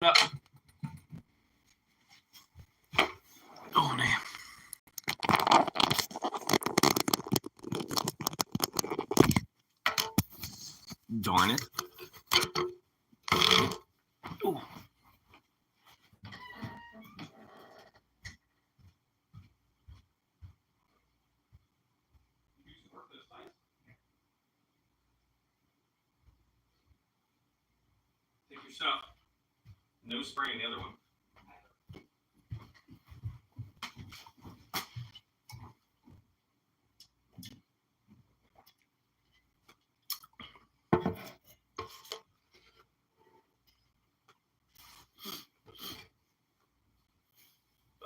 up. Oh, man. Darn it. Ooh. Take your stuff. No spraying the other one.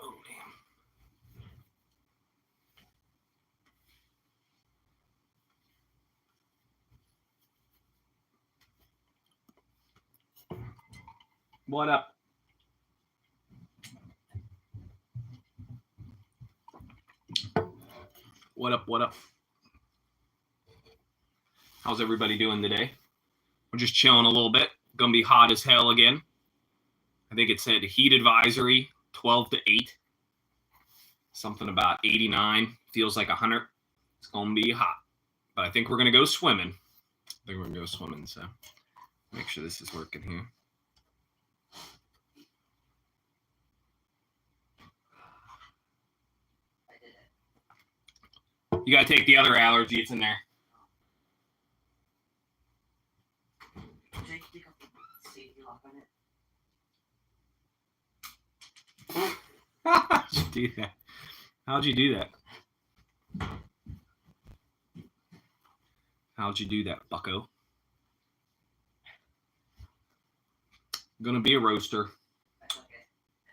Oh, damn. What up? What up? What up? How's everybody doing today? We're just chilling a little bit. Gonna be hot as hell again. I think it said heat advisory 12 to 8. Something about 89. Feels like 100. It's gonna be hot. But I think we're gonna go swimming. So make sure this is working here. You gotta take the other allergy. It's in there. How'd you do that? How'd you do that? How'd you do that, bucko? Gonna be a roaster.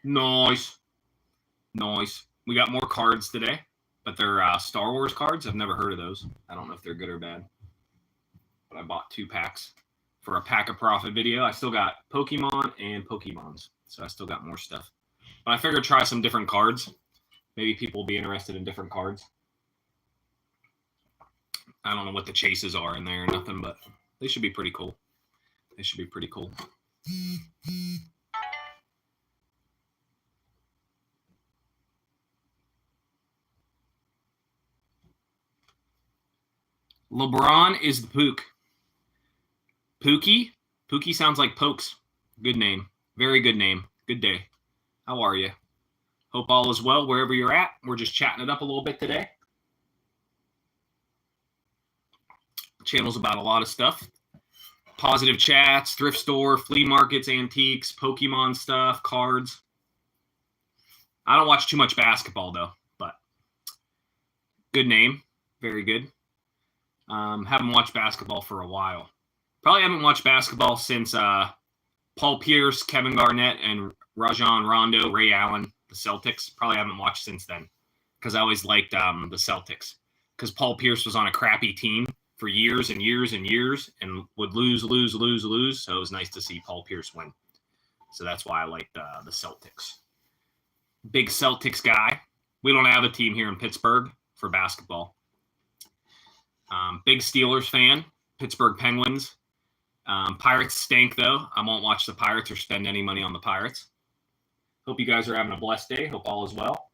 Nice. Nice. We got more cards today, but they're Star Wars cards. I've never heard of those. I don't know if they're good or bad. But I bought 2 packs for a pack of profit video. I still got Pokemon and Pokemons, so I still got more stuff. But I figured try some different cards. Maybe people will be interested in different cards. I don't know what the chases are in there or nothing, but they should be pretty cool. They should be pretty cool. LeBron is the Pook. Pookie? Pookie sounds like Pokes. Good name. Very good name. Good day. How are you? Hope all is well wherever you're at. We're just chatting it up a little bit today. The channel's about a lot of stuff. Positive chats, thrift store, flea markets, antiques, Pokemon stuff, cards. I don't watch too much basketball, though, but good name. Very good. Haven't watched basketball for a while. Probably haven't watched basketball since Paul Pierce, Kevin Garnett, and Rajon Rondo, Ray Allen, the Celtics. Probably haven't watched since then because I always liked the Celtics because Paul Pierce was on a crappy team for years and years and years and would lose. So it was nice to see Paul Pierce win. So that's why I liked the Celtics. Big Celtics guy. We don't have a team here in Pittsburgh for basketball. Big Steelers fan. Pittsburgh Penguins. Pirates stink, though. I won't watch the Pirates or spend any money on the Pirates. Hope you guys are having a blessed day. Hope all is well.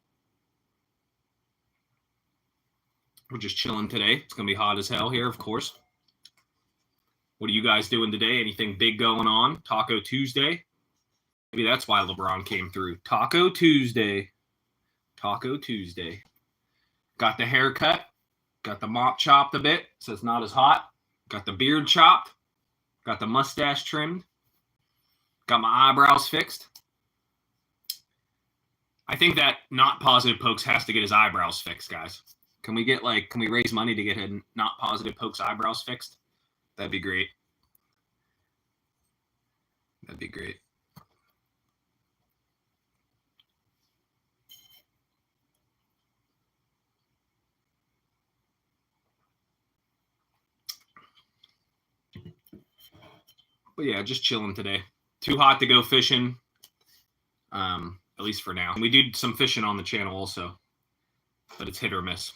We're just chilling today. It's going to be hot as hell here, of course. What are you guys doing today? Anything big going on? Taco Tuesday? Maybe that's why LeBron came through. Taco Tuesday. Taco Tuesday. Got the haircut. Got the mop chopped a bit so it's not as hot. Got the beard chopped. Got the mustache trimmed. Got my eyebrows fixed. I think that Not Positive Pokes has to get his eyebrows fixed, guys. Can we raise money to get Not Positive Pokes eyebrows fixed? That'd be great. That'd be great. But yeah, just chilling today. Too hot to go fishing, at least for now. We do some fishing on the channel also, but it's hit or miss.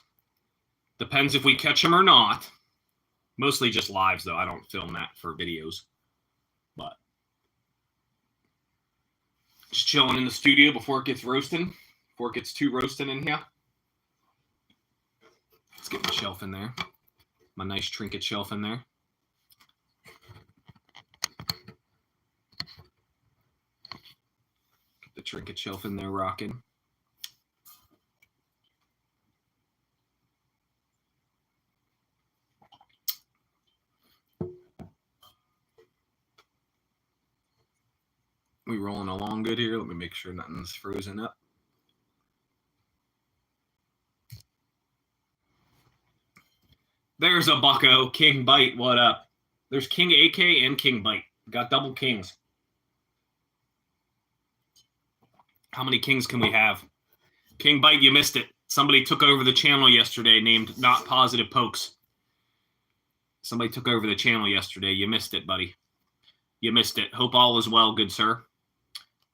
Depends if we catch them or not. Mostly just lives, though. I don't film that for videos. But Just chilling in the studio before it gets roasting. Before it gets too roasting in here. Let's get my shelf in there. My nice trinket shelf in there. Get the trinket shelf in there rocking. We rolling along good here. Let me make sure nothing's frozen up. There's a bucko. King Bite, what up? There's King AK and King Bite. Got double kings. How many kings can we have? King Bite, you missed it. Somebody took over the channel yesterday named Not Positive Pokes. Somebody took over the channel yesterday. You missed it, buddy. You missed it. Hope all is well, good sir.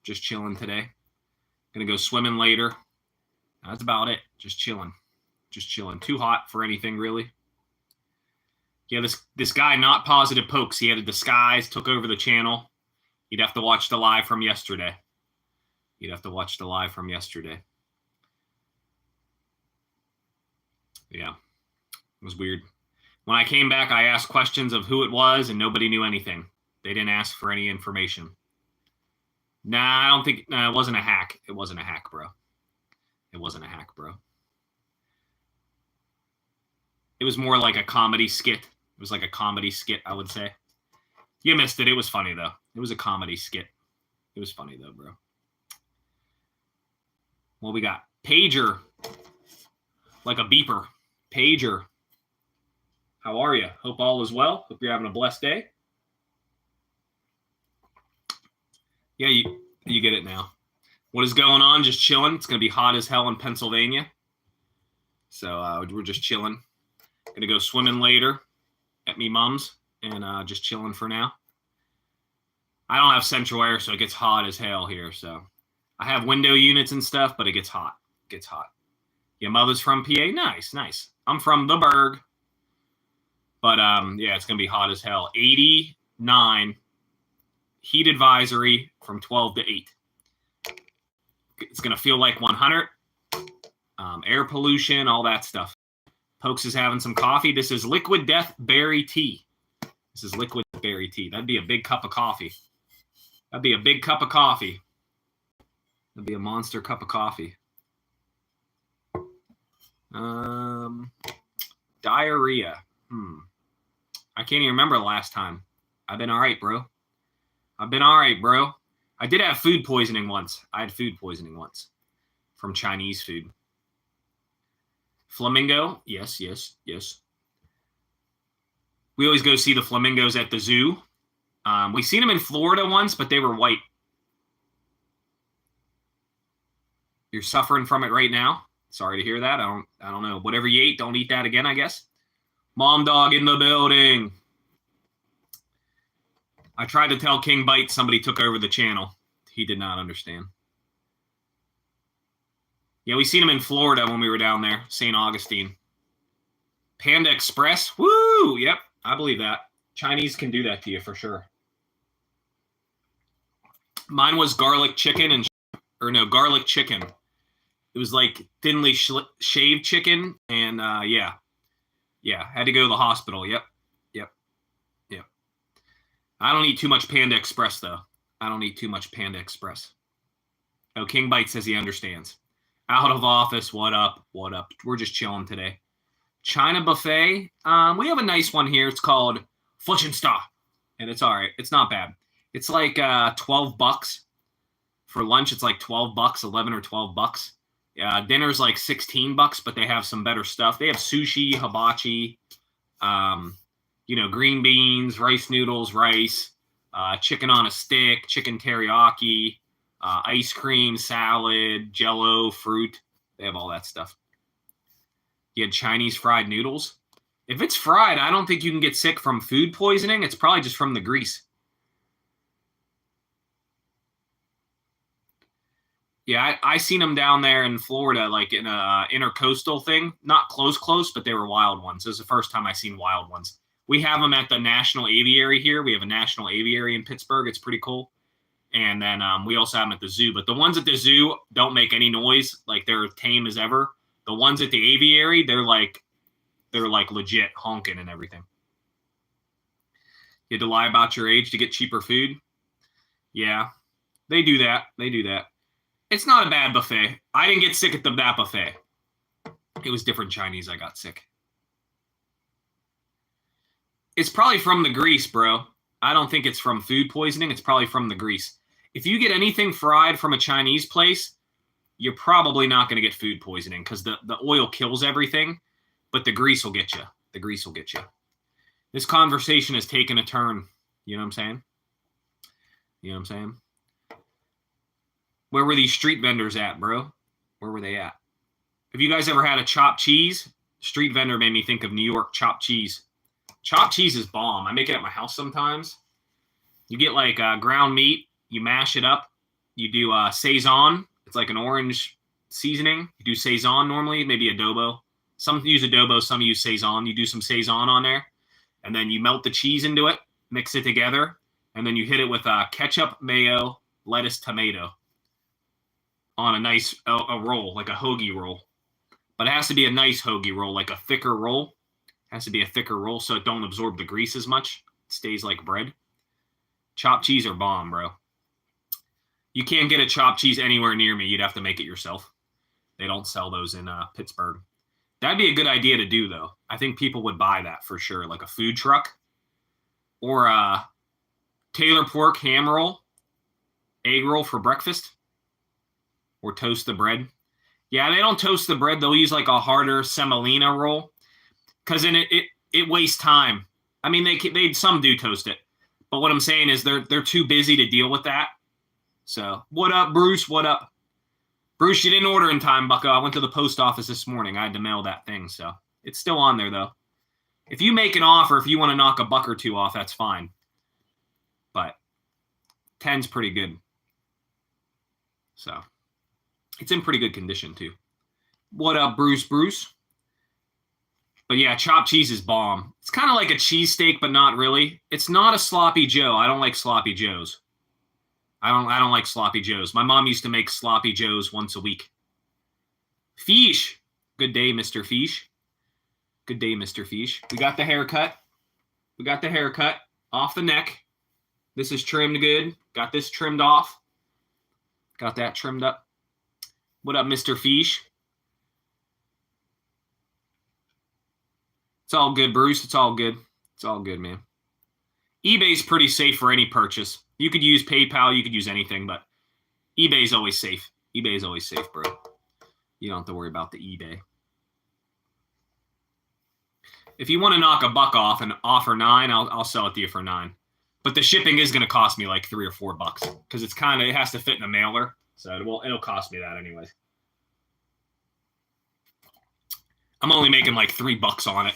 Just chilling today. Gonna go swimming later. That's about it. Just chilling. Just chilling. Too hot for anything, really. Yeah, this guy, Not Positive Pokes, he had a disguise, took over the channel. You'd have to watch the live from yesterday. You'd have to watch the live from yesterday. Yeah, it was weird. When I came back, I asked questions of who it was, and nobody knew anything. They didn't ask for any information. Nah, I don't think... Nah, it wasn't a hack. It wasn't a hack, bro. It wasn't a hack, bro. It was more like a comedy skit. It was like a comedy skit, I would say. You missed it. It was funny, though. It was a comedy skit. It was funny, though, bro. What we got? Pager. Like a beeper. Pager. How are you? Hope all is well. Hope you're having a blessed day. Yeah, you get it now. What is going on? Just chilling. It's going to be hot as hell in Pennsylvania. So we're just chilling. Going to go swimming later at me mom's and just chilling for now. I don't have central air, so it gets hot as hell here. So I have window units and stuff, but it gets hot. It gets hot. Your mother's from PA? Nice, nice. I'm from the Berg. But, yeah, it's going to be hot as hell. 89 heat advisory from 12 to 8. It's going to feel like 100. Air pollution, all that stuff. Pokes is having some coffee. This is Liquid Death Berry Tea. This is Liquid Berry Tea. That'd be a big cup of coffee. That'd be a big cup of coffee. That'd be a monster cup of coffee. Diarrhea. I can't even remember the last time. I've been all right, bro. I've been all right, bro. I did have food poisoning once. I had food poisoning once from Chinese food. Flamingo. Yes, yes, yes. We always go see the flamingos at the zoo. We seen them in Florida once, but they were white. You're suffering from it right now. Sorry to hear that. I don't know. Whatever you ate, don't eat that again, I guess. Mom dog in the building. I tried to tell King Bite somebody took over the channel. He did not understand. Yeah, we seen him in Florida when we were down there. St. Augustine. Panda Express. Woo! Yep, I believe that. Chinese can do that to you for sure. Mine was garlic chicken and... Or no, garlic chicken. It was like thinly shaved chicken. And yeah. Yeah, had to go to the hospital. Yep. I don't eat too much Panda Express, though. I don't eat too much Panda Express. Oh, King Bite says he understands. Out of office, what up? What up? We're just chilling today. China Buffet. We have a nice one here. It's called Fletchenstah. And it's all right. It's not bad. It's like $12 for lunch. It's like $12, 11 or $12. Dinner's like $16, but they have some better stuff. They have sushi, hibachi, green beans, rice noodles, rice, chicken on a stick, chicken teriyaki, ice cream, salad, jello, fruit. They have all that stuff. You had Chinese fried noodles. If it's fried, I don't think you can get sick from food poisoning. It's probably just from the grease. Yeah, I seen them down there in Florida, like in a intercoastal thing. Not close, but they were wild ones. It was the first time I seen wild ones. We have them at the National Aviary here. We have a National Aviary in Pittsburgh. It's pretty cool. And then we also have them at the zoo. But the ones at the zoo don't make any noise. Like, they're tame as ever. The ones at the aviary, they're like legit honking and everything. You had to lie about your age to get cheaper food. Yeah, they do that. They do that. It's not a bad buffet. I didn't get sick at that buffet. It was different Chinese I got sick. It's probably from the grease, bro. I don't think it's from food poisoning. It's probably from the grease. If you get anything fried from a Chinese place, you're probably not going to get food poisoning because the oil kills everything, but the grease will get you. The grease will get you. This conversation has taken a turn. You know what I'm saying? You know what I'm saying? Where were these street vendors at, bro? Where were they at? Have you guys ever had a chopped cheese? Street vendor made me think of New York chopped cheese. Chopped cheese is bomb. I make it at my house sometimes. You get like ground meat. You mash it up. You do Saison. It's like an orange seasoning. You do Saison normally, maybe adobo. Some use adobo, some use Saison. You do some Saison on there. And then you melt the cheese into it, mix it together, and then you hit it with ketchup, mayo, lettuce, tomato on a nice a roll, like a hoagie roll. But it has to be a nice hoagie roll, like a thicker roll. It has to be a thicker roll so it don't absorb the grease as much. It stays like bread. Chopped cheese are bomb, bro. You can't get a chopped cheese anywhere near me. You'd have to make it yourself. They don't sell those in Pittsburgh. That'd be a good idea to do, though. I think people would buy that for sure, like a food truck. Or Taylor pork ham roll, egg roll for breakfast. Or toast the bread. Yeah, they don't toast the bread. They'll use like a harder semolina roll. Because then it wastes time. I mean, they some do toast it. But what I'm saying is they're too busy to deal with that. So, what up, Bruce? What up? Bruce, you didn't order in time, bucko. I went to the post office this morning. I had to mail that thing, so it's still on there, though. If you make an offer, if you want to knock a buck or two off, that's fine. But 10's pretty good. So, it's in pretty good condition, too. What up, Bruce? But yeah, chopped cheese is bomb. It's kind of like a cheesesteak, but not really. It's not a sloppy Joe. I don't like sloppy Joes. I don't like sloppy Joes. My mom used to make sloppy Joes once a week. Fish. Good day, Mr. Fish. Good day, Mr. Fish. We got the haircut. We got the haircut off the neck. This is trimmed good. Got this trimmed off. Got that trimmed up. What up, Mr. Fish? It's all good, Bruce. It's all good. It's all good, man. eBay's pretty safe for any purchase. You could use PayPal. You could use anything, but eBay's always safe. eBay's always safe, bro. You don't have to worry about the eBay. If you want to knock a buck off and offer $9, I'll sell it to you for $9. But the shipping is going to cost me like $3 or $4 because it has to fit in a mailer. So it'll cost me that anyways. I'm only making like $3 on it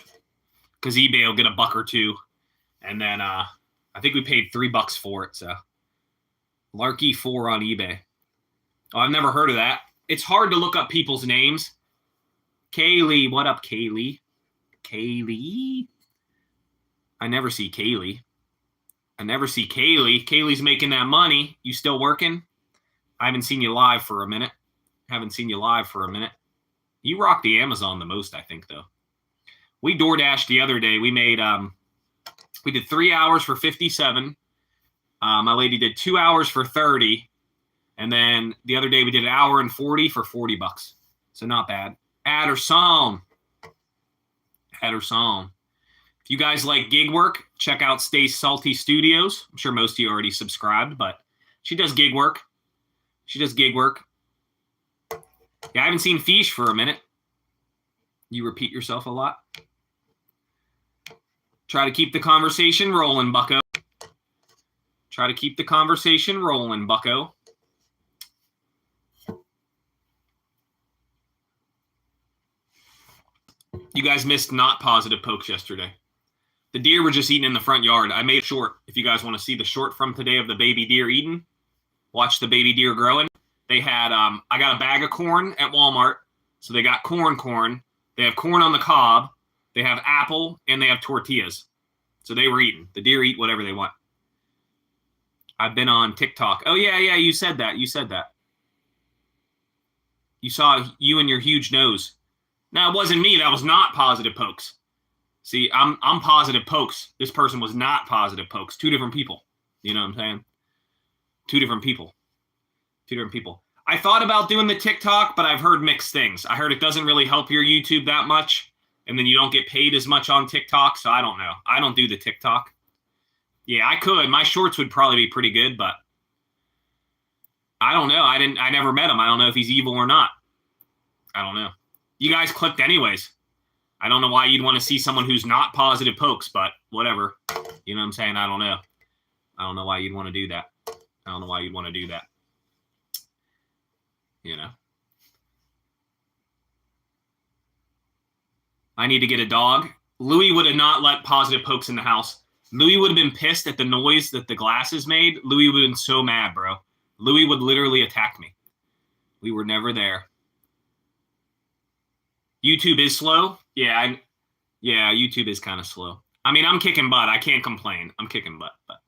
because eBay will get a buck or two. And then I think we paid $3 for it. So Larky 4 on eBay. Oh, I've never heard of that. It's hard to look up people's names. Kaylee. What up, Kaylee? Kaylee? I never see Kaylee. Kaylee's making that money. You still working? I haven't seen you live for a minute. You rock the Amazon the most, I think, though. We DoorDashed the other day. We made we did 3 hours for 57. My lady did 2 hours for 30. And then the other day we did an hour and 40 for $40. So not bad. Add her song. If you guys like gig work, check out Stay Salty Studios. I'm sure most of you already subscribed, but she does gig work. Yeah, I haven't seen Fish for a minute. You repeat yourself a lot. Try to keep the conversation rolling, bucko. You guys missed not positive pokes yesterday. The deer were just eating in the front yard. I made a short. If you guys want to see the short from today of the baby deer eating, watch the baby deer growing. They had, I got a bag of corn at Walmart. So they got corn. They have corn on the cob. They have apple, and they have tortillas. So they were eating. The deer eat whatever they want. I've been on TikTok. Oh, yeah, you said that. You said that. You saw you and your huge nose. No, it wasn't me. That was not Positive Pokes. See, I'm Positive Pokes. This person was not Positive Pokes. Two different people. You know what I'm saying? Two different people. Two different people. I thought about doing the TikTok, but I've heard mixed things. I heard it doesn't really help your YouTube that much, and then you don't get paid as much on TikTok, so I don't know. I don't do the TikTok. Yeah, I could. My shorts would probably be pretty good, but I don't know. I never met him. I don't know if he's evil or not. I don't know. You guys clicked anyways. I don't know why you'd want to see someone who's not Positive Pokes, but whatever. You know what I'm saying? I don't know. I don't know why you'd want to do that. I don't know why you'd want to do that. You know. I need to get a dog. Louis would have not let Positive Pokes in the house. Louis would have been pissed at the noise that the glasses made. Louis would have been so mad, bro. Louis would literally attack me. We were never there. YouTube is slow. Yeah, YouTube is kind of slow. I mean, I'm kicking butt. I can't complain. I'm kicking butt, but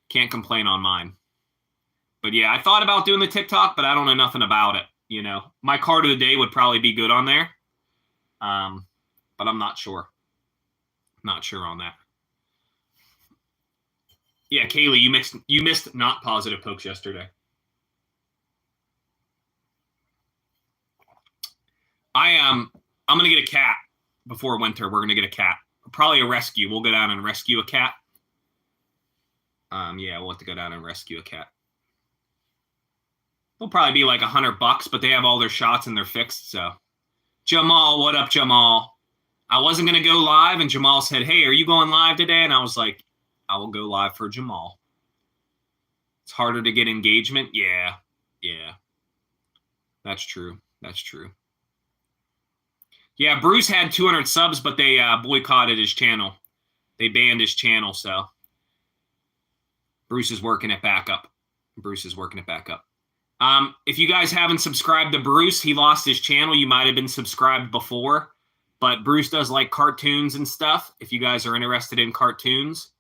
can't complain on mine. But yeah, I thought about doing the TikTok, but I don't know nothing about it. You know, my card of the day would probably be good on there. But I'm not sure. Not sure on that. Yeah, Kaylee, you missed not Positive Pokes yesterday. I'm gonna get a cat before winter. We're gonna get a cat. Probably a rescue. We'll go down and rescue a cat. Yeah, we'll have to go down and rescue a cat. It'll probably be like $100, but they have all their shots and they're fixed. So, Jamal, what up, Jamal? I wasn't gonna go live, and Jamal said, "Hey, are you going live today?" And I was like, "I will go live for Jamal." It's harder to get engagement. Yeah, that's true. That's true. Yeah, Bruce had 200 subs, but they boycotted his channel. They banned his channel, so Bruce is working it back up. If you guys haven't subscribed to Bruce, he lost his channel. You might have been subscribed before, but Bruce does like cartoons and stuff, if you guys are interested in cartoons.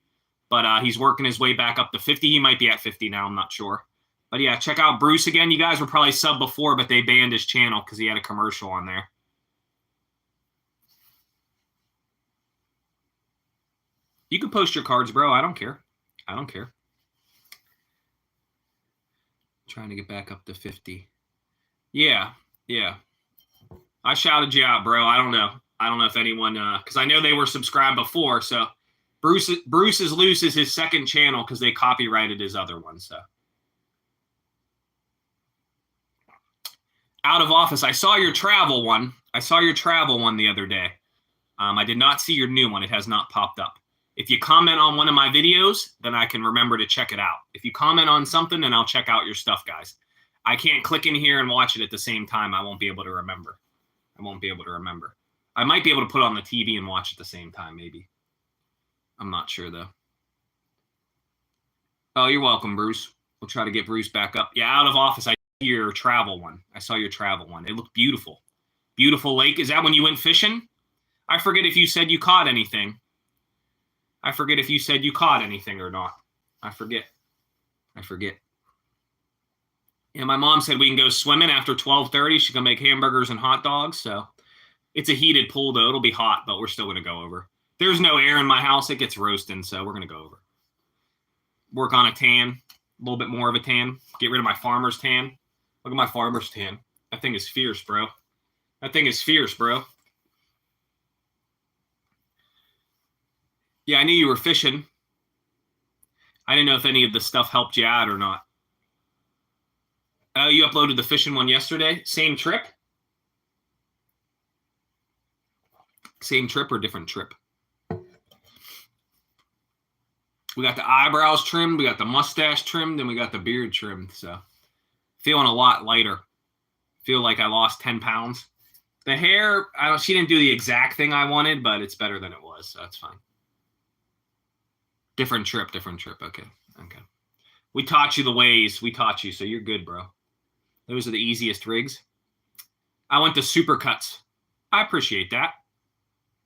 But he's working his way back up to 50. He might be at 50 now. I'm not sure. But yeah, check out Bruce again. You guys were probably subbed before, but they banned his channel because he had a commercial on there. You can post your cards, bro. I don't care. Trying to get back up to 50. Yeah. I shouted you out, bro. I don't know if anyone, because I know they were subscribed before. So Bruce is loose is his second channel because they copyrighted his other one. So out of office. I saw your travel one. The other day. I did not see your new one. It has not popped up. If you comment on one of my videos, then I can remember to check it out. If you comment on something, then I'll check out your stuff, guys. I can't click in here and watch it at the same time. I won't be able to remember. I might be able to put it on the TV and watch at the same time, maybe. I'm not sure, though. Oh, you're welcome, Bruce. We'll try to get Bruce back up. Yeah, out of office, I saw your travel one. It looked beautiful. Beautiful lake. Is that when you went fishing? I forget if you said you caught anything. Or not. I forget. Yeah, my mom said we can go swimming after 12:30. She can make hamburgers and hot dogs. So it's a heated pool, though. It'll be hot, but we're still going to go over. There's no air in my house. It gets roasting, so we're going to go over. Work on a tan, a little bit more of a tan. Get rid of my farmer's tan. Look at my farmer's tan. That thing is fierce, bro. Yeah, I knew you were fishing. I didn't know if any of the stuff helped you out or not. Oh, you uploaded the fishing one yesterday? Same trip? Same trip or different trip? We got the eyebrows trimmed, we got the mustache trimmed, and we got the beard trimmed. So feeling a lot lighter. Feel like I lost 10 pounds. The hair, she didn't do the exact thing I wanted, but it's better than it was, so that's fine. Different trip. Okay. We taught you the ways. So you're good, bro. Those are the easiest rigs. I went to Supercuts. I appreciate that.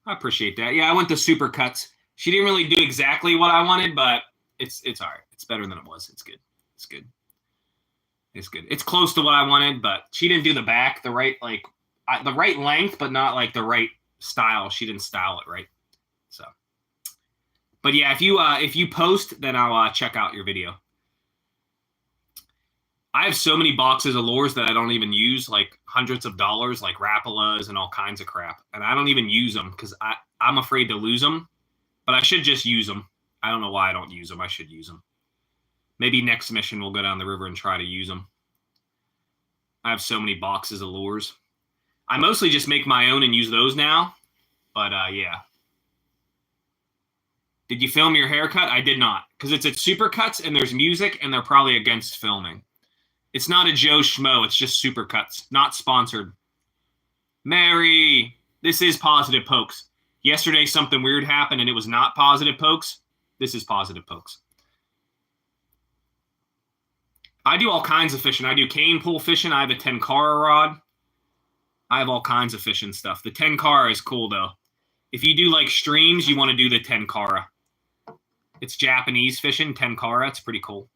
Yeah, I went to Supercuts. She didn't really do exactly what I wanted, but it's all right. It's better than it was. It's good. It's good. It's good. It's close to what I wanted, but she didn't do the back the right the right length, but not like the right style. She didn't style it right. So, but yeah, if you post, then I'll check out your video. I have so many boxes of lures that I don't even use, like hundreds of dollars, like Rapalas and all kinds of crap, and I don't even use them because I'm afraid to lose them. But I should just use them. I don't know why I don't use them. I should use them. Maybe next mission we'll go down the river and try to use them. I have so many boxes of lures. I mostly just make my own and use those now. But yeah. Did you film your haircut? I did not. Because it's at Supercuts and there's music and they're probably against filming. It's not a Joe Schmo. It's just Supercuts. Not sponsored. Mary, this is Positive Pokes. Yesterday something weird happened and it was not Positive Pokes. This is Positive Pokes. I do all kinds of fishing. I do cane pool fishing. I have a 10-cara rod. I have all kinds of fishing stuff. The 10-cara is cool, though. If you do, like, streams, you want to do the 10-cara. It's Japanese fishing, 10-cara. It's pretty cool.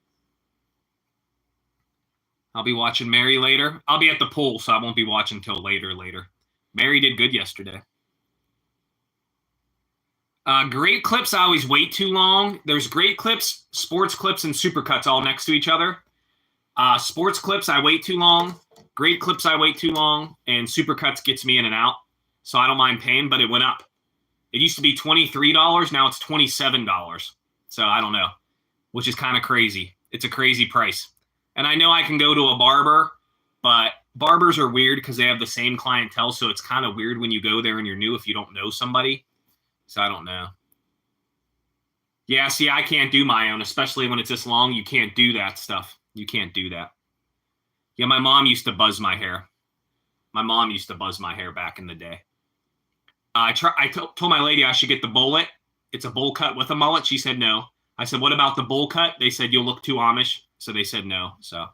I'll be watching Mary later. I'll be at the pool, so I won't be watching till later. Mary did good yesterday. Great clips, I always wait too long. There's great clips, sports clips, and Supercuts all next to each other. Sports clips, I wait too long. Great clips, I wait too long. And Supercuts gets me in and out. So I don't mind paying, but it went up. It used to be $23. Now it's $27. So I don't know, which is kind of crazy. It's a crazy price. And I know I can go to a barber, but barbers are weird because they have the same clientele. So it's kind of weird when you go there and you're new if you don't know somebody. So I don't know. Yeah, see, I can't do my own, especially when it's this long. You can't do that stuff. You can't do that. Yeah, my mom used to buzz my hair. My mom used to buzz my hair back in the day. I told my lady I should get the bullet. It's a bowl cut with a mullet. She said no. I said, what about the bowl cut? They said, you'll look too Amish. So they said no. So,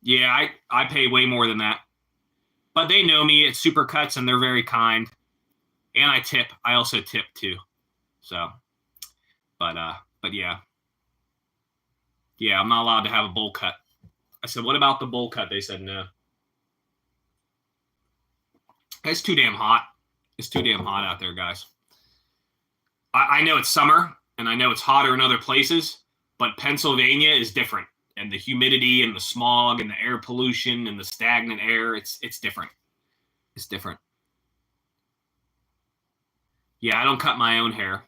yeah, I pay way more than that. But they know me at Supercuts, and they're very kind. And I tip. I also tip, too. So, but yeah. Yeah, I'm not allowed to have a bowl cut. I said, what about the bowl cut? They said no. It's too damn hot. It's too damn hot out there, guys. I know it's summer, and I know it's hotter in other places, but Pennsylvania is different. And the humidity and the smog and the air pollution and the stagnant air, it's different. It's different. Yeah, I don't cut my own hair.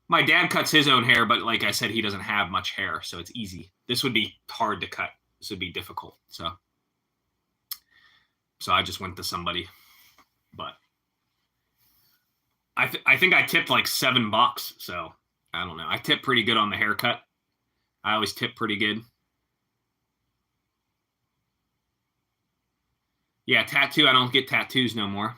My dad cuts his own hair, but like I said, he doesn't have much hair, so it's easy. This would be hard to cut. This would be difficult. So I just went to somebody. But I think I tipped like $7, so I don't know. I tip pretty good on the haircut. I always tip pretty good. Yeah, tattoo. I don't get tattoos no more.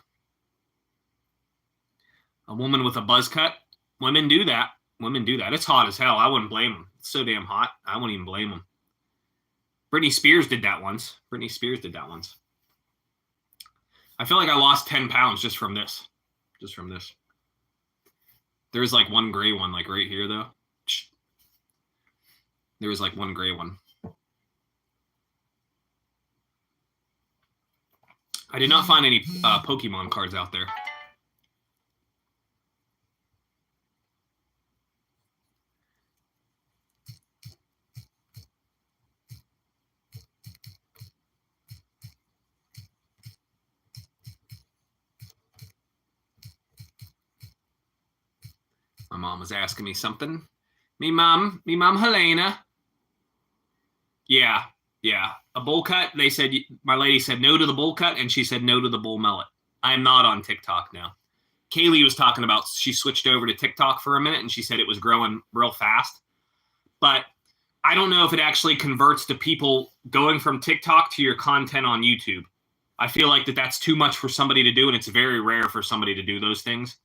A woman with a buzz cut. Women do that. Women do that. It's hot as hell. I wouldn't blame them. It's so damn hot. I wouldn't even blame them. Britney Spears did that once. I feel like I lost 10 pounds just from this. There's like one gray one, like right here, though. There was like one gray one. I did not find any Pokemon cards out there. My mom was asking me something. Me mom Helena. Yeah. A bowl cut. They said, my lady said no to the bowl cut, and she said no to the bowl mullet. I am not on TikTok now. Kaylee was talking about, she switched over to TikTok for a minute, and she said it was growing real fast. But I don't know if it actually converts to people going from TikTok to your content on YouTube. I feel like that's too much for somebody to do, and it's very rare for somebody to do those things.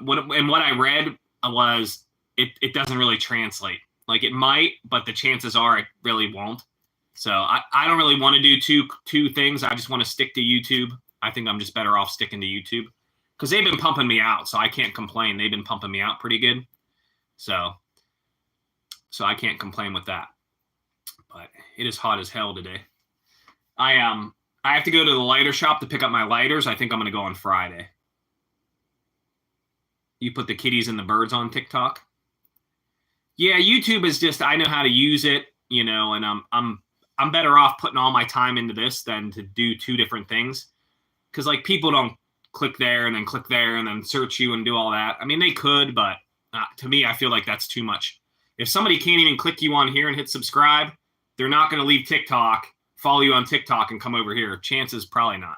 What I read was it doesn't really translate. Like it might, but the chances are it really won't. So I don't really want to do two things. I just want to stick to YouTube. I think I'm just better off sticking to YouTube because they've been pumping me out, so I can't complain. They've been pumping me out pretty good. So I can't complain with that. But it is hot as hell today. I have to go to the lighter shop to pick up my lighters. I think I'm going to go on Friday. You put the kitties and the birds on TikTok? Yeah, YouTube is just, I know how to use it, you know, and I'm better off putting all my time into this than to do two different things. Because, like, people don't click there and then search you and do all that. I mean, they could, but to me, I feel like that's too much. If somebody can't even click you on here and hit subscribe, they're not going to leave TikTok, follow you on TikTok, and come over here. Chances probably not.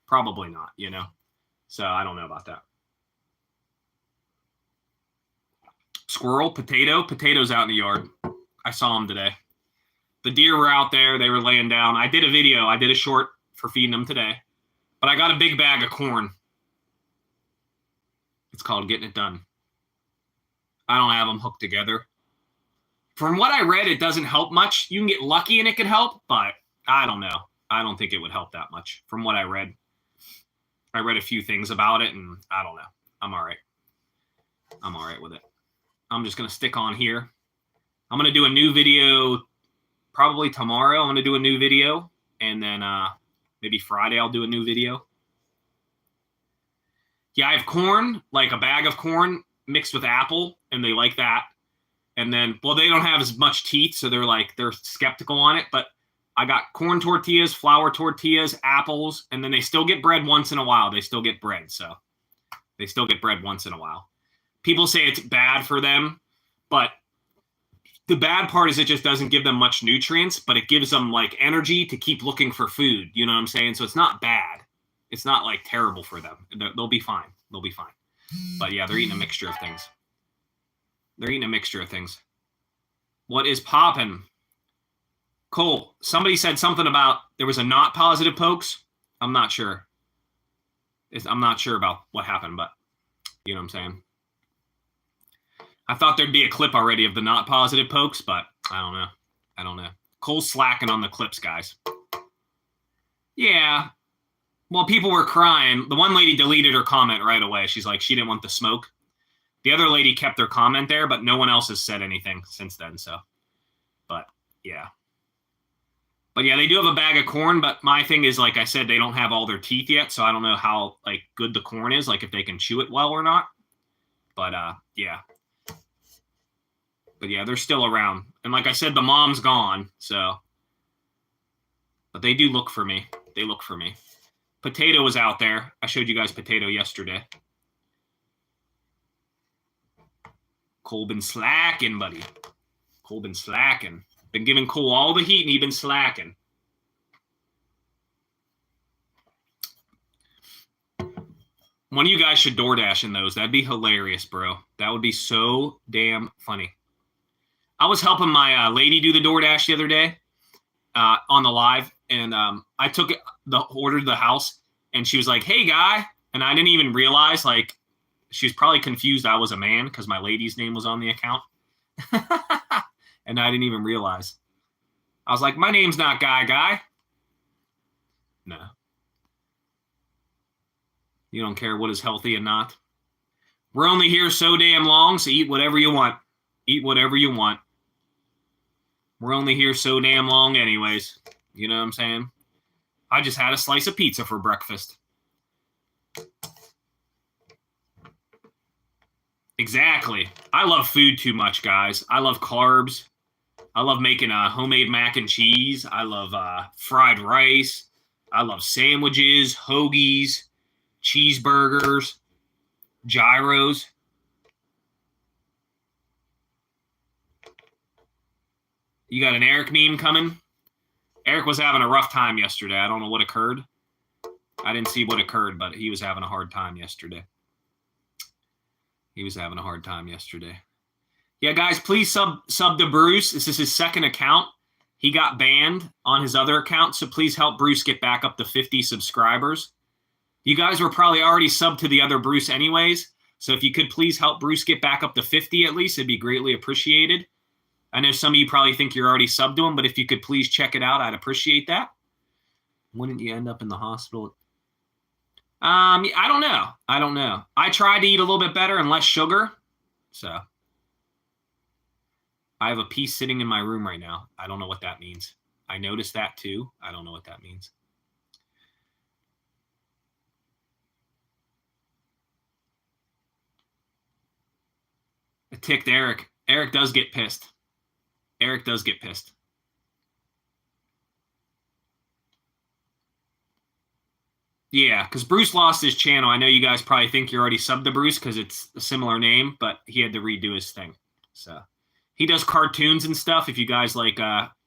Probably not, you know. So I don't know about that. Squirrel, potatoes out in the yard. I saw them today. The deer were out there. They were laying down. I did a video. I did a short for feeding them today. But I got a big bag of corn. It's called Getting It Done. I don't have them hooked together. From what I read, it doesn't help much. You can get lucky and it could help, but I don't know. I don't think it would help that much from what I read. I read a few things about it, and I don't know. I'm all right. I'm all right with it. I'm just going to stick on here. I'm going to do a new video probably tomorrow. I'm going to do a new video, and then maybe Friday I'll do a new video. Yeah, I have corn, like a bag of corn mixed with apple, and they like that. And then, well, they don't have as much teeth, so they're skeptical on it. But I got corn tortillas, flour tortillas, apples, and then they still get bread once in a while. They still get bread, so they still get bread once in a while. People say it's bad for them, but the bad part is it just doesn't give them much nutrients, but it gives them like energy to keep looking for food. You know what I'm saying? So it's not bad. It's not like terrible for them. They'll be fine. They'll be fine. But yeah, they're eating a mixture of things. They're eating a mixture of things. What is poppin'? Cole, somebody said something about there was a not positive pokes. I'm not sure. I'm not sure about what happened, but you know what I'm saying? I thought there'd be a clip already of the not positive pokes, but I don't know. I don't know. Cole's slacking on the clips, guys. Yeah. Well, people were crying. The one lady deleted her comment right away. She's like, she didn't want the smoke. The other lady kept her comment there, but no one else has said anything since then. So, but yeah. But yeah, they do have a bag of corn, but my thing is, like I said, they don't have all their teeth yet. So I don't know how like good the corn is, like if they can chew it well or not. But yeah. But yeah, they're still around. And like I said, the mom's gone. So, but they do look for me. They look for me. Potato was out there. I showed you guys Potato yesterday. Cole been slacking, buddy. Cole been slacking. Been giving Cole all the heat, and he been slacking. One of you guys should DoorDash in those. That'd be hilarious, bro. That would be so damn funny. I was helping my lady do the DoorDash the other day on the live, and I took the order to the house, and she was like, "Hey, guy," and I didn't even realize, like, she was probably confused I was a man because my lady's name was on the account, and I didn't even realize. I was like, "My name's not Guy. No, you don't care what is healthy and not. We're only here so damn long, so eat whatever you want. Eat whatever you want. We're only here so damn long anyways. You know what I'm saying? I just had a slice of pizza for breakfast. Exactly. I love food too much, guys. I love carbs. I love making a homemade mac and cheese. I love fried rice. I love sandwiches, hoagies, cheeseburgers, gyros. You got an Eric meme coming? Eric was having a rough time yesterday. I don't know what occurred. I didn't see what occurred, but he was having a hard time yesterday. He was having a hard time yesterday. Yeah, guys, please sub to Bruce. This is his second account. He got banned on his other account, so please help Bruce get back up to 50 subscribers. You guys were probably already subbed to the other Bruce anyways, so if you could please help Bruce get back up to 50 at least, it'd be greatly appreciated. I know some of you probably think you're already subbed to him, but if you could please check it out, I'd appreciate that. Wouldn't you end up in the hospital? I don't know. I don't know. I tried to eat a little bit better and less sugar. So I have a piece sitting in my room right now. I don't know what that means. I noticed that too. I don't know what that means. It ticked Eric. Eric does get pissed. Eric does get pissed. Yeah, because Bruce lost his channel. I know you guys probably think you're already subbed to Bruce because it's a similar name, but he had to redo his thing. So he does cartoons and stuff. If you guys like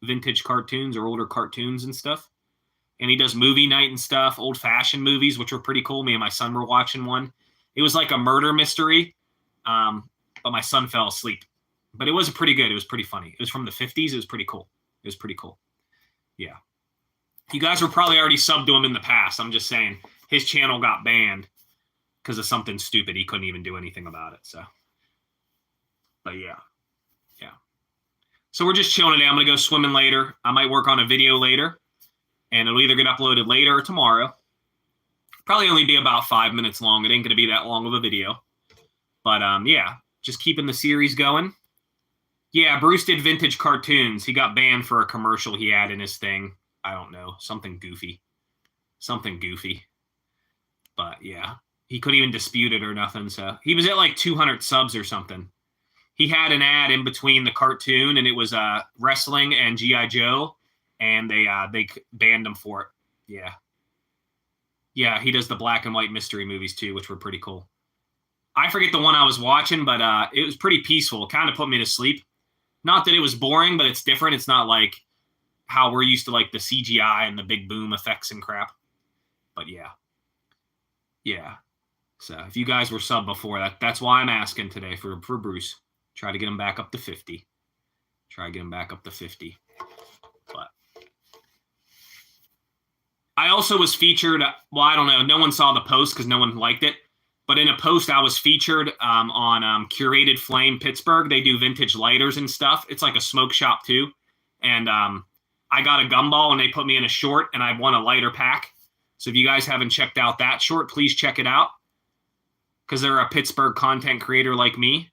vintage cartoons or older cartoons and stuff, and he does movie night and stuff, old fashioned movies, which were pretty cool. Me and my son were watching one. It was like a murder mystery, but my son fell asleep. But it was pretty good. It was pretty funny. It was from the 50s. It was pretty cool. It was pretty cool. Yeah. You guys were probably already subbed to him in the past. I'm just saying his channel got banned because of something stupid. He couldn't even do anything about it. So, but yeah. Yeah. So we're just chilling today. I'm going to go swimming later. I might work on a video later, and it'll either get uploaded later or tomorrow. Probably only be about 5 minutes long. It ain't going to be that long of a video. But yeah, just keeping the series going. Yeah, Bruce did vintage cartoons. He got banned for a commercial he had in his thing. I don't know, something goofy. Something goofy. But yeah, he couldn't even dispute it or nothing. So he was at like 200 subs or something. He had an ad in between the cartoon, and it was wrestling and G.I. Joe, and they banned him for it. Yeah. Yeah, he does the black and white mystery movies too, which were pretty cool. I forget the one I was watching, but it was pretty peaceful. It kind of put me to sleep. Not that it was boring, but it's different. It's not like how we're used to like the CGI and the big boom effects and crap. But yeah. Yeah. So if you guys were sub before, that's why I'm asking today for Bruce. Try to get him back up to 50. Try to get him back up to 50. But I also was featured, well, I don't know. No one saw the post because no one liked it. But in a post, I was featured on Curated Flame Pittsburgh. They do vintage lighters and stuff. It's like a smoke shop too. And I got a gumball and they put me in a short and I won a lighter pack. So if you guys haven't checked out that short, please check it out. Because they're a Pittsburgh content creator like me.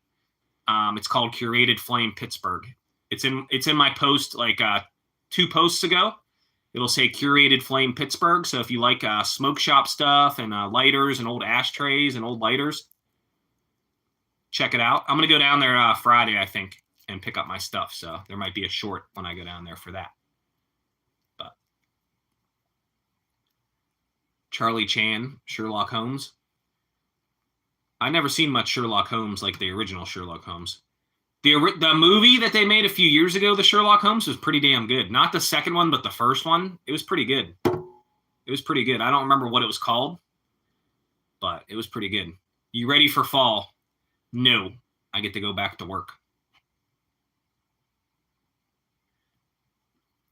It's called Curated Flame Pittsburgh. It's in my post like 2 posts ago. It'll say Curated Flame Pittsburgh. So if you like smoke shop stuff and lighters and old ashtrays and old lighters, check it out. I'm going to go down there Friday, I think, and pick up my stuff. So there might be a short when I go down there for that. But Charlie Chan, Sherlock Holmes. I never seen much Sherlock Holmes like the original Sherlock Holmes. The movie that they made a few years ago, the Sherlock Holmes, was pretty damn good. Not the second one, but the first one. It was pretty good. It was pretty good. I don't remember what it was called, but it was pretty good. You ready for fall? No. I get to go back to work.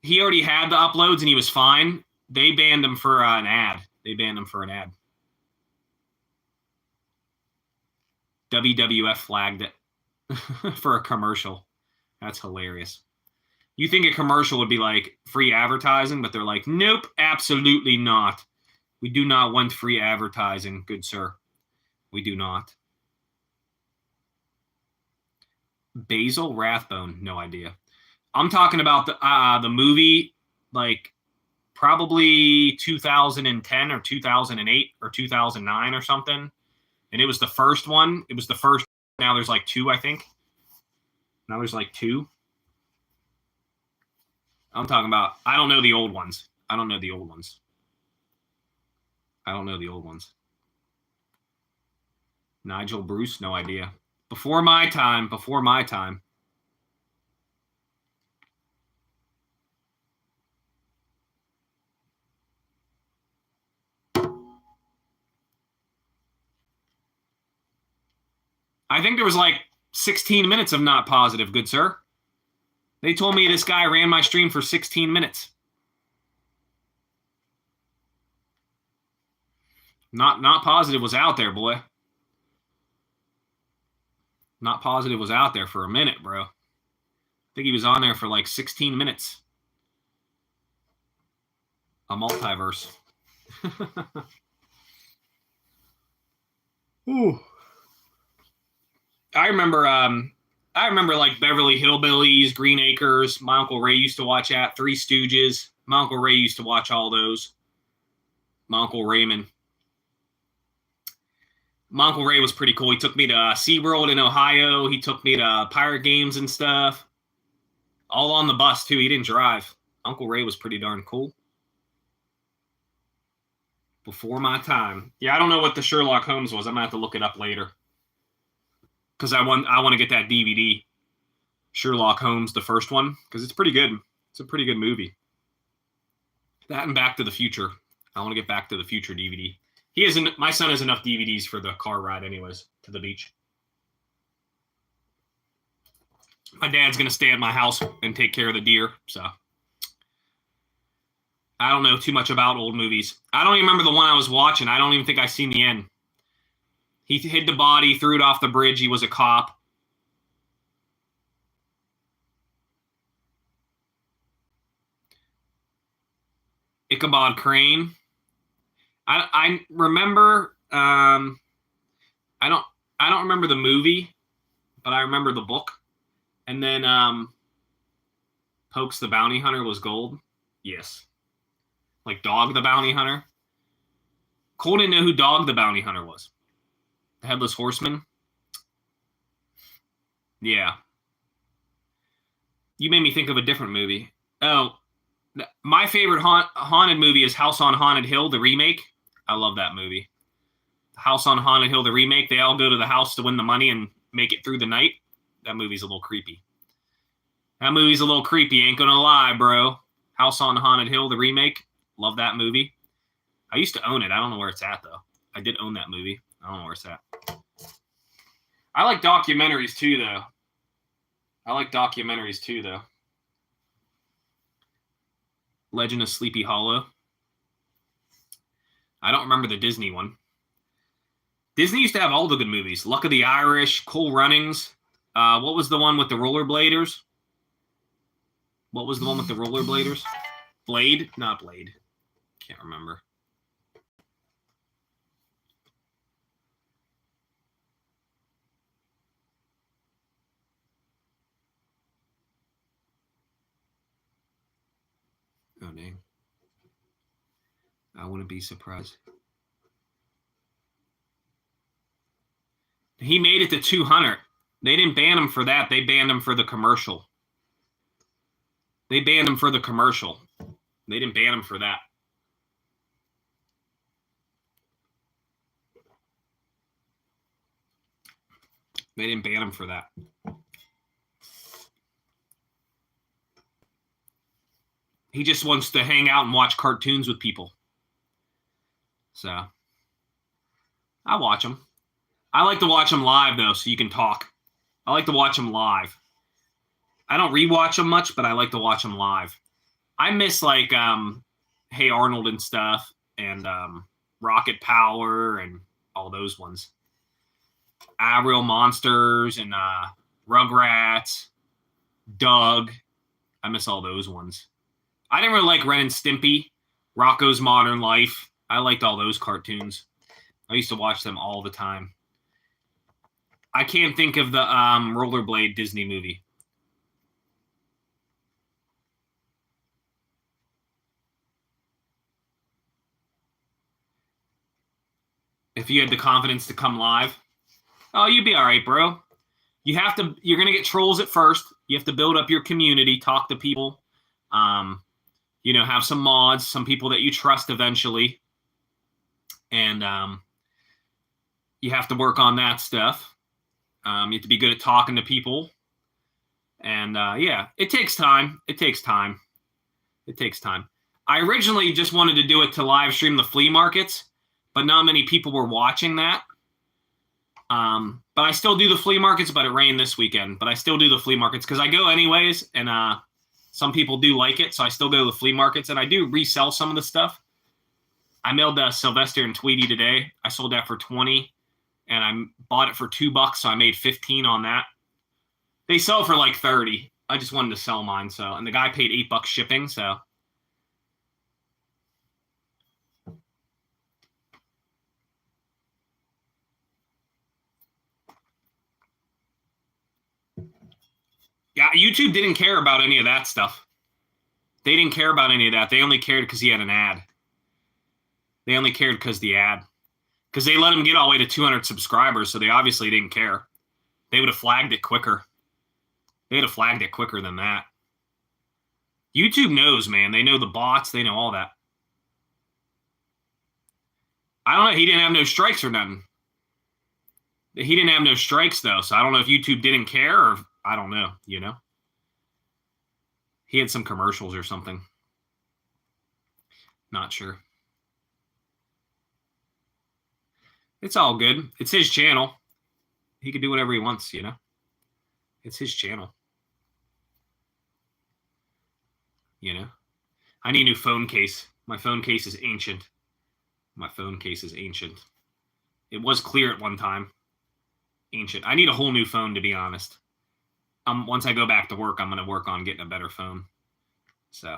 He already had the uploads and he was fine. They banned him for an ad. WWF flagged it. For a commercial. That's hilarious. You think a commercial would be like free advertising, but they're like, nope, absolutely not. We do not want free advertising, good sir. We do not. Basil Rathbone, no idea. I'm talking about the movie, like probably 2010 or 2008 or 2009 or something. And it was the first one. It was the first. Now there's like 2, I think. Now there's like 2. I'm talking about, I don't know the old ones. Nigel Bruce, no idea. Before my time. I think there was like 16 minutes of not positive, good sir. They told me this guy ran my stream for 16 minutes. Not positive was out there, boy. Not positive was out there for a minute, bro. I think he was on there for like 16 minutes. A multiverse. Ooh. I remember like Beverly Hillbillies, Green Acres. My Uncle Ray used to watch that. Three Stooges. My Uncle Ray used to watch all those. My Uncle Raymond. My Uncle Ray was pretty cool. He took me to SeaWorld in Ohio. He took me to pirate games and stuff. All on the bus, too. He didn't drive. Uncle Ray was pretty darn cool. Before my time. Yeah, I don't know what the Sherlock Holmes was. I'm going to have to look it up later. Because I want to get that DVD. Sherlock Holmes, the first one. Because it's pretty good. It's a pretty good movie. That and Back to the Future. I want to get Back to the Future DVD. My son has enough DVDs for the car ride anyways, to the beach. My dad's going to stay at my house and take care of the deer, so. I don't know too much about old movies. I don't even remember the one I was watching. I don't even think I seen the end. He hid the body, threw it off the bridge. He was a cop. Ichabod Crane. I remember. I don't remember the movie, but I remember the book. And then Pokes the Bounty Hunter was gold. Yes. Like Dog the Bounty Hunter. Cole didn't know who Dog the Bounty Hunter was. The Headless Horseman. Yeah. You made me think of a different movie. Oh, my favorite haunted movie is House on Haunted Hill, the remake. I love that movie. House on Haunted Hill, the remake. They all go to the house to win the money and make it through the night. That movie's a little creepy. Ain't gonna lie, bro. House on Haunted Hill, the remake. Love that movie. I used to own it. I don't know where it's at, though. I did own that movie. I don't know where it's at. I like documentaries, too, though. Legend of Sleepy Hollow. I don't remember the Disney one. Disney used to have all the good movies. Luck of the Irish, Cool Runnings. What was the one with the rollerbladers? Blade? Not Blade. Can't remember. Oh, dang. I wouldn't be surprised. He made it to 200. They didn't ban him for that. They banned him for the commercial. They didn't ban him for that. They didn't ban him for that. He just wants to hang out and watch cartoons with people. So, I watch them. I like to watch them live, though, so you can talk. I like to watch them live. I don't rewatch them much, but I like to watch them live. I miss, like, Hey Arnold and stuff, and Rocket Power, and all those ones. Real Monsters, and Rugrats, Doug. I miss all those ones. I didn't really like Ren and Stimpy, Rocko's Modern Life. I liked all those cartoons. I used to watch them all the time. I can't think of the Rollerblade Disney movie. If you had the confidence to come live, oh, you'd be all right, bro. You're going to get trolls at first. You have to build up your community, talk to people, have some mods, some people that you trust eventually. And you have to work on that stuff. You have to be good at talking to people. And, it takes time. I originally just wanted to do it to live stream the flea markets, but not many people were watching that. But I still do the flea markets, but it rained this weekend. But I still do the flea markets because I go anyways, and some people do like it, so I still go to the flea markets, and I do resell some of the stuff. I mailed Sylvester and Tweety today. I sold that for $20, and I bought it for $2, so I made $15 on that. They sell for like $30. I just wanted to sell mine, and the guy paid $8 shipping, so. Yeah, YouTube didn't care about any of that stuff. They didn't care about any of that. They only cared because he had an ad. They only cared because the ad. Because they let him get all the way to 200 subscribers, so they obviously didn't care. They would have flagged it quicker. They would have flagged it quicker than that. YouTube knows, man. They know the bots. They know all that. I don't know. He didn't have no strikes or nothing. He didn't have no strikes, though, so I don't know if YouTube didn't care or I don't know, you know. He had some commercials or something. Not sure. It's all good. It's his channel. He can do whatever he wants, you know. It's his channel. You know. I need a new phone case. My phone case is ancient. My phone case is ancient. It was clear at one time. Ancient. I need a whole new phone, to be honest. Once I go back to work, I'm going to work on getting a better phone. So,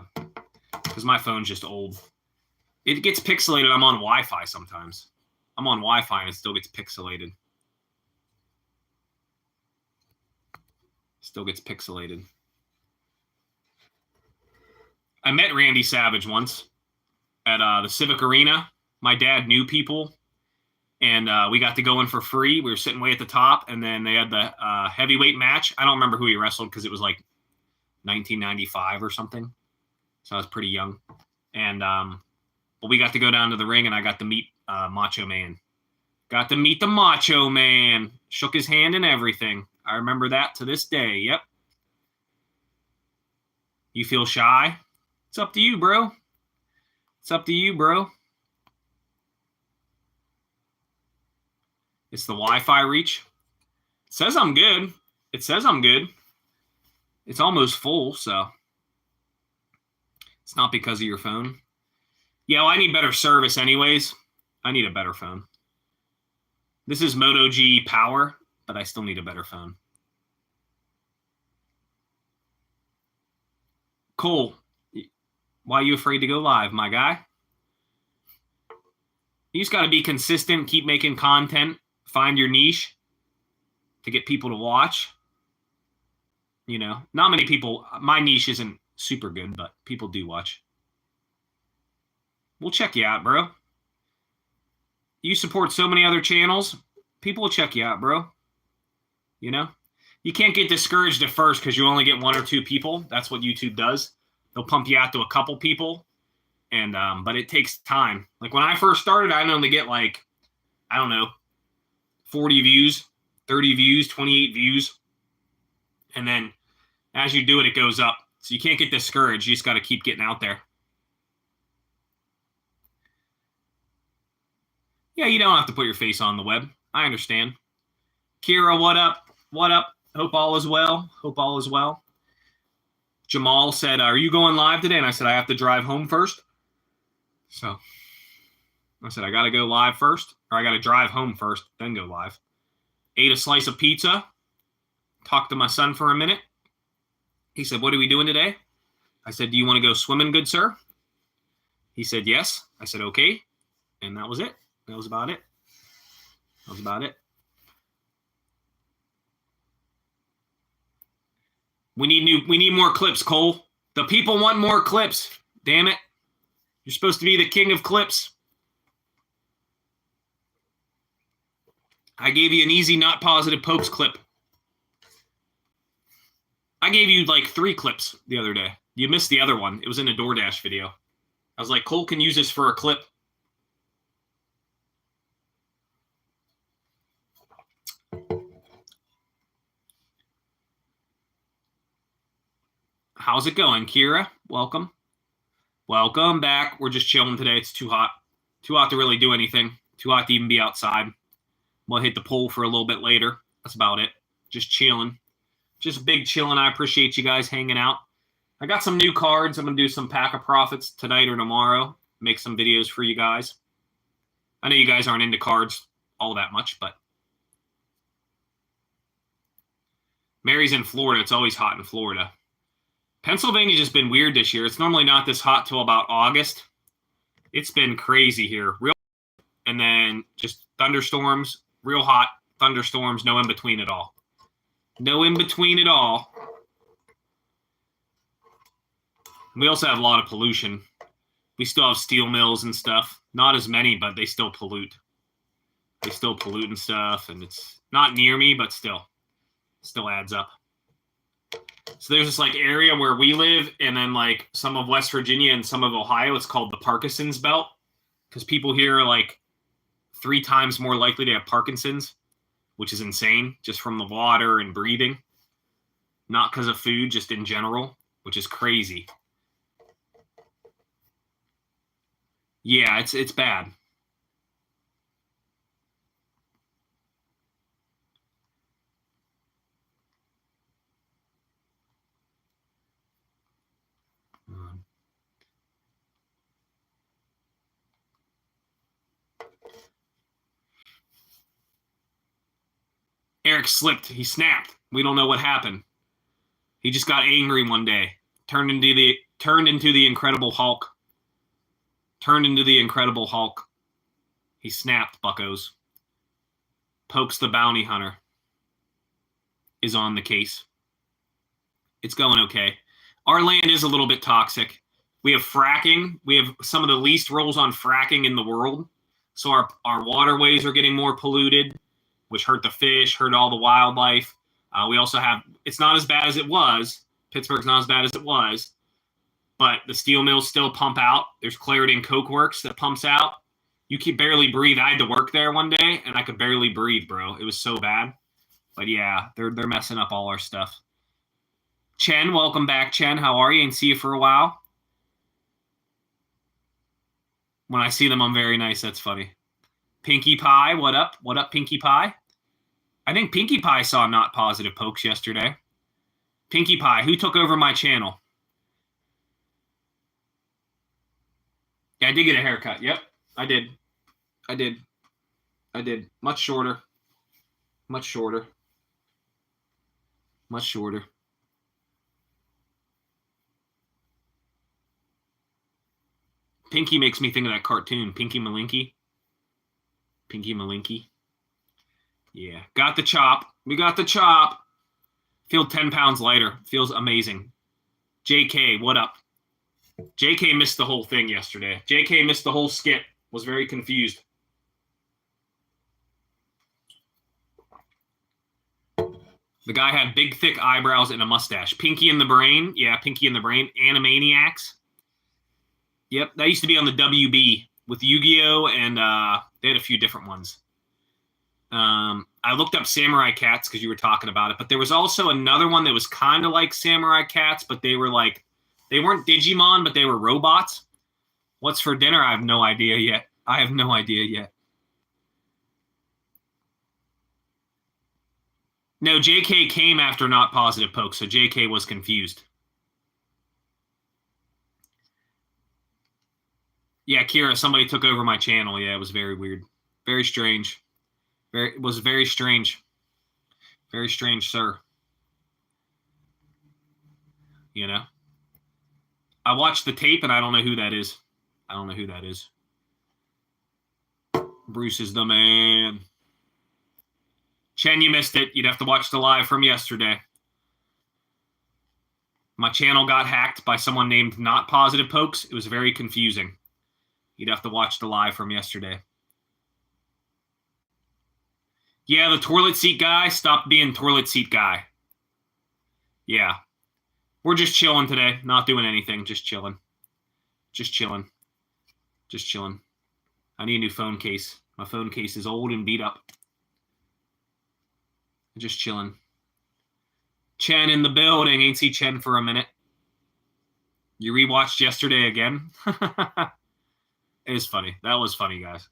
because my phone's just old. It gets pixelated. I'm on Wi-Fi sometimes. I'm on Wi-Fi and it still gets pixelated. Still gets pixelated. I met Randy Savage once at the Civic Arena. My dad knew people. And we got to go in for free. We were sitting way at the top, and then they had the heavyweight match. I don't remember who he wrestled because it was like 1995 or something. So I was pretty young. And but we got to go down to the ring, and I got to meet Macho Man. Got to meet the Macho Man. Shook his hand and everything. I remember that to this day. Yep. You feel shy? It's up to you, bro. It's up to you, bro. It's the Wi-Fi reach. It says I'm good. It says I'm good. It's almost full, so it's not because of your phone. Yeah, well, I need better service anyways. I need a better phone. This is Moto G Power, but I still need a better phone. Cole, why are you afraid to go live, my guy? You just got to be consistent, keep making content. Find your niche to get people to watch. You know, not many people. My niche isn't super good, but people do watch. We'll check you out, bro. You support so many other channels. People will check you out, bro. You know, you can't get discouraged at first because you only get 1 or 2 people. That's what YouTube does. They'll pump you out to a couple people. And, but it takes time. Like when I first started, I'd only get like, I don't know, 40 views, 30 views, 28 views. And then as you do it, it goes up. So you can't get discouraged. You just got to keep getting out there. Yeah, you don't have to put your face on the web. I understand. Kira, what up? What up? Hope all is well. Hope all is well. Jamal said, are you going live today? And I said, I have to drive home first. So I said, I got to go live first, or I got to drive home first, then go live. Ate a slice of pizza. Talked to my son for a minute. He said, what are we doing today? I said, do you want to go swimming, good sir? He said, yes. I said, okay. And that was it. That was about it. That was about it. We need more clips, Cole. The people want more clips. Damn it. You're supposed to be the king of clips. I gave you an easy, not positive pokes clip. I gave you like 3 clips the other day. You missed the other one. It was in a DoorDash video. I was like, Cole can use this for a clip. How's it going, Kira? Welcome. Welcome back. We're just chilling today. It's too hot. Too hot to really do anything. Too hot to even be outside. We'll hit the pool for a little bit later. That's about it. Just chilling. Just big chilling. I appreciate you guys hanging out. I got some new cards. I'm going to do some Pack of Profits tonight or tomorrow. Make some videos for you guys. I know you guys aren't into cards all that much, but Mary's in Florida. It's always hot in Florida. Pennsylvania's just been weird this year. It's normally not this hot till about August. It's been crazy here. Real, and then just thunderstorms, real hot thunderstorms, no in between at all. No in between at all. We also have a lot of pollution. We still have steel mills and stuff. Not as many, but they still pollute. They still pollute and stuff, and it's not near me, but still adds up. So there's this like area where we live, and then like some of West Virginia and some of Ohio. It's called the Parkinson's Belt, because people here are like 3 times more likely to have Parkinson's, which is insane, just from the water and breathing. Not because of food, just in general, which is crazy. Yeah, it's bad. Eric slipped. He snapped. We don't know what happened. He just got angry one day. Turned into the Incredible Hulk. Turned into the Incredible Hulk. He snapped, buckos. Pokes the bounty hunter is on the case. It's going okay. Our land is a little bit toxic. We have fracking. We have some of the least rolls on fracking in the world. So our waterways are getting more polluted, which hurt the fish, hurt all the wildlife. We also have, it's not as bad as it was. Pittsburgh's not as bad as it was. But the steel mills still pump out. There's Clarendon Coke Works that pumps out. You can barely breathe. I had to work there one day, and I could barely breathe, bro. It was so bad. But yeah, they're messing up all our stuff. Chen, welcome back, Chen. How are you? And see you for a while. When I see them, I'm very nice. That's funny. Pinkie Pie, what up? What up, Pinkie Pie? I think Pinkie Pie saw Not Positive Pokes yesterday. Pinkie Pie, who took over my channel? Yeah, I did get a haircut. Yep, I did. Much shorter. Pinkie makes me think of that cartoon, Pinky Malinky. Yeah, got the chop. We got the chop. Feel 10 pounds lighter. Feels amazing. JK, what up? JK missed the whole thing yesterday. JK missed the whole skit. Was very confused. The guy had big, thick eyebrows and a mustache. Pinky in the Brain. Yeah, Pinky in the Brain. Animaniacs. Yep, that used to be on the WB with Yu-Gi-Oh! And they had a few different ones. I looked up Samurai Cats because you were talking about it, but there was also another one that was kind of like Samurai Cats, but they were like, they weren't Digimon, but they were robots. What's for dinner? I have no idea yet. No, JK came after Not Positive Pokes, so JK was confused. Yeah, Kira, somebody took over my channel. Yeah, it was very weird. Very strange. It was very strange. Very strange, sir. You know? I watched the tape, and I don't know who that is. Bruce is the man. Chen, you missed it. You'd have to watch the live from yesterday. My channel got hacked by someone named Not Positive Pokes. It was very confusing. You'd have to watch the live from yesterday. Yeah, the toilet seat guy stopped being toilet seat guy. Yeah. We're just chilling today. Not doing anything. Just chilling. I need a new phone case. My phone case is old and beat up. Just chilling. Chen in the building. Ain't see Chen for a minute. You rewatched yesterday again? It was funny. That was funny, guys.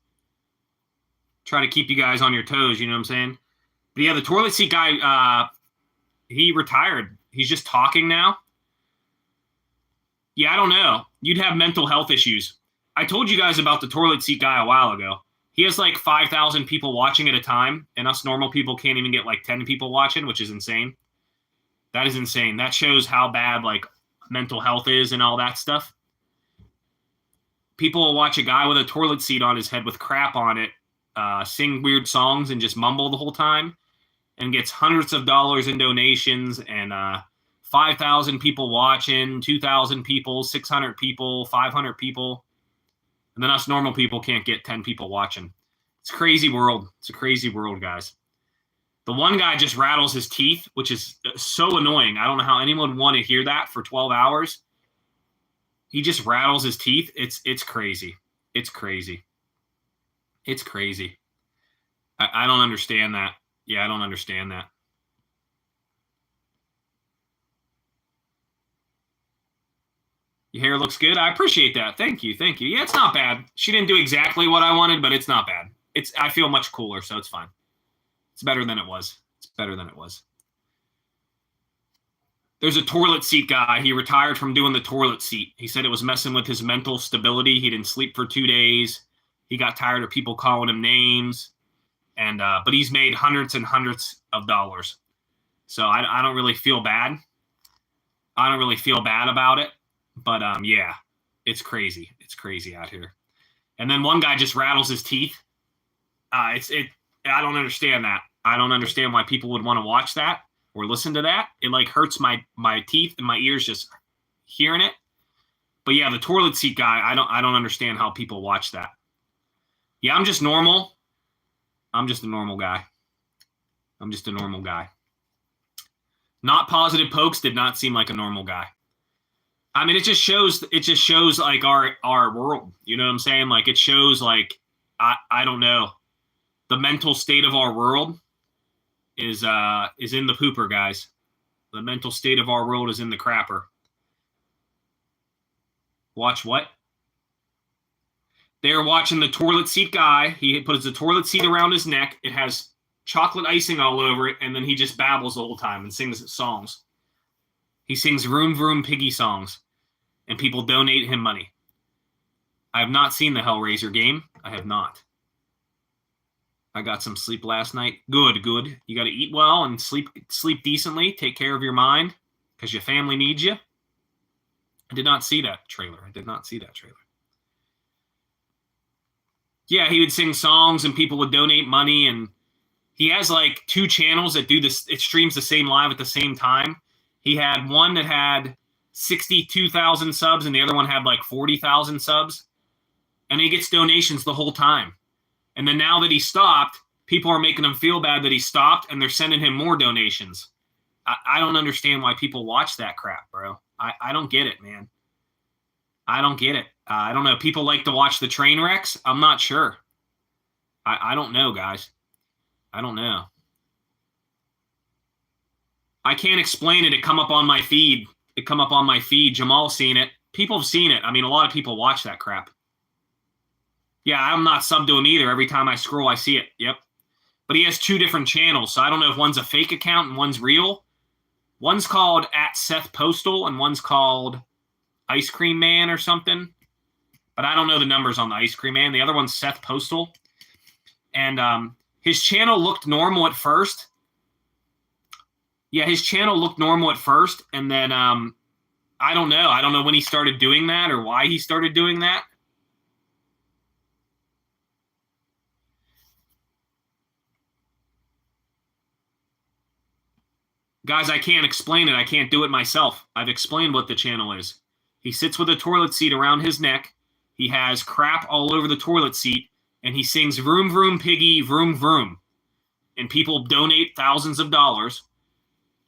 Try to keep you guys on your toes, you know what I'm saying? But yeah, the toilet seat guy, he retired. He's just talking now. Yeah, I don't know. You'd have mental health issues. I told you guys about the toilet seat guy a while ago. He has like 5,000 people watching at a time, and us normal people can't even get like 10 people watching, which is insane. That is insane. That shows how bad like mental health is and all that stuff. People will watch a guy with a toilet seat on his head with crap on it, sing weird songs and just mumble the whole time, and gets hundreds of dollars in donations and 5,000 people watching, 2,000 people, 600 people, 500 people. And then us normal people can't get 10 people watching. It's a crazy world. It's a crazy world, guys. The one guy just rattles his teeth, which is so annoying. I don't know how anyone would want to hear that for 12 hours. He just rattles his teeth. It's crazy. It's crazy. It's crazy. I don't understand that. Yeah, I don't understand that. Your hair looks good. I appreciate that. Thank you. Thank you. Yeah, it's not bad. She didn't do exactly what I wanted, but it's not bad. I feel much cooler, so it's fine. It's better than it was. It's better than it was. There's a toilet seat guy. He retired from doing the toilet seat. He said it was messing with his mental stability. He didn't sleep for 2 days. He got tired of people calling him names. And but he's made hundreds and hundreds of dollars. So I don't really feel bad. I don't really feel bad about it. But yeah, it's crazy. It's crazy out here. And then one guy just rattles his teeth. I don't understand that. I don't understand why people would want to watch that or listen to that. It like hurts my teeth and my ears just hearing it. But yeah, the toilet seat guy, I don't understand how people watch that. Yeah, I'm just normal. I'm just a normal guy. I'm just a normal guy. Not Positive Pokes did not seem like a normal guy. I mean, it just shows like our world. You know what I'm saying? Like it shows like I don't know. The mental state of our world is in the pooper, guys. The mental state of our world is in the crapper. Watch what? They're watching the toilet seat guy. He puts the toilet seat around his neck. It has chocolate icing all over it, and then he just babbles the whole time and sings songs. He sings Vroom Vroom Piggy songs, and people donate him money. I have not seen the Hellraiser game. I have not. I got some sleep last night. Good, good. You got to eat well and sleep decently. Take care of your mind because your family needs you. I did not see that trailer. Yeah, he would sing songs and people would donate money, and he has like 2 channels that do this. It streams the same live at the same time. He had one that had 62,000 subs and the other one had like 40,000 subs. And he gets donations the whole time. And then now that he stopped, people are making him feel bad that he stopped and they're sending him more donations. I don't understand why people watch that crap, bro. I don't get it, man. I don't get it. I don't know. People like to watch the train wrecks. I'm not sure. I don't know, guys. I don't know. I can't explain it. It come up on my feed. Jamal's seen it. People have seen it. I mean, a lot of people watch that crap. Yeah, I'm not subbed to him either. Every time I scroll, I see it. Yep. But he has 2 different channels, so I don't know if one's a fake account and one's real. One's called @SethPostal and one's called Ice Cream Man or something. But I don't know the numbers on the Ice Cream Man. The other one's Seth Postal. And his channel looked normal at first. Yeah, his channel looked normal at first. And then I don't know. I don't know when he started doing that or why he started doing that. Guys, I can't explain it. I can't do it myself. I've explained what the channel is. He sits with a toilet seat around his neck. He has crap all over the toilet seat. And he sings Vroom Vroom Piggy Vroom Vroom. And people donate thousands of dollars.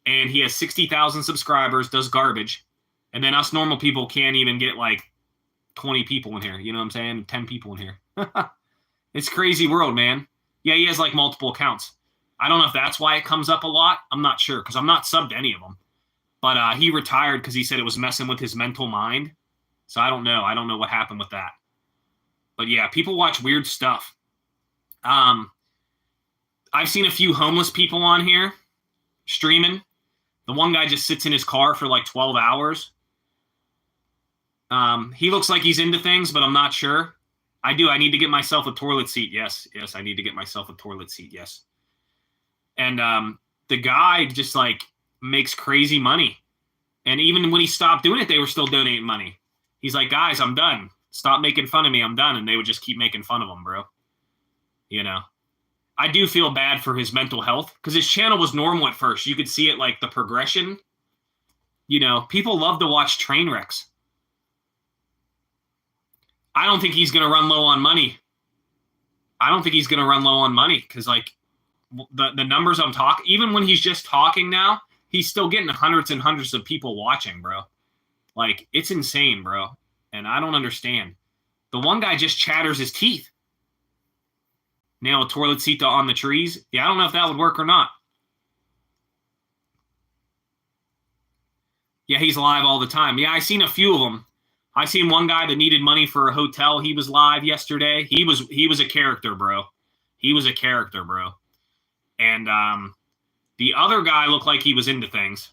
And he has 60,000 subscribers, does garbage. And then us normal people can't even get like 20 people in here. You know what I'm saying? 10 people in here. It's crazy world, man. Yeah, he has like multiple accounts. I don't know if that's why it comes up a lot. I'm not sure because I'm not subbed to any of them. But he retired because he said it was messing with his mental mind. So I don't know. I don't know what happened with that. But yeah, people watch weird stuff. I've seen a few homeless people on here streaming. The one guy just sits in his car for like 12 hours. He looks like he's into things, but I'm not sure. I do. I need to get myself a toilet seat. Yes, I need to get myself a toilet seat. Yes. And the guy just like makes crazy money. And even when he stopped doing it, they were still donating money. He's like, guys, I'm done. Stop making fun of me. I'm done. And they would just keep making fun of him, bro. You know, I do feel bad for his mental health because his channel was normal at first. You could see it like the progression. People love to watch train wrecks. I don't think he's going to run low on money. Because, like, the numbers I'm talking, even when he's just talking now, he's still getting hundreds and hundreds of people watching, bro. Like, it's insane, bro. And I don't understand. The one guy just chatters his teeth. Nail a toilet seat on the trees. Yeah, I don't know if that would work or not. Yeah, he's live all the time. Yeah, I seen a few of them. I seen one guy that needed money for a hotel. He was live yesterday. He was a character, bro. And the other guy looked like he was into things.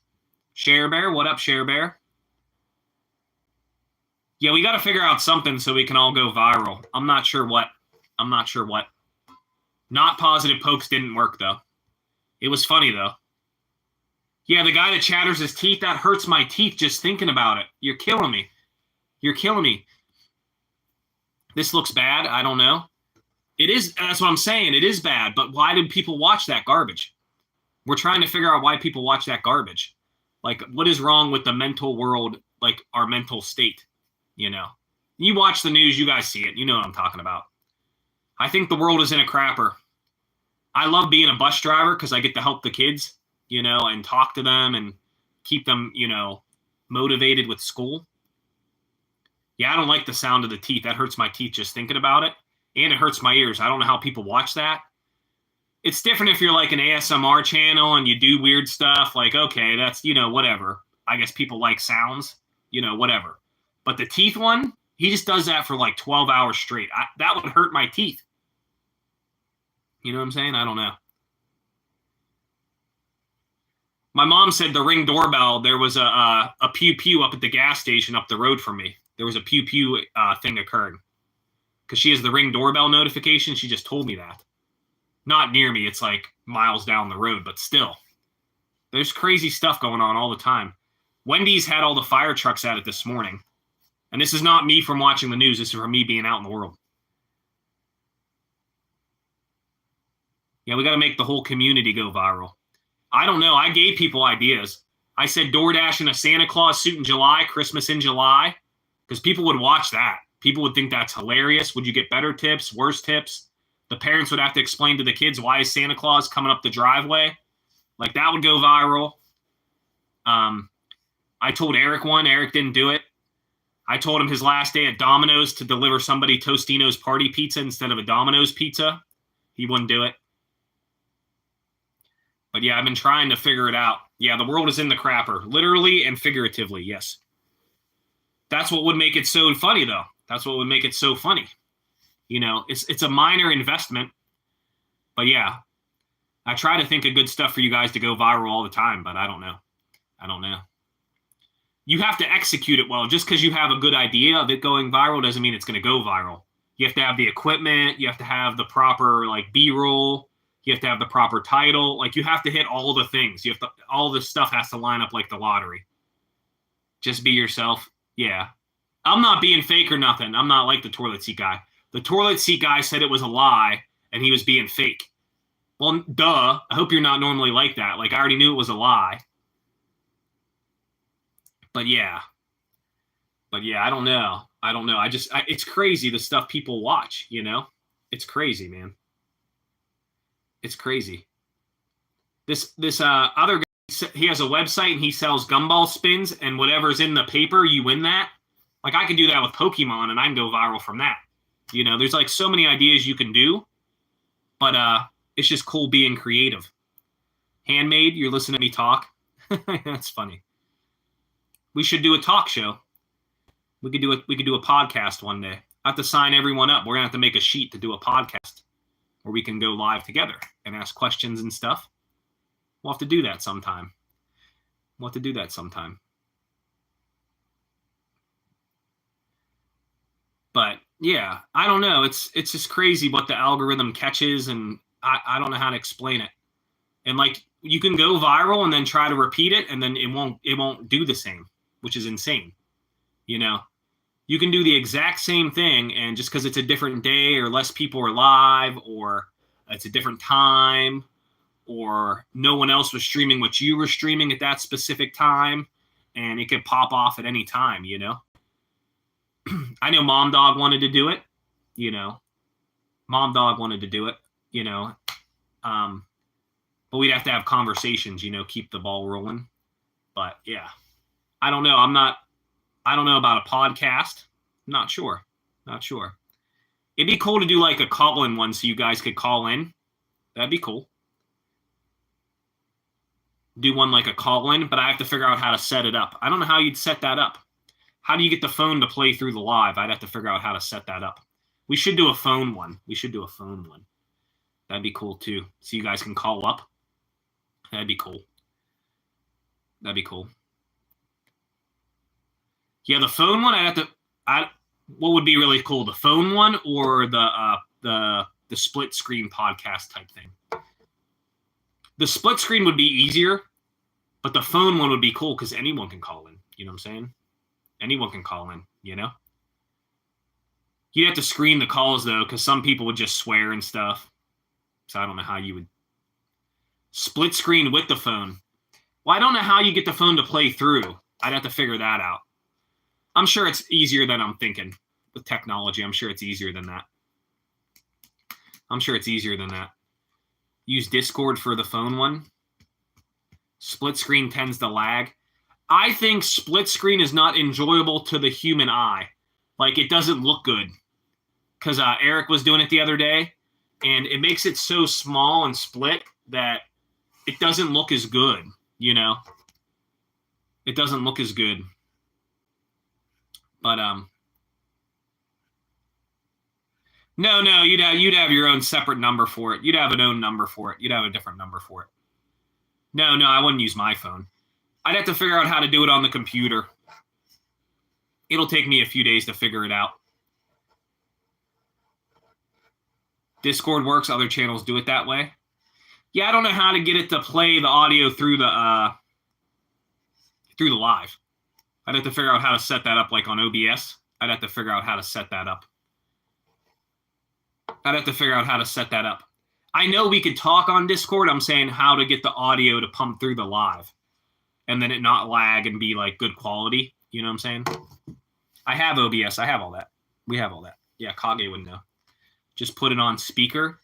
Share Bear, what up, Share Bear? Yeah, we got to figure out something so we can all go viral. I'm not sure what. Not Positivepokes didn't work, though. It was funny, though. Yeah, the guy that chatters his teeth, that hurts my teeth just thinking about it. You're killing me. This looks bad. I don't know. It is. That's what I'm saying. It is bad. But why did people watch that garbage? We're trying to figure out why people watch that garbage. Like, what is wrong with the mental world, like our mental state? You watch the news, you guys see it. You know what I'm talking about. I think the world is in a crapper. I love being a bus driver because I get to help the kids, and talk to them and keep them, motivated with school. Yeah, I don't like the sound of the teeth. That hurts my teeth just thinking about it. And it hurts my ears. I don't know how people watch that. It's different if you're like an ASMR channel and you do weird stuff. Like, okay, that's, whatever. I guess people like sounds, whatever. But the teeth one, he just does that for like 12 hours straight. That would hurt my teeth. You know what I'm saying? I don't know. My mom said the Ring doorbell, there was a pew-pew up at the gas station up the road from me. There was a pew-pew thing occurring. Because she has the Ring doorbell notification. She just told me that. Not near me. It's like miles down the road, but still. There's crazy stuff going on all the time. Wendy's had all the fire trucks at it this morning. And this is not me from watching the news. This is from me being out in the world. Yeah, we got to make the whole community go viral. I don't know. I gave people ideas. I said DoorDash in a Santa Claus suit in July, Christmas in July, because people would watch that. People would think that's hilarious. Would you get better tips, worse tips? The parents would have to explain to the kids, why is Santa Claus coming up the driveway? Like, that would go viral. I told Eric one. Eric didn't do it. I told him his last day at Domino's to deliver somebody Tostino's party pizza instead of a Domino's pizza. He wouldn't do it. But yeah, I've been trying to figure it out. Yeah, the world is in the crapper, literally and figuratively, yes. That's what would make it so funny, though. That's what would make it so funny. It's a minor investment. But yeah, I try to think of good stuff for you guys to go viral all the time, but I don't know. You have to execute it well. Just because you have a good idea of it going viral doesn't mean it's going to go viral. You have to have the equipment. You have to have the proper, like, B-roll. You have to have the proper title. Like, you have to hit all the things. All this stuff has to line up like the lottery. Just be yourself. Yeah. I'm not being fake or nothing. I'm not like the toilet seat guy. The toilet seat guy said it was a lie and he was being fake. Well, duh. I hope you're not normally like that. Like, I already knew it was a lie. But yeah, I don't know. It's crazy the stuff people watch, It's crazy, man. It's crazy. This other guy, he has a website and he sells gumball spins, and whatever's in the paper, you win that. Like, I can do that with Pokemon and I can go viral from that. There's like so many ideas you can do, but it's just cool being creative. Handmade, you're listening to me talk. That's funny. We should do a talk show. We could do a podcast one day. I have to sign everyone up. We're gonna have to make a sheet to do a podcast where we can go live together and ask questions and stuff. We'll have to do that sometime. But yeah, I don't know. It's just crazy what the algorithm catches, and I don't know how to explain it. And like, you can go viral and then try to repeat it, and then it won't do the same, which is insane. You can do the exact same thing, and just because it's a different day or less people are live or it's a different time or no one else was streaming what you were streaming at that specific time, and it could pop off at any time, you know. I know Mom Dog wanted to do it, you know. Mom Dog wanted to do it, you know. But we'd have to have conversations, you know, keep the ball rolling. But yeah, I don't know. I don't know about a podcast. Not sure. It'd be cool to do like a call-in one so you guys could call in. That'd be cool. Do one like a call-in, but I have to figure out how to set it up. I don't know how you'd set that up. How do you get the phone to play through the live? I'd have to figure out how to set that up. We should do a phone one. That'd be cool too. So you guys can call up. That'd be cool. Yeah, the phone one, what would be really cool? The phone one or the split screen podcast type thing? The split screen would be easier, but the phone one would be cool because anyone can call in. You know what I'm saying? Anyone can call in, you know? You'd have to screen the calls, though, because some people would just swear and stuff. So I don't know how you would split screen with the phone. Well, I don't know how you get the phone to play through. I'd have to figure that out. I'm sure it's easier than I'm thinking. With technology, I'm sure it's easier than that. Use Discord for the phone one. Split screen tends to lag. I think split screen is not enjoyable to the human eye. Like, it doesn't look good. Because Eric was doing it the other day, and it makes it so small and split that it doesn't look as good, you know? It doesn't look as good. But, no, you'd have your own separate number for it. You'd have an own number for it. You'd have a different number for it. No, I wouldn't use my phone. I'd have to figure out how to do it on the computer. It'll take me a few days to figure it out. Discord works. Other channels do it that way. Yeah, I don't know how to get it to play the audio through the live. I'd have to figure out how to set that up, like on OBS. I'd have to figure out how to set that up. I know we could talk on Discord. I'm saying how to get the audio to pump through the live and then it not lag and be like good quality. You know what I'm saying? I have OBS. I have all that. We have all that. Yeah, Kage would know. Just put it on speaker.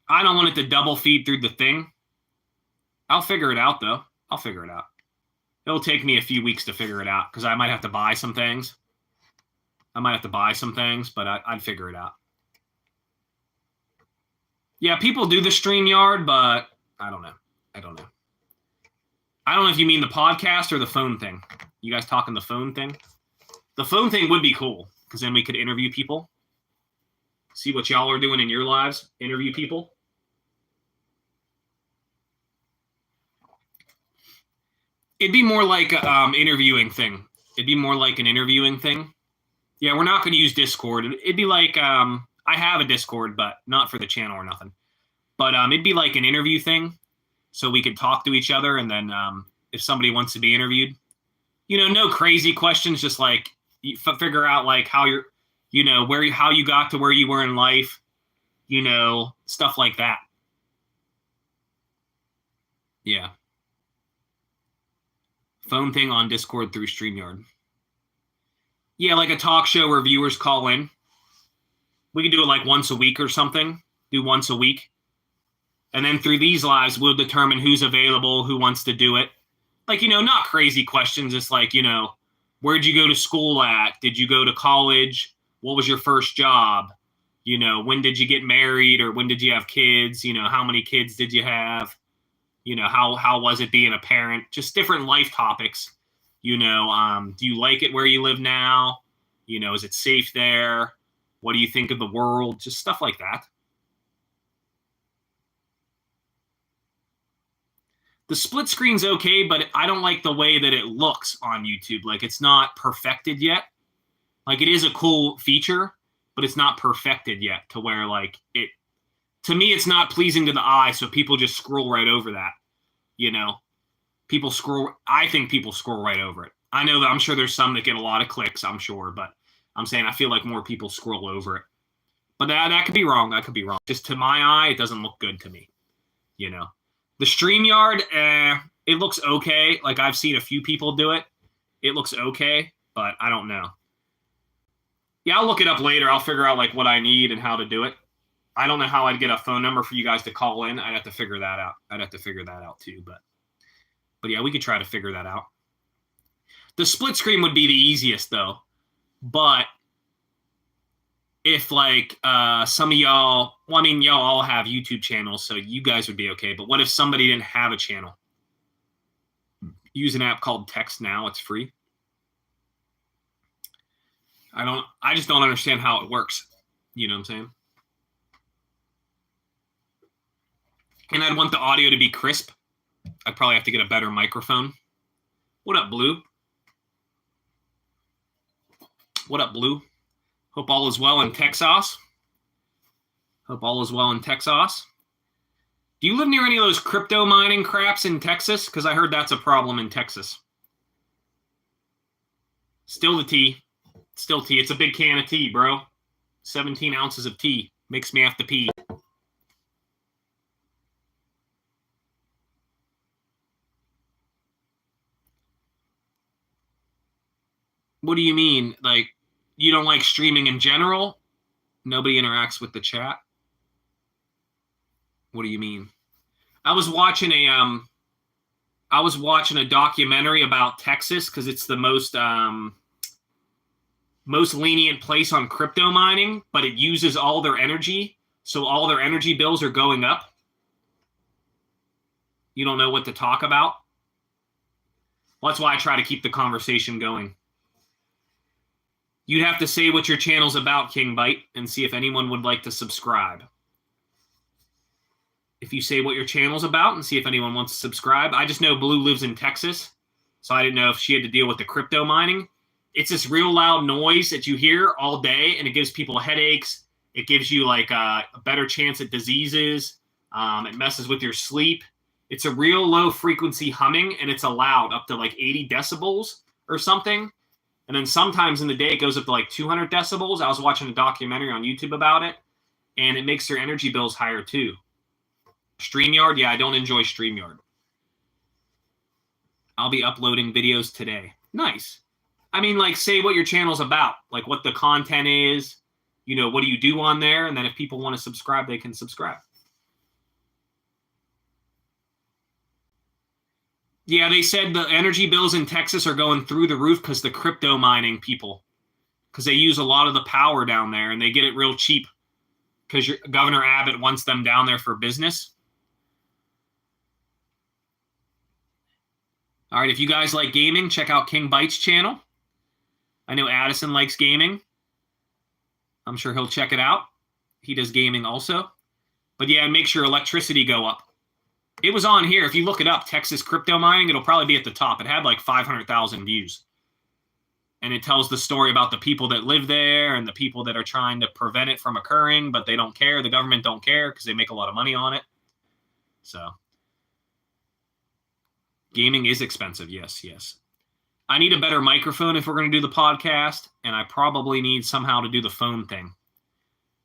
I don't want it to double feed through the thing. I'll figure it out, though. It'll take me a few weeks to figure it out because I might have to buy some things. But I'd figure it out. Yeah, people do the StreamYard, but I don't know. I don't know if you mean the podcast or the phone thing. You guys talking the phone thing? The phone thing would be cool because then we could interview people. See what y'all are doing in your lives. Interview people. It'd be more like an interviewing thing. Yeah, we're not going to use Discord. It'd be like I have a Discord, but not for the channel or nothing. But it'd be like an interview thing, so we could talk to each other, and then if somebody wants to be interviewed, you know, no crazy questions, just like you figure out like how you're, you know, how you got to where you were in life, you know, stuff like that. Yeah. Phone thing on Discord through StreamYard. Yeah, like a talk show where viewers call in. We could do it like once a week or something. Do once a week. And then through these lives, we'll determine who's available, who wants to do it. Like, you know, not crazy questions. It's like, you know, where'd you go to school at? Did you go to college? What was your first job? You know, when did you get married or when did you have kids? You know, how many kids did you have? You know, how was it being a parent? Just different life topics. You know, do you like it where you live now? You know, is it safe there? What do you think of the world? Just stuff like that. The split screen's okay, but I don't like the way that it looks on YouTube. Like, it's not perfected yet. Like, it is a cool feature, but it's not perfected yet to where, like, to me, it's not pleasing to the eye, so people just scroll right over that, you know? I think people scroll right over it. I know that I'm sure there's some that get a lot of clicks, I'm sure, but I'm saying I feel like more people scroll over it. But that could be wrong. Just to my eye, it doesn't look good to me, you know? The StreamYard, it looks okay. Like, I've seen a few people do it. It looks okay, but I don't know. Yeah, I'll look it up later. I'll figure out like what I need and how to do it. I don't know how I'd get a phone number for you guys to call in. I'd have to figure that out. I'd have to figure that out too, but yeah, we could try to figure that out. The split screen would be the easiest though. But if like some of y'all, well, I mean, y'all all have YouTube channels, so you guys would be okay. But what if somebody didn't have a channel? Use an app called Text Now. It's free. I just don't understand how it works. You know what I'm saying? And I'd want the audio to be crisp. I'd probably have to get a better microphone. What up, Blue? What up, Blue? Hope all is well in Texas. Hope all is well in Texas. Do you live near any of those crypto mining craps in Texas? Because I heard that's a problem in Texas. Still the tea. Still tea. It's a big can of tea, bro. 17 ounces of tea. Makes me have to pee. What do you mean? Like, you don't like streaming in general? Nobody interacts with the chat? What do you mean? I was watching a documentary about Texas because it's the most lenient place on crypto mining, but it uses all their energy, so all their energy bills are going up. You don't know what to talk about? Well, that's why I try to keep the conversation going. You'd have to say what your channel's about, King Bite, and see if anyone would like to subscribe. If you say what your channel's about and see if anyone wants to subscribe. I just know Blue lives in Texas, so I didn't know if she had to deal with the crypto mining. It's this real loud noise that you hear all day, and it gives people headaches. It gives you like a better chance at diseases. It messes with your sleep. It's a real low frequency humming, and it's allowed up to like 80 decibels or something. And then sometimes in the day, it goes up to like 200 decibels. I was watching a documentary on YouTube about it, and it makes your energy bills higher too. StreamYard? Yeah, I don't enjoy StreamYard. I'll be uploading videos today. Nice. I mean, like, say what your channel's about, like what the content is, you know, what do you do on there? And then if people want to subscribe, they can subscribe. Yeah, they said the energy bills in Texas are going through the roof because the crypto mining people, because they use a lot of the power down there and they get it real cheap because Governor Abbott wants them down there for business. All right, if you guys like gaming, check out King Bite's channel. I know Addison likes gaming. I'm sure he'll check it out. He does gaming also. But yeah, make sure electricity go up. It was on here. If you look it up, Texas crypto mining, it'll probably be at the top. It had like 500,000 views. And it tells the story about the people that live there and the people that are trying to prevent it from occurring, but they don't care. The government don't care because they make a lot of money on it. So gaming is expensive. Yes, yes. I need a better microphone if we're going to do the podcast, and I probably need somehow to do the phone thing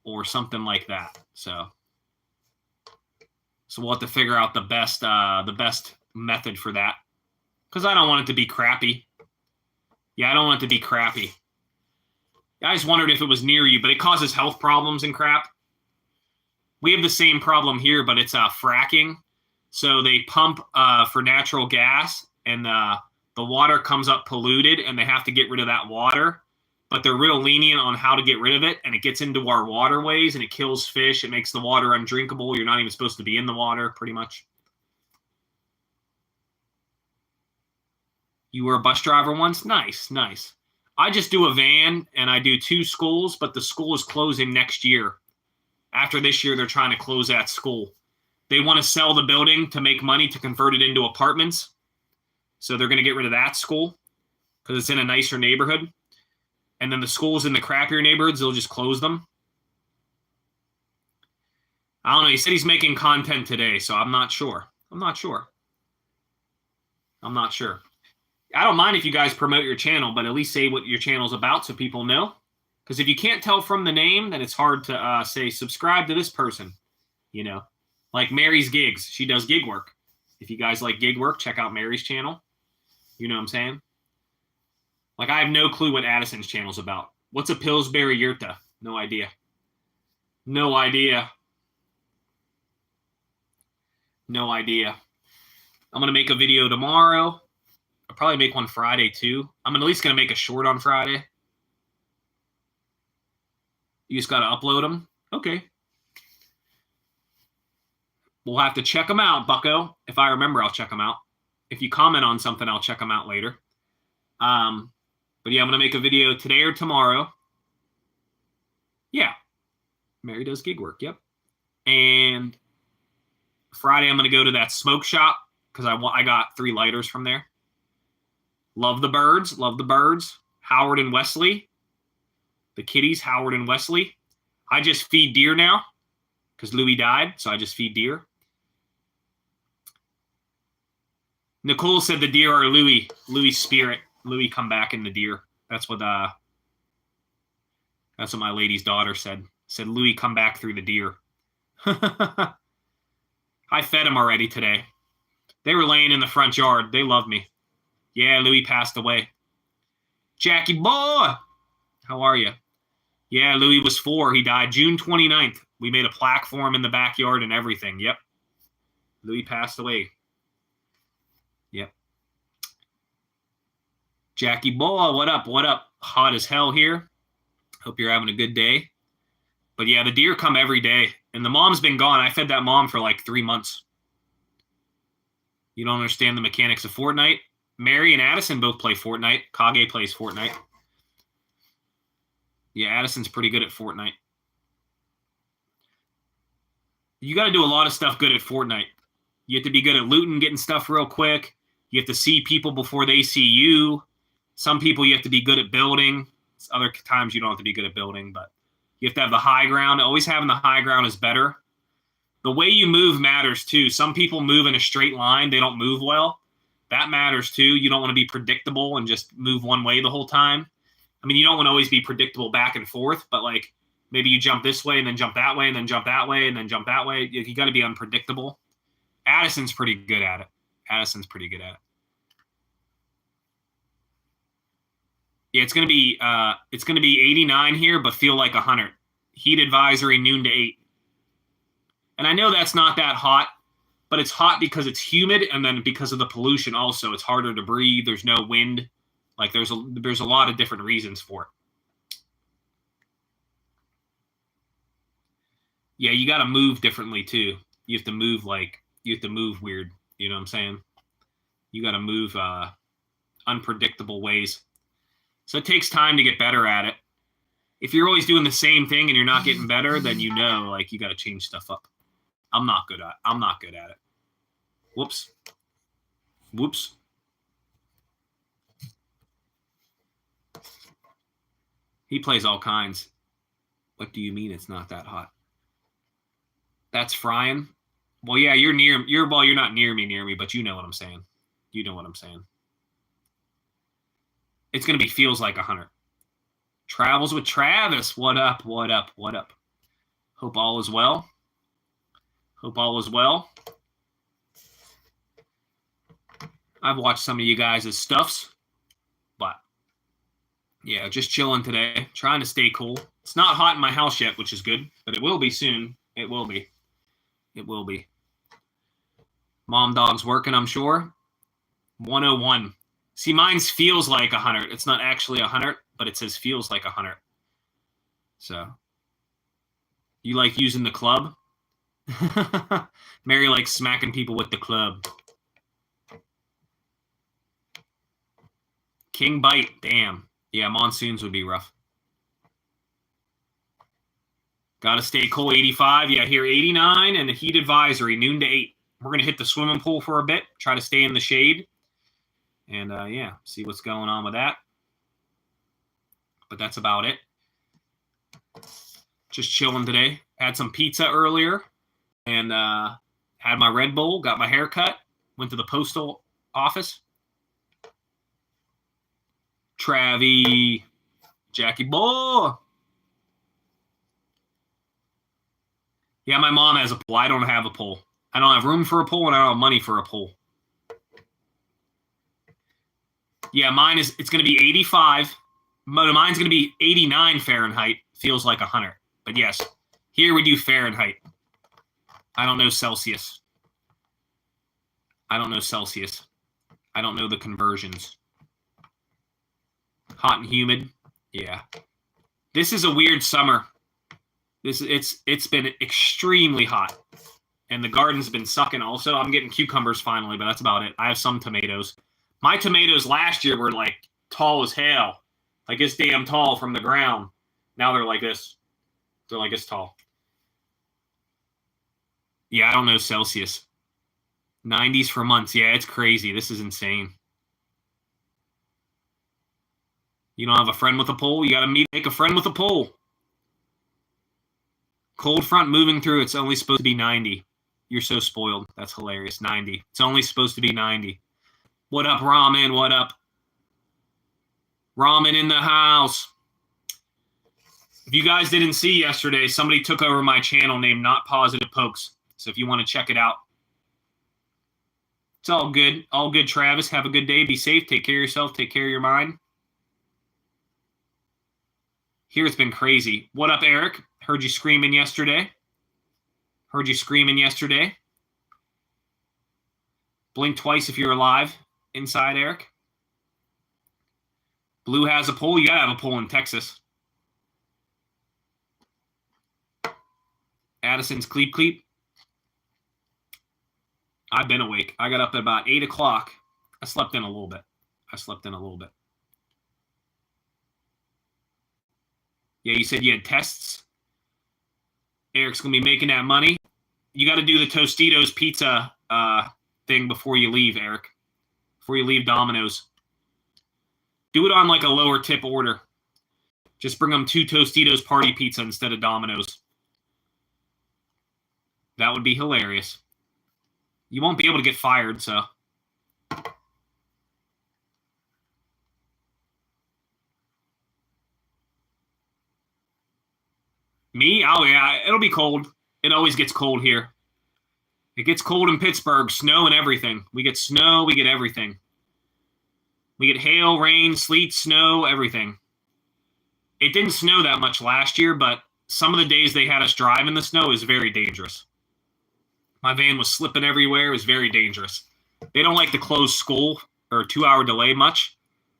or something like that. So we'll have to figure out the best method for that, because I don't want it to be crappy. Yeah, I don't want it to be crappy. I just wondered if it was near you, but it causes health problems and crap. We have the same problem here, but it's fracking. So they pump for natural gas, and the water comes up polluted, and they have to get rid of that water. But they're real lenient on how to get rid of it, and it gets into our waterways, and it kills fish. It makes the water undrinkable. You're not even supposed to be in the water, pretty much. You were a bus driver once? Nice, nice. I just do a van, and I do 2 schools, but the school is closing next year. After this year, they're trying to close that school. They want to sell the building to make money to convert it into apartments. So they're going to get rid of that school because it's in a nicer neighborhood. And then the schools in the crappier neighborhoods, they'll just close them. I don't know. He said he's making content today, so I'm not sure. I'm not sure. I don't mind if you guys promote your channel, but at least say what your channel's about so people know. Because if you can't tell from the name, then it's hard to say, subscribe to this person. You know, like Mary's Gigs. She does gig work. If you guys like gig work, check out Mary's channel. You know what I'm saying? Like, I have no clue what Addison's channel's about. What's a Pillsbury Yurta? No idea. No idea. No idea. I'm going to make a video tomorrow. I'll probably make one Friday, too. I'm at least going to make a short on Friday. You just got to upload them? Okay. We'll have to check them out, bucko. If I remember, I'll check them out. If you comment on something, I'll check them out later. But yeah, I'm going to make a video today or tomorrow. Yeah. Mary does gig work, yep. And Friday, I'm going to go to that smoke shop because I got 3 lighters from there. Love the birds. Love the birds. Howard and Wesley. The kitties, Howard and Wesley. I just feed deer now because Louis died, so I just feed deer. Nicole said the deer are Louis' spirit. Louis come back in the deer. That's what my lady's daughter said. Said Louis come back through the deer. I fed him already today. They were laying in the front yard. They love me. Yeah, Louis passed away. Jackie boy, how are you? Yeah, Louis was 4. He died June 29th. We made a plaque for him in the backyard and everything. Yep. Louis passed away. Yep. Jackie boy, what up? What up? Hot as hell here. Hope you're having a good day. But yeah, the deer come every day. And the mom's been gone. I fed that mom for like 3 months. You don't understand the mechanics of Fortnite? Mary and Addison both play Fortnite. Kage plays Fortnite. Yeah, Addison's pretty good at Fortnite. You got to do a lot of stuff good at Fortnite. You have to be good at looting, getting stuff real quick. You have to see people before they see you. Some people you have to be good at building. Other times you don't have to be good at building, but you have to have the high ground. Always having the high ground is better. The way you move matters too. Some people move in a straight line. They don't move well. That matters too. You don't want to be predictable and just move one way the whole time. I mean, you don't want to always be predictable back and forth, but like maybe you jump this way and then jump that way and then jump that way and then jump that way. You got to be unpredictable. Addison's pretty good at it. Addison's pretty good at it. Yeah, it's gonna be 89 here, but feel like 100. Heat advisory noon to 8. And I know that's not that hot, but it's hot because it's humid, and then because of the pollution also, it's harder to breathe. There's no wind. Like there's a lot of different reasons for it. Yeah, you got to move differently too. You have to move weird. You know what I'm saying? You got to move unpredictable ways. So it takes time to get better at it. If you're always doing the same thing and you're not getting better, then you know, like, you got to change stuff up. I'm not good at it. Whoops. He plays all kinds. What do you mean it's not that hot? That's frying. Well, yeah, you're not near me, but you know what I'm saying. You know what I'm saying. It's going to be feels like 100. Travels with Travis. What up? Hope all is well. I've watched some of you guys' stuffs, but yeah, just chilling today. Trying to stay cool. It's not hot in my house yet, which is good, but it will be soon. It will be. Mom dog's working, I'm sure. 101. See, mine's feels like 100. It's not actually 100, but it says feels like 100. So, you like using the club? Mary likes smacking people with the club. King bite. Damn. Yeah, monsoons would be rough. Got to stay cool. 85. Yeah, here 89 and a heat advisory, noon to 8. We're going to hit the swimming pool for a bit. Try to stay in the shade. And, yeah, see what's going on with that. But that's about it. Just chilling today. Had some pizza earlier. And had my Red Bull. Got my hair cut. Went to the postal office. Travie. Jackie boy. Yeah, my mom has a pool. I don't have a pool. I don't have room for a pool, and I don't have money for a pool. Yeah, it's going to be 85. Mine's going to be 89 Fahrenheit. Feels like 100. But yes, here we do Fahrenheit. I don't know Celsius. I don't know Celsius. I don't know the conversions. Hot and humid. Yeah. This is a weird summer. It's been extremely hot. And the garden's been sucking also. I'm getting cucumbers finally, but that's about it. I have some tomatoes. My tomatoes last year were like tall as hell. Like this damn tall from the ground. Now they're like this. They're like this tall. Yeah, I don't know Celsius. 90s for months. Yeah, it's crazy. This is insane. You don't have a friend with a pole? You got to make a friend with a pole. Cold front moving through. It's only supposed to be 90. You're so spoiled. That's hilarious. 90. It's only supposed to be 90. What up, Ramen? What up? Ramen in the house. If you guys didn't see yesterday, somebody took over my channel named Not Positive Pokes. So if you want to check it out, it's all good. All good, Travis. Have a good day. Be safe. Take care of yourself. Take care of your mind. Here it's been crazy. What up, Eric? Heard you screaming yesterday. Heard you screaming yesterday. Blink twice if you're alive. Inside, Eric. Blue has a pole. You got to have a pole in Texas. Addison's Cleep Cleep. I've been awake. I got up at about 8 o'clock. I slept in a little bit. Yeah, you said you had tests. Eric's going to be making that money. You got to do the Tostitos pizza thing before you leave, Eric. Before you leave Domino's. Do it on like a lower tip order. Just bring them 2 Tostitos party pizza instead of Domino's. That would be hilarious. You won't be able to get fired, so. Me? Oh, yeah. It'll be cold. It always gets cold here. It gets cold in Pittsburgh. Snow and everything. We get snow. We get everything. We get hail, rain, sleet, snow, everything. It didn't snow that much last year, but some of the days they had us drive in the snow is very dangerous. My van was slipping everywhere. It was very dangerous. They don't like to close school or 2-hour delay much,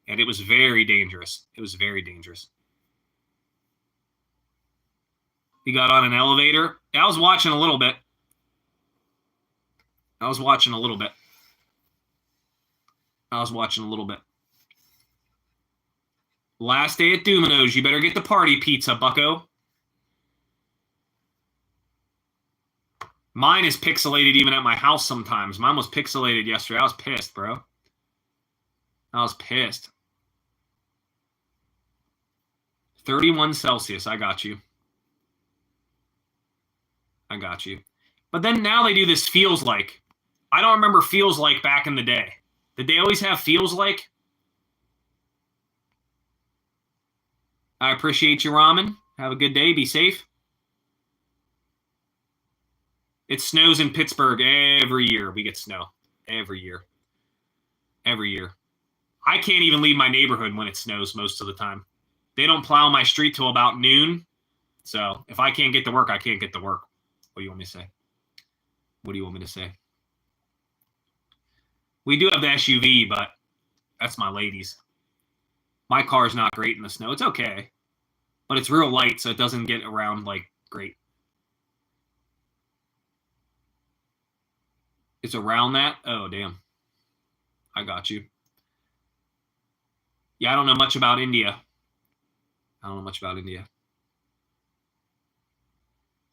and it was very dangerous. It was very dangerous. You got on an elevator. I was watching a little bit. Last day at Domino's. You better get the party pizza, bucko. Mine is pixelated even at my house sometimes. Mine was pixelated yesterday. I was pissed, bro. I was pissed. 31 Celsius. I got you. But then now they do this feels like. I don't remember feels like back in the day. Did they always have feels like? I appreciate you, Ramen. Have a good day. Be safe. It snows in Pittsburgh every year. We get snow. Every year. I can't even leave my neighborhood when it snows most of the time. They don't plow my street till about noon. So if I can't get to work, I can't get to work. What do you want me to say? We do have the SUV, but that's my lady's. My car's not great in the snow. It's okay. But it's real light, so it doesn't get around like great. It's around that? Oh, damn. I got you. Yeah, I don't know much about India.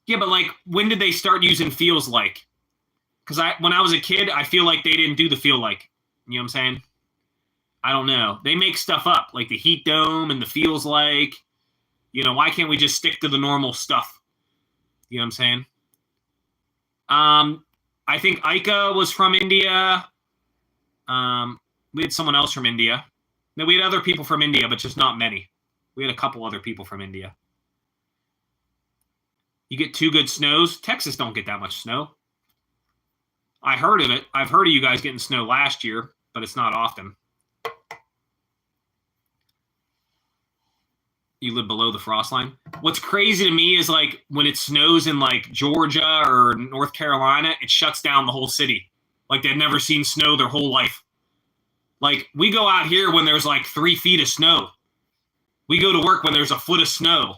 Yeah, but like, when did they start using feels like? Because when I was a kid, I feel like they didn't do the feel like. You know what I'm saying? I don't know. They make stuff up, like the heat dome and the feels like. You know, why can't we just stick to the normal stuff? You know what I'm saying? I think Aika was from India. We had someone else from India. No, we had other people from India, but just not many. We had a couple other people from India. You get 2 good snows. Texas don't get that much snow. I heard of it. I've heard of you guys getting snow last year, but it's not often. You live below the frost line. What's crazy to me is like when it snows in like Georgia or North Carolina, it shuts down the whole city. Like they've never seen snow their whole life. Like we go out here when there's like 3 feet of snow. We go to work when there's a foot of snow.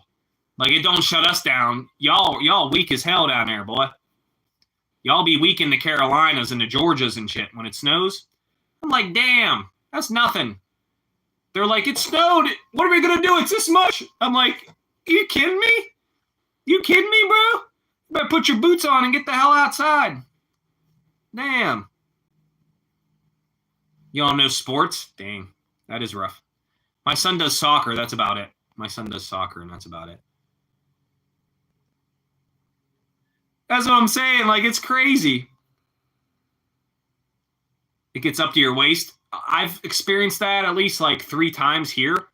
Like it don't shut us down. Y'all weak as hell down there, boy. Y'all be weak in the Carolinas and the Georgias and shit when it snows. I'm like, damn, that's nothing. They're like, it snowed. What are we going to do? It's this much. I'm like, are you kidding me? You kidding me, bro? You better put your boots on and get the hell outside. Damn. Y'all know sports? Dang, that is rough. My son does soccer. That's about it. My son does soccer, and that's about it. That's what I'm saying. Like, it's crazy. It gets up to your waist. I've experienced that at least like 3 times here.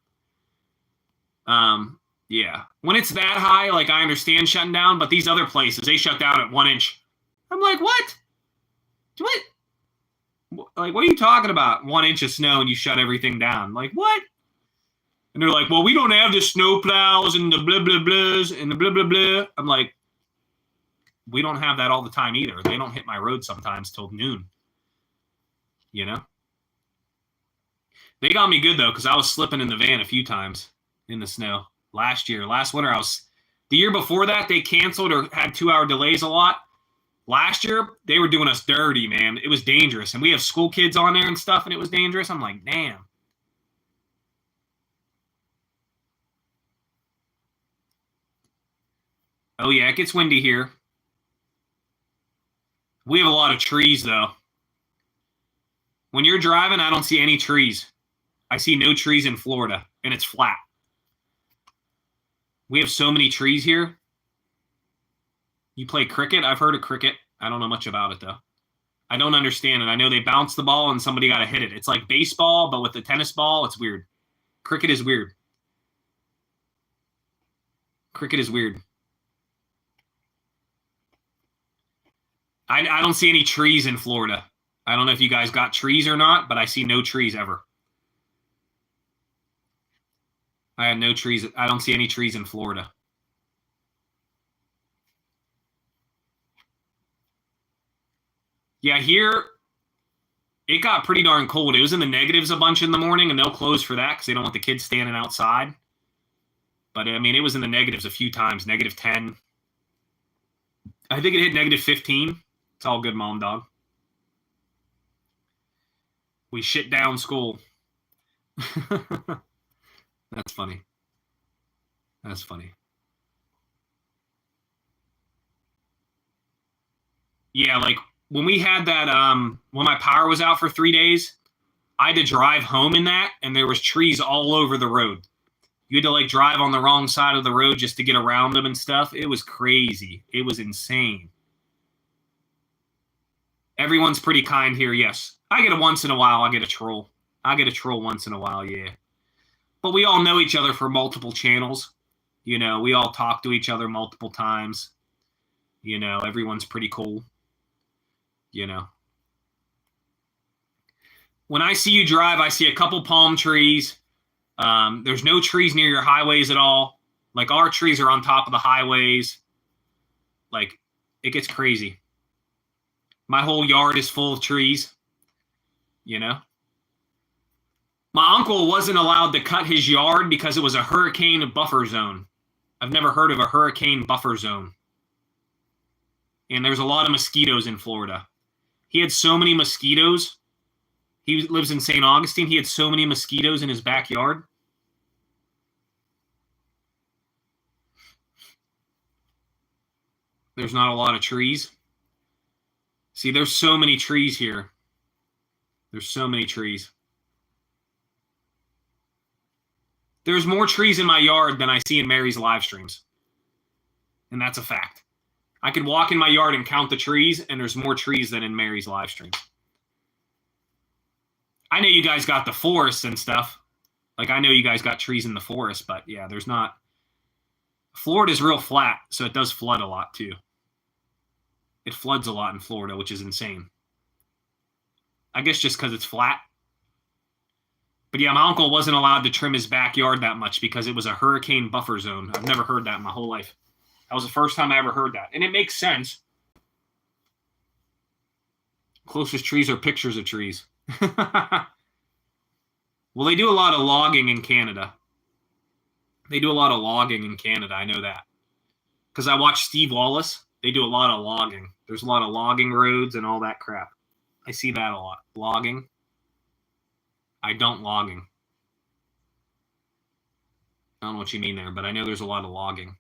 Yeah. When it's that high, like I understand shutting down, but these other places, they shut down at 1 inch. I'm like, what? Like, what are you talking about? 1 inch of snow and you shut everything down. Like, what? And they're like, well, we don't have the snow plows and the blah, blah, blahs and the blah, blah, blah. I'm like, we don't have that all the time either. They don't hit my road sometimes till noon. You know? They got me good, though, because I was slipping in the van a few times in the snow. Last winter, the year before that, they canceled or had 2-hour delays a lot. Last year, they were doing us dirty, man. It was dangerous. And we have school kids on there and stuff, and it was dangerous. I'm like, damn. Oh, yeah, it gets windy here. We have a lot of trees, though. When you're driving, I don't see any trees. I see no trees in Florida, and it's flat. We have so many trees here. You play cricket? I've heard of cricket. I don't know much about it, though. I don't understand it. I know they bounce the ball, and somebody got to hit it. It's like baseball, but with the tennis ball, it's weird. Cricket is weird. Cricket is weird. I don't see any trees in Florida. I don't know if you guys got trees or not, but I see no trees ever. I have no trees. I don't see any trees in Florida. Yeah, here, it got pretty darn cold. It was in the negatives a bunch in the morning, and they'll close for that because they don't want the kids standing outside. But, I mean, it was in the negatives a few times, -10. I think it hit -15. It's all good, mom, dog. We shit down school. That's funny. That's funny. Yeah, like when we had that, when my power was out for 3 days, I had to drive home in that, and there was trees all over the road. You had to like drive on the wrong side of the road just to get around them and stuff. It was crazy. It was insane. Everyone's pretty kind here, yes. I get it once in a while. I get a troll. Once in a while, yeah. But we all know each other for multiple channels. You know, we all talk to each other multiple times. You know, everyone's pretty cool. You know. When I see you drive, I see a couple palm trees. There's no trees near your highways at all. Like, our trees are on top of the highways. Like, it gets crazy. My whole yard is full of trees. You know. My uncle wasn't allowed to cut his yard because it was a hurricane buffer zone. I've never heard of a hurricane buffer zone. And there's a lot of mosquitoes in Florida. He had so many mosquitoes. He lives in St. Augustine. He had so many mosquitoes in his backyard. There's not a lot of trees. See, there's so many trees here. There's so many trees. There's more trees in my yard than I see in Mary's live streams. And that's a fact. I could walk in my yard and count the trees, and there's more trees than in Mary's live streams. I know you guys got the forest and stuff. Like, I know you guys got trees in the forest, but yeah, there's not. Florida's real flat, so it does flood a lot too. It floods a lot in Florida, which is insane. I guess just because it's flat. But yeah, my uncle wasn't allowed to trim his backyard that much because it was a hurricane buffer zone. I've never heard that in my whole life. That was the first time I ever heard that. And it makes sense. Closest trees are pictures of trees. Well, they do a lot of logging in Canada. They do a lot of logging in Canada. I know that. Because I watch Steve Wallace. They do a lot of logging. There's a lot of logging roads and all that crap. I see that a lot. Logging. I don't logging. I don't know what you mean there, but I know there's a lot of logging.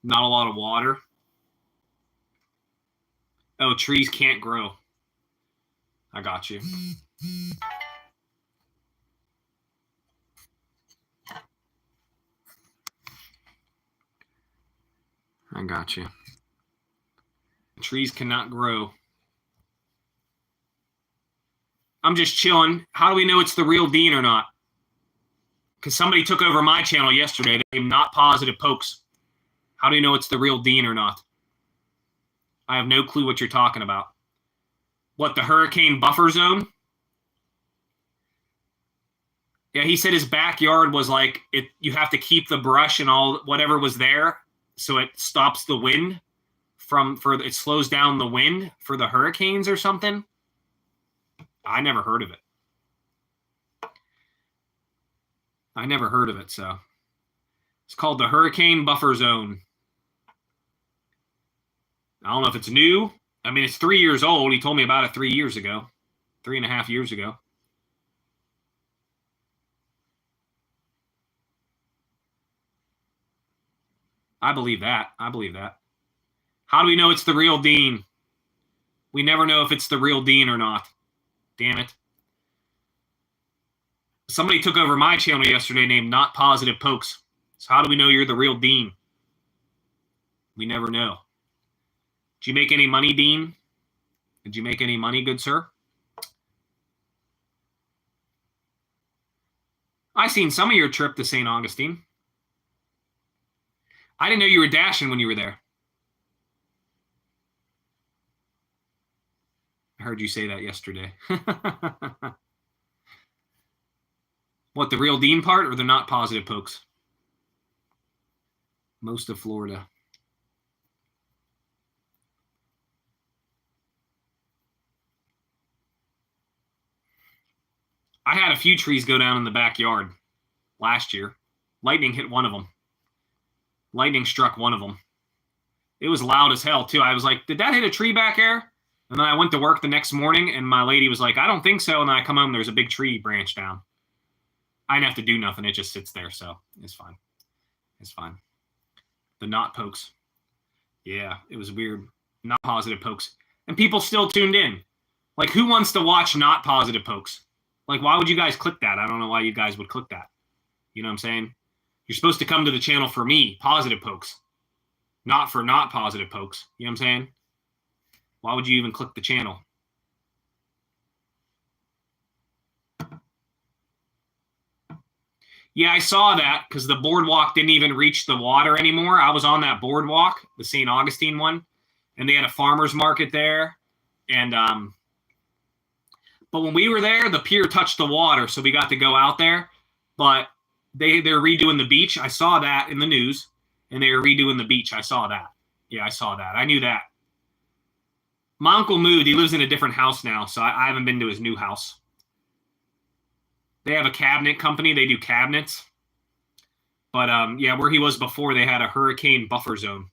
Not a lot of water. Oh, trees can't grow. I got you. I got you. Trees cannot grow. I'm just chilling. How do we know it's the real Dean or not? Because somebody took over my channel yesterday. They named Not Positive Pokes. How do you know it's the real Dean or not? I have no clue what you're talking about. What, the hurricane buffer zone? Yeah, he said his backyard was like, you have to keep the brush and all whatever was there so it stops the wind it slows down the wind for the hurricanes or something. I never heard of it. So it's called the hurricane buffer zone. I don't know if it's new. I mean, it's 3 years old. He told me about it 3 years ago, 3.5 years ago. I believe that. How do we know it's the real Dean? We never know if it's the real Dean or not. Damn it. Somebody took over my channel yesterday named Not Positive Pokes. So how do we know you're the real Dean? We never know. Did you make any money, Dean? Did you make any money, good sir? I seen some of your trip to St. Augustine. I didn't know you were dashing when you were there. I heard you say that yesterday. What, the real Dean part or the Not Positive Pokes? Most of Florida. I had a few trees go down in the backyard last year. Lightning hit one of them. Lightning struck one of them. It was loud as hell, too. I was like, did that hit a tree back there? And then I went to work the next morning, and my lady was like, I don't think so. And then I come home, there's a big tree branch down. I didn't have to do nothing. It just sits there, so it's fine. It's fine. The Not Pokes. Yeah, it was weird. Not Positive Pokes. And people still tuned in. Like, who wants to watch Not Positive Pokes? Like, why would you guys click that? I don't know why you guys would click that. You know what I'm saying? You're supposed to come to the channel for me, Positive Pokes. Not for Not Positive Pokes. You know what I'm saying? Why would you even click the channel? Yeah, I saw that because the boardwalk didn't even reach the water anymore. I was on that boardwalk, the St. Augustine one, and they had a farmer's market there. And but when we were there, the pier touched the water, so we got to go out there. But they're redoing the beach. I saw that in the news, and they were redoing the beach. I saw that. Yeah, I saw that. I knew that. My uncle moved. He lives in a different house now, so I haven't been to his new house. They have a cabinet company. They do cabinets. But, yeah, where he was before, they had a hurricane buffer zone.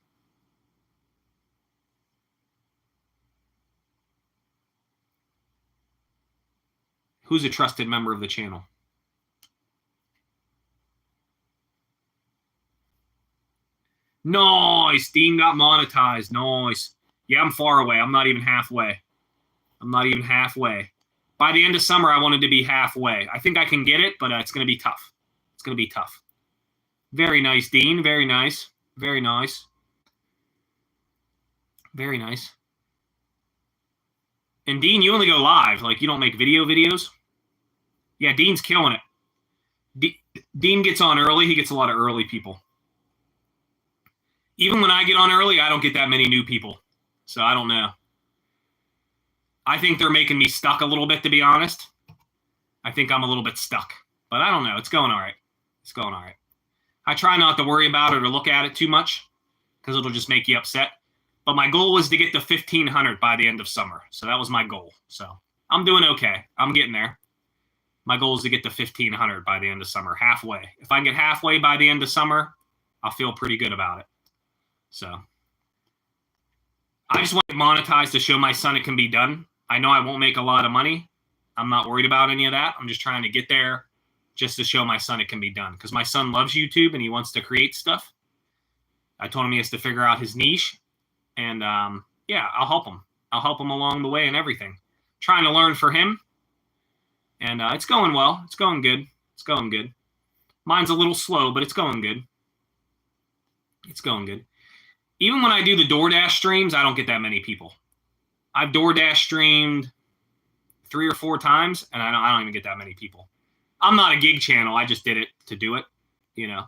Who's a trusted member of the channel? Nice. Dean got monetized. Nice. Yeah, I'm far away. I'm not even halfway. By the end of summer, I wanted to be halfway. I think I can get it, but it's going to be tough. Very nice, Dean. Very nice. And Dean, you only go live. Like, you don't make videos? Yeah, Dean's killing it. Dean gets on early. He gets a lot of early people. Even when I get on early, I don't get that many new people. So I don't know. I think they're making me stuck a little bit, to be honest. I think I'm a little bit stuck. But I don't know. It's going all right. It's going all right. I try not to worry about it or look at it too much because it'll just make you upset. But my goal was to get to 1,500 by the end of summer. So that was my goal. So I'm doing okay. I'm getting there. My goal is to get to 1,500 by the end of summer, halfway. If I can get halfway by the end of summer, I'll feel pretty good about it. So I just want to monetize to show my son it can be done. I know I won't make a lot of money. I'm not worried about any of that. I'm just trying to get there just to show my son it can be done because my son loves YouTube and he wants to create stuff. I told him he has to figure out his niche. And, yeah, I'll help him. I'll help him along the way and everything. Trying to learn for him. And it's going well. It's going good. It's going good. Mine's a little slow, but it's going good. It's going good. Even when I do the DoorDash streams, I don't get that many people. I've DoorDash streamed 3 or 4 times, and I don't even get that many people. I'm not a gig channel. I just did it to do it, you know.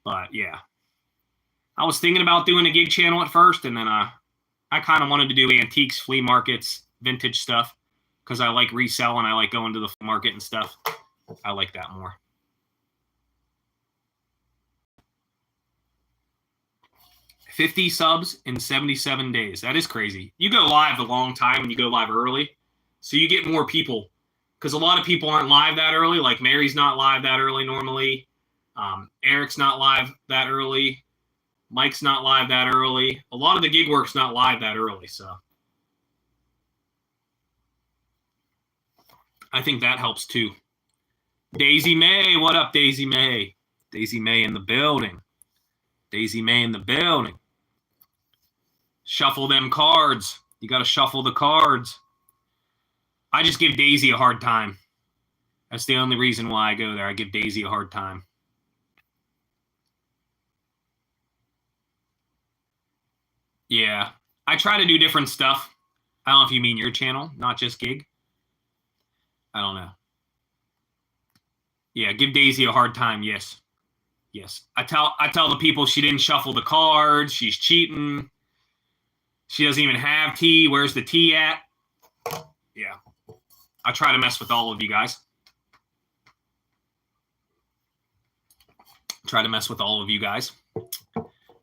But, yeah. I was thinking about doing a gig channel at first, and then I kind of wanted to do antiques, flea markets, vintage stuff, because I like reselling. I like going to the flea market and stuff. I like that more. $50 subs in 77 days. That is crazy. You go live a long time and you go live early, so you get more people. Because a lot of people aren't live that early. Like Mary's not live that early normally. Eric's not live that early. Mike's not live that early. A lot of the gig work's not live that early. So I think that helps too. Daisy May. What up, Daisy May? Daisy May in the building. Daisy May in the building. Shuffle them cards. You got to shuffle the cards. I just give Daisy a hard time. That's the only reason why I go there. I give Daisy a hard time. Yeah. I try to do different stuff. I don't know if you mean your channel, not just gig. I don't know. Yeah, give Daisy a hard time. Yes. Yes. I tell the people she didn't shuffle the cards. She's cheating. She doesn't even have tea. Where's the tea at? Yeah. I try to mess with all of you guys. Try to mess with all of you guys.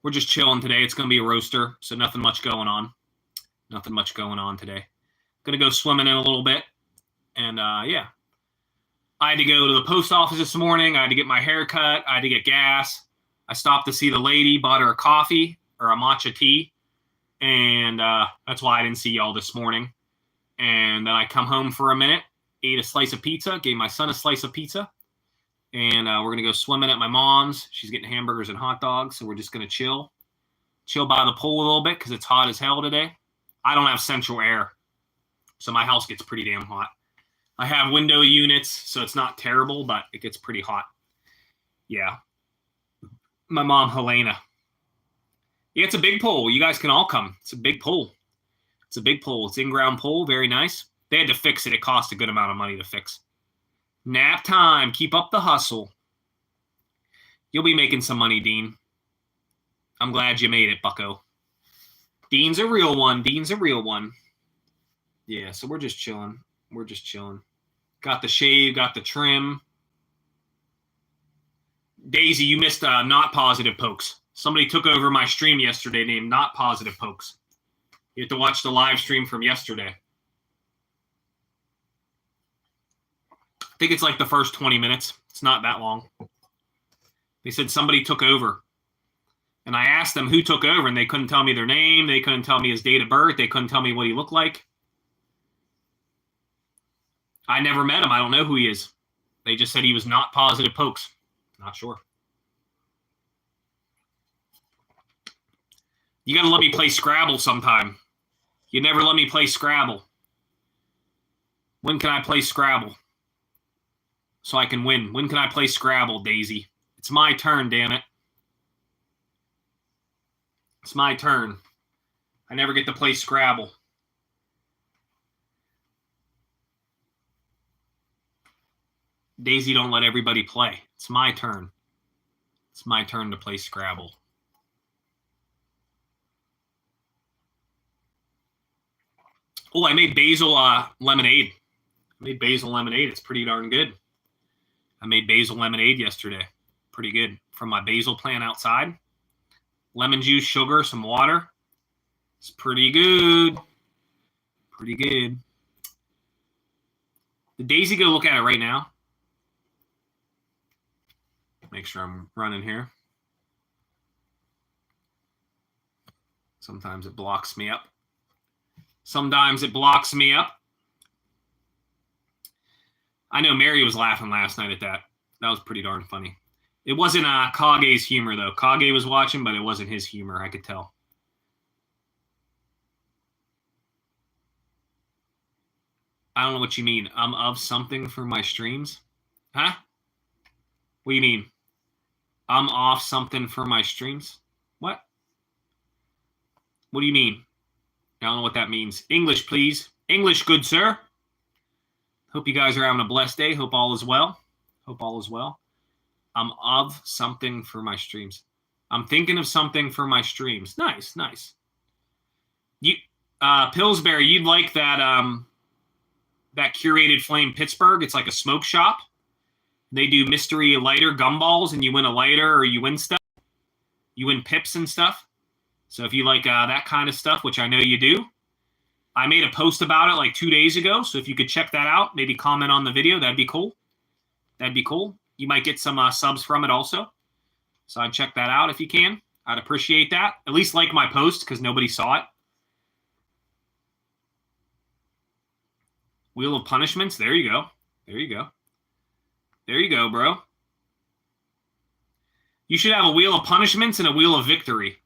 We're just chilling today. It's going to be a roaster, so nothing much going on. Nothing much going on today. Going to go swimming in a little bit. And, yeah. I had to go to the post office this morning. I had to get my hair cut. I had to get gas. I stopped to see the lady, bought her a coffee or a matcha tea. And that's why I didn't see y'all this morning. And then I come home for a minute, ate a slice of pizza, gave my son a slice of pizza. And we're going to go swimming at my mom's. She's getting hamburgers and hot dogs. So we're just going to chill by the pool a little bit because it's hot as hell today. I don't have central air. So my house gets pretty damn hot. I have window units, so it's not terrible, but it gets pretty hot. Yeah. My mom, Helena. Yeah, it's a big pool. You guys can all come. It's a big pool. It's a big pool. It's in-ground pool. Very nice. They had to fix it. It cost a good amount of money to fix. Nap time. Keep up the hustle. You'll be making some money, Dean. I'm glad you made it, bucko. Dean's a real one. Dean's a real one. Yeah, so we're just chilling. We're just chilling. Got the shave, got the trim. Daisy, you missed Not Positive Pokes. Somebody took over my stream yesterday named Not Positive Pokes. You have to watch the live stream from yesterday. I think it's like the first 20 minutes. It's not that long. They said somebody took over. And I asked them who took over, and they couldn't tell me their name. They couldn't tell me his date of birth. They couldn't tell me what he looked like. I never met him. I don't know who he is. They just said he was Not Positive Pokes. Not sure. You got to let me play Scrabble sometime. You never let me play Scrabble. When can I play Scrabble? So I can win. When can I play Scrabble, Daisy? It's my turn, damn it. It's my turn. I never get to play Scrabble. Daisy don't let everybody play. It's my turn. It's my turn to play Scrabble. Oh, I made basil lemonade. I made basil lemonade. It's pretty darn good. I made basil lemonade yesterday. Pretty good. From my basil plant outside. Lemon juice, sugar, some water. It's pretty good. Pretty good. Did Daisy go look at it right now? Make sure I'm running here. Sometimes it blocks me up. Sometimes it blocks me up. I know Mary was laughing last night at that. That was pretty darn funny. It wasn't Kage's humor, though. Kage was watching, but it wasn't his humor. I could tell. I don't know what you mean. I'm of something for my streams? Huh? What do you mean? I'm off something for my streams? What? What do you mean? I don't know what that means. English, please. English, good sir. Hope you guys are having a blessed day. Hope all is well. Hope all is well. I'm of something for my streams. I'm thinking of something for my streams. Nice, nice. You, Pillsbury, you'd like that that Curated Flame Pittsburgh. It's like a smoke shop. They do mystery lighter gumballs, and you win a lighter or you win stuff. You win pips and stuff. So if you like that kind of stuff, which I know you do, I made a post about it like 2 days ago. So if you could check that out, maybe comment on the video, that'd be cool. That'd be cool. You might get some subs from it also. So I'd check that out if you can. I'd appreciate that. At least like my post because nobody saw it. Wheel of Punishments. There you go. There you go. There you go, bro. You should have a Wheel of Punishments and a Wheel of Victory.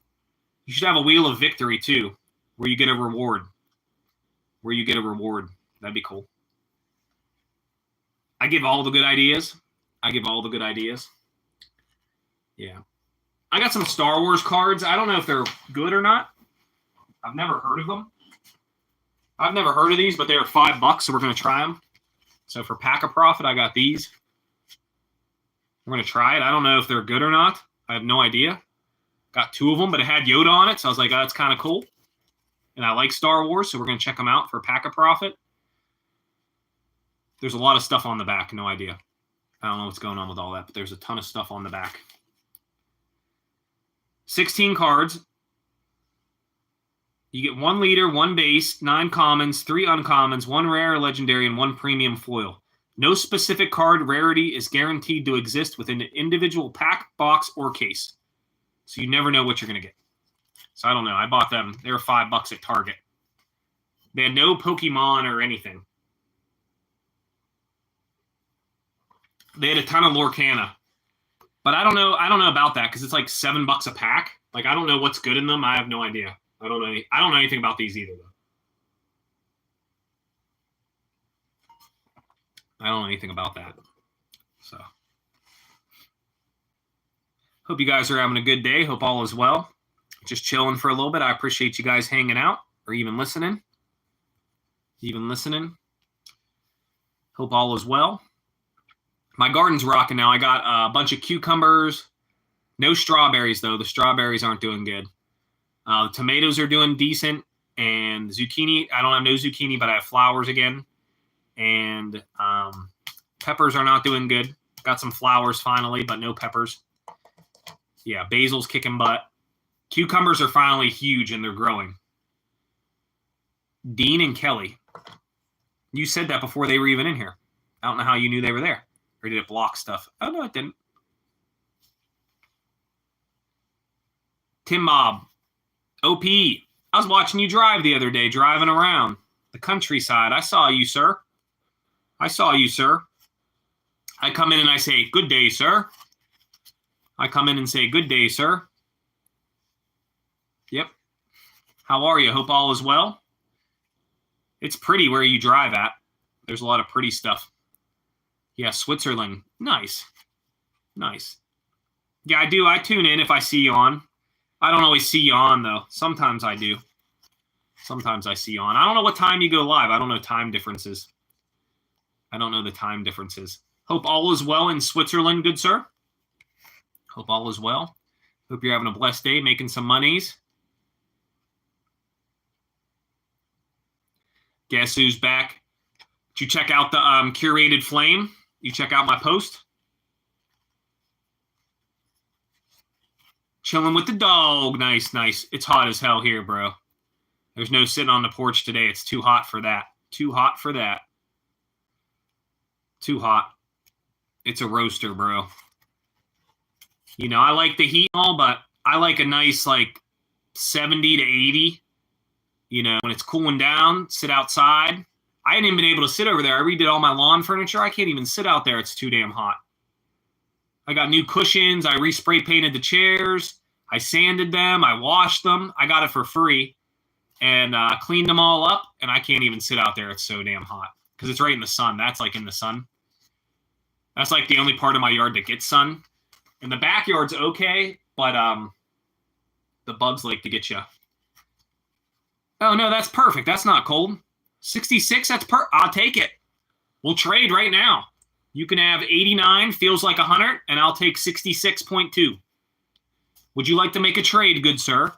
You should have a Wheel of Victory, too, where you get a reward. Where you get a reward. That'd be cool. I give all the good ideas. I give all the good ideas. Yeah. I got some Star Wars cards. I don't know if they're good or not. I've never heard of them. I've never heard of these, but they're $5, so we're going to try them. So for Pack a Profit, I got these. We're going to try it. I don't know if they're good or not. I have no idea. Got 2 of them, but it had Yoda on it, so I was like, oh, that's kind of cool. And I like Star Wars, so we're going to check them out for Pack a Profit. There's a lot of stuff on the back. No idea. I don't know what's going on with all that, but there's a ton of stuff on the back. 16 cards. You get 1 leader, 1 base, 9 commons, 3 uncommons, 1 rare legendary, and 1 premium foil. No specific card rarity is guaranteed to exist within an individual pack, box, or case. So you never know what you're going to get. So I don't know. I bought them. They were $5 at Target. They had no Pokemon or anything. They had a ton of Lorcana. But I don't know about that because it's like $7 a pack. Like I don't know what's good in them. I have no idea. I don't know anything about these either though. I don't know anything about that. So hope you guys are having a good day. Hope all is well. Just chilling for a little bit. I appreciate you guys hanging out or even listening. Hope all is well. My garden's rocking now. I got a bunch of cucumbers. No strawberries, though. The strawberries aren't doing good. The tomatoes are doing decent. And zucchini, I don't have no zucchini, but I have flowers again. And peppers are not doing good. Got some flowers finally, but no peppers. Yeah, basil's kicking butt. Cucumbers are finally huge, and they're growing. Dean and Kelly. You said that before they were even in here. I don't know how you knew they were there. Or did it block stuff? Oh, no, it didn't. Tim Bob. OP. I was watching you drive the other day, driving around the countryside. I saw you, sir. I saw you, sir. I come in and I say, good day, sir. I come in and say, good day, sir. Yep. How are you? Hope all is well. It's pretty where you drive at. There's a lot of pretty stuff. Yeah, Switzerland. Nice. Nice. Yeah, I do. I tune in if I see you on. I don't always see you on, though. Sometimes I do. Sometimes I see you on. I don't know what time you go live. I don't know time differences. I don't know the time differences. Hope all is well in Switzerland, good sir. Hope all is well. Hope you're having a blessed day, making some monies. Guess who's back? Did you check out the curated flame? You check out my post? Chilling with the dog. Nice, nice. It's hot as hell here, bro. There's no sitting on the porch today. It's too hot for that. Too hot for that. Too hot. It's a roaster, bro. You know, I like the heat and all, but I like a nice, like, 70 to 80. You know, when it's cooling down, sit outside. I hadn't even been able to sit over there. I redid all my lawn furniture. I can't even sit out there. It's too damn hot. I got new cushions. I respray painted the chairs. I sanded them. I washed them. I got it for free and cleaned them all up. And I can't even sit out there. It's so damn hot because it's right in the sun. That's like in the sun. That's like the only part of my yard that gets sun. And the backyard's okay, but the bugs like to get you. Oh, no, that's perfect. That's not cold. 66, I'll take it. We'll trade right now. You can have 89, feels like 100, and I'll take 66.2. Would you like to make a trade, good sir?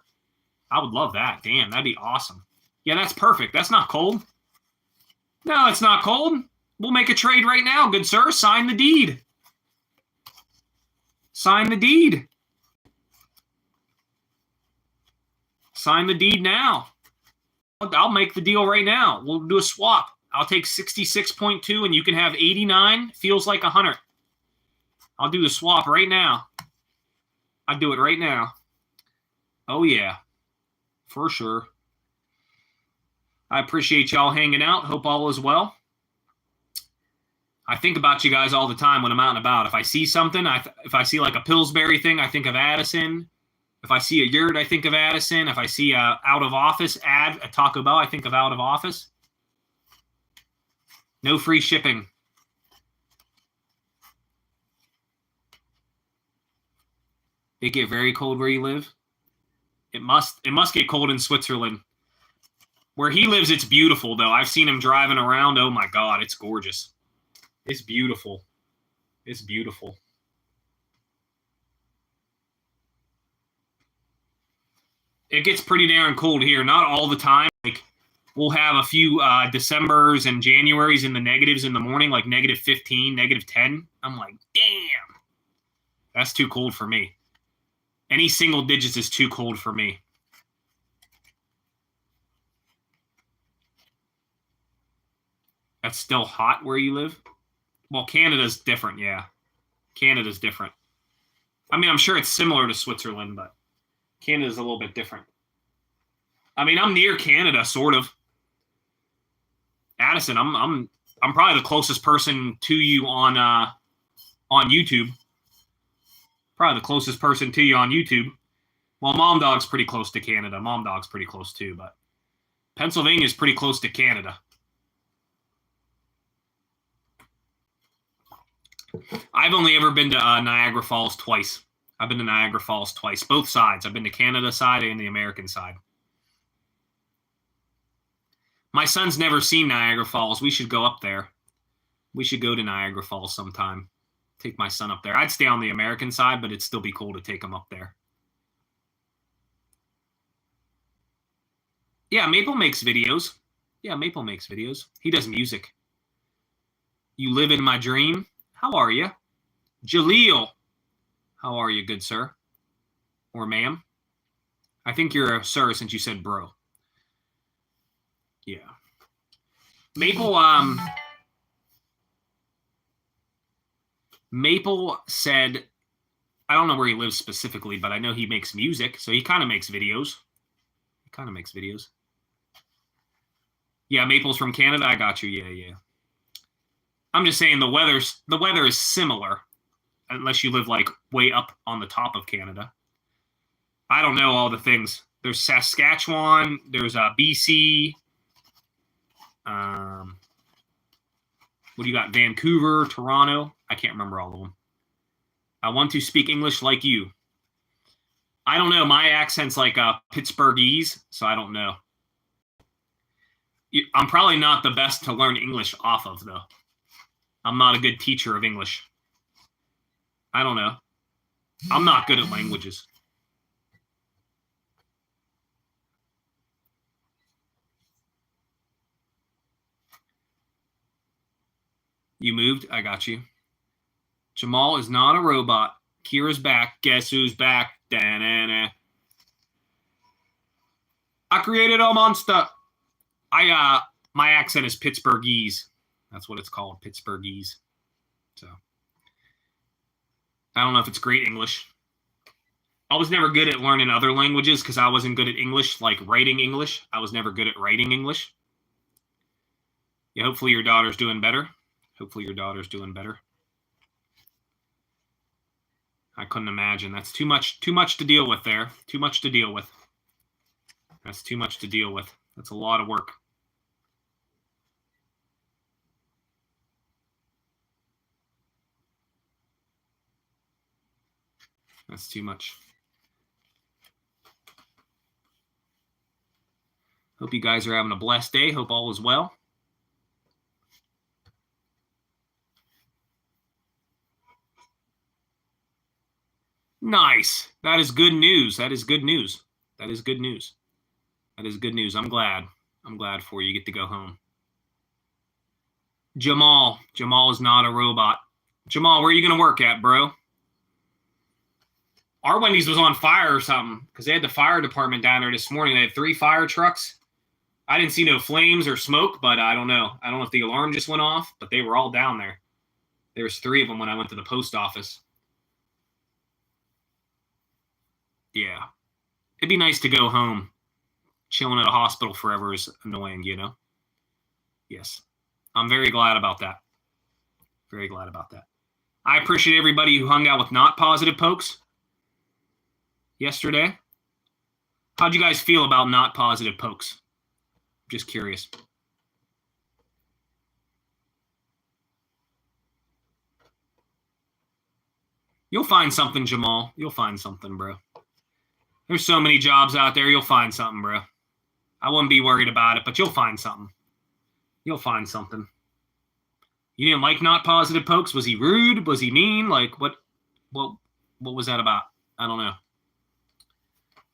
I would love that. Damn, that'd be awesome. Yeah, that's perfect. That's not cold. No, it's not cold. We'll make a trade right now, good sir. Sign the deed. Sign the deed. Sign the deed now. I'll make the deal right now. We'll do a swap. I'll take 66.2 and you can have 89. Feels like 100. I'll do the swap right now. I'll do it right now. Oh, yeah. For sure. I appreciate y'all hanging out. Hope all is well. I think about you guys all the time when I'm out and about. If I see something, if I see like a Pillsbury thing, I think of Addison. If I see a yurt, I think of Addison. If I see a out of office ad at Taco Bell, I think of out of office. No free shipping. It get very cold where you live. It must get cold in Switzerland. Where he lives, it's beautiful though. I've seen him driving around. Oh my God, it's gorgeous. It's beautiful. It's beautiful. It gets pretty darn cold here. Not all the time. Like we'll have a few Decembers and Januaries in the negatives in the morning, like negative 15, negative 10. I'm like, damn. That's too cold for me. Any single digits is too cold for me. That's still hot where you live? Well, Canada's different, yeah. Canada's different. I mean, I'm sure it's similar to Switzerland, but Canada's a little bit different. I mean, I'm near Canada, sort of. Addison, I'm probably the closest person to you on YouTube. Probably the closest person to you on YouTube. Well, Mom Dog's pretty close to Canada. Mom Dog's pretty close too, but Pennsylvania's pretty close to Canada. I've only ever been to Niagara Falls twice. I've been to Niagara Falls twice, both sides. I've been to Canada side and the American side. My son's never seen Niagara Falls. We should go up there. We should go to Niagara Falls sometime. Take my son up there. I'd stay on the American side, but it'd still be cool to take him up there. Yeah, Maple makes videos. Yeah, Maple makes videos. He does music. You live in my dream. How are you? Jaleel. How are you, good sir? Or ma'am? I think you're a sir since you said bro. Yeah. Maple said, I don't know where he lives specifically, but I know he makes music, so he kind of makes videos. Yeah, Maple's from Canada. I got you. Yeah. I'm just saying the weather is similar, unless you live like way up on the top of Canada. I don't know all the things. There's Saskatchewan. There's BC. What do you got? Vancouver, Toronto. I can't remember all of them. I want to speak English like you. I don't know. My accent's like Pittsburghese, so I don't know. I'm probably not the best to learn English off of, though. I'm not a good teacher of English. I don't know. I'm not good at languages. You moved? I got you. Jamal is not a robot. Kira's back. Guess who's back? Da-na-na. I created a monster. My accent is Pittsburghese. That's what it's called, Pittsburghese. So I don't know if it's great English. I was never good at learning other languages because I wasn't good at English, like writing English. I was never good at writing English. Yeah, hopefully your daughter's doing better. Hopefully your daughter's doing better. I couldn't imagine. That's too much to deal with there. Too much to deal with. That's too much to deal with. That's a lot of work. That's too much. Hope you guys are having a blessed day. Hope all is well. Nice. That is good news. That is good news. That is good news. That is good news. I'm glad. I'm glad for you. You get to go home. Jamal. Jamal is not a robot. Jamal, where are you going to work at, bro? Our Wendy's was on fire or something because they had the fire department down there this morning. They had 3 fire trucks. I didn't see no flames or smoke, but I don't know. I don't know if the alarm just went off, but they were all down there. There was 3 of them when I went to the post office. Yeah. It'd be nice to go home. Chilling at a hospital forever is annoying, you know? Yes. I'm very glad about that. Very glad about that. I appreciate everybody who hung out with Not Positive Pokes yesterday. How'd you guys feel about Not Positive Pokes? Just curious. You'll find something, Jamal. You'll find something, bro. There's so many jobs out there. You'll find something, bro. I wouldn't be worried about it, but you'll find something. You'll find something. You didn't like Not Positive Pokes? Was he rude? Was he mean? Like, what was that about? I don't know.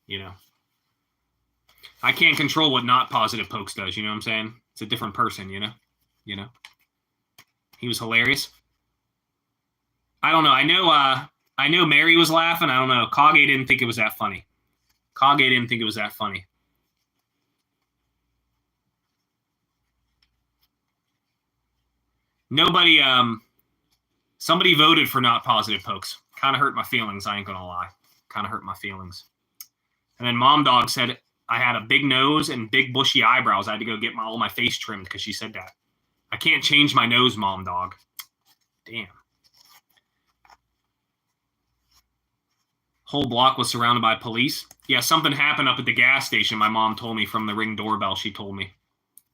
You know. I can't control what Not Positive Pokes does, you know what I'm saying? It's a different person, you know? You know? He was hilarious. I don't know. I know Mary was laughing. I don't know. Kage didn't think it was that funny. Kage didn't think it was that funny. Nobody, somebody voted for Not Positive Pokes. Kind of hurt my feelings, I ain't gonna lie. Kind of hurt my feelings. And then Mom Dog said I had a big nose and big bushy eyebrows. I had to go get all my face trimmed because she said that. I can't change my nose, Mom Dog. Damn. Whole block was surrounded by police. Yeah, something happened up at the gas station. My mom told me from the Ring doorbell. She told me.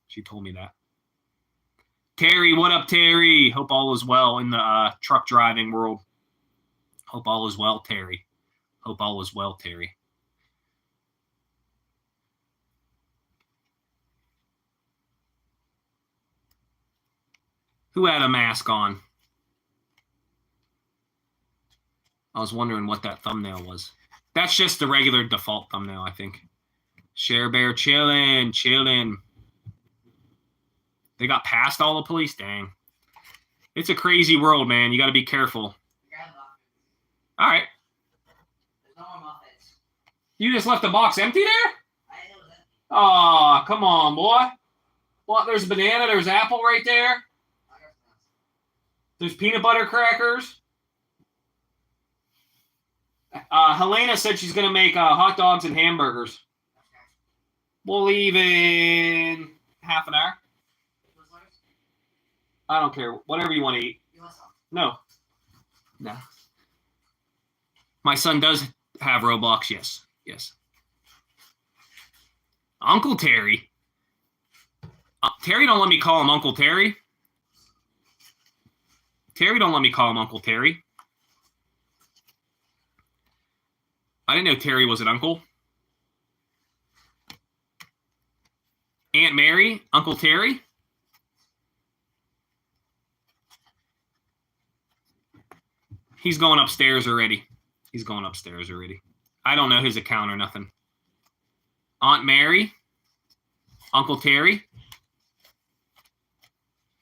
She told me that. Terry, what up, Terry? Hope all is well in the truck driving world. Hope all is well, Terry. Hope all is well, Terry. Who had a mask on? I was wondering what that thumbnail was. That's just the regular default thumbnail, I think. Share Bear chilling, chilling. They got past all the police? Dang. It's a crazy world, man. You got to be careful. All right. There's no more muffins. You just left the box empty there? Oh, come on, boy. Well, there's a banana. There's apple right there. There's peanut butter crackers. Helena said she's going to make hot dogs and hamburgers. We'll leave in half an hour. I don't care. Whatever you want to eat. No. No. My son does have Roblox, yes. Yes. Uncle Terry. Terry don't let me call him Uncle Terry. Terry don't let me call him Uncle Terry. I didn't know Terry was an uncle. Aunt Mary, Uncle Terry. He's going upstairs already. He's going upstairs already. I don't know his account or nothing. Aunt Mary, Uncle Terry.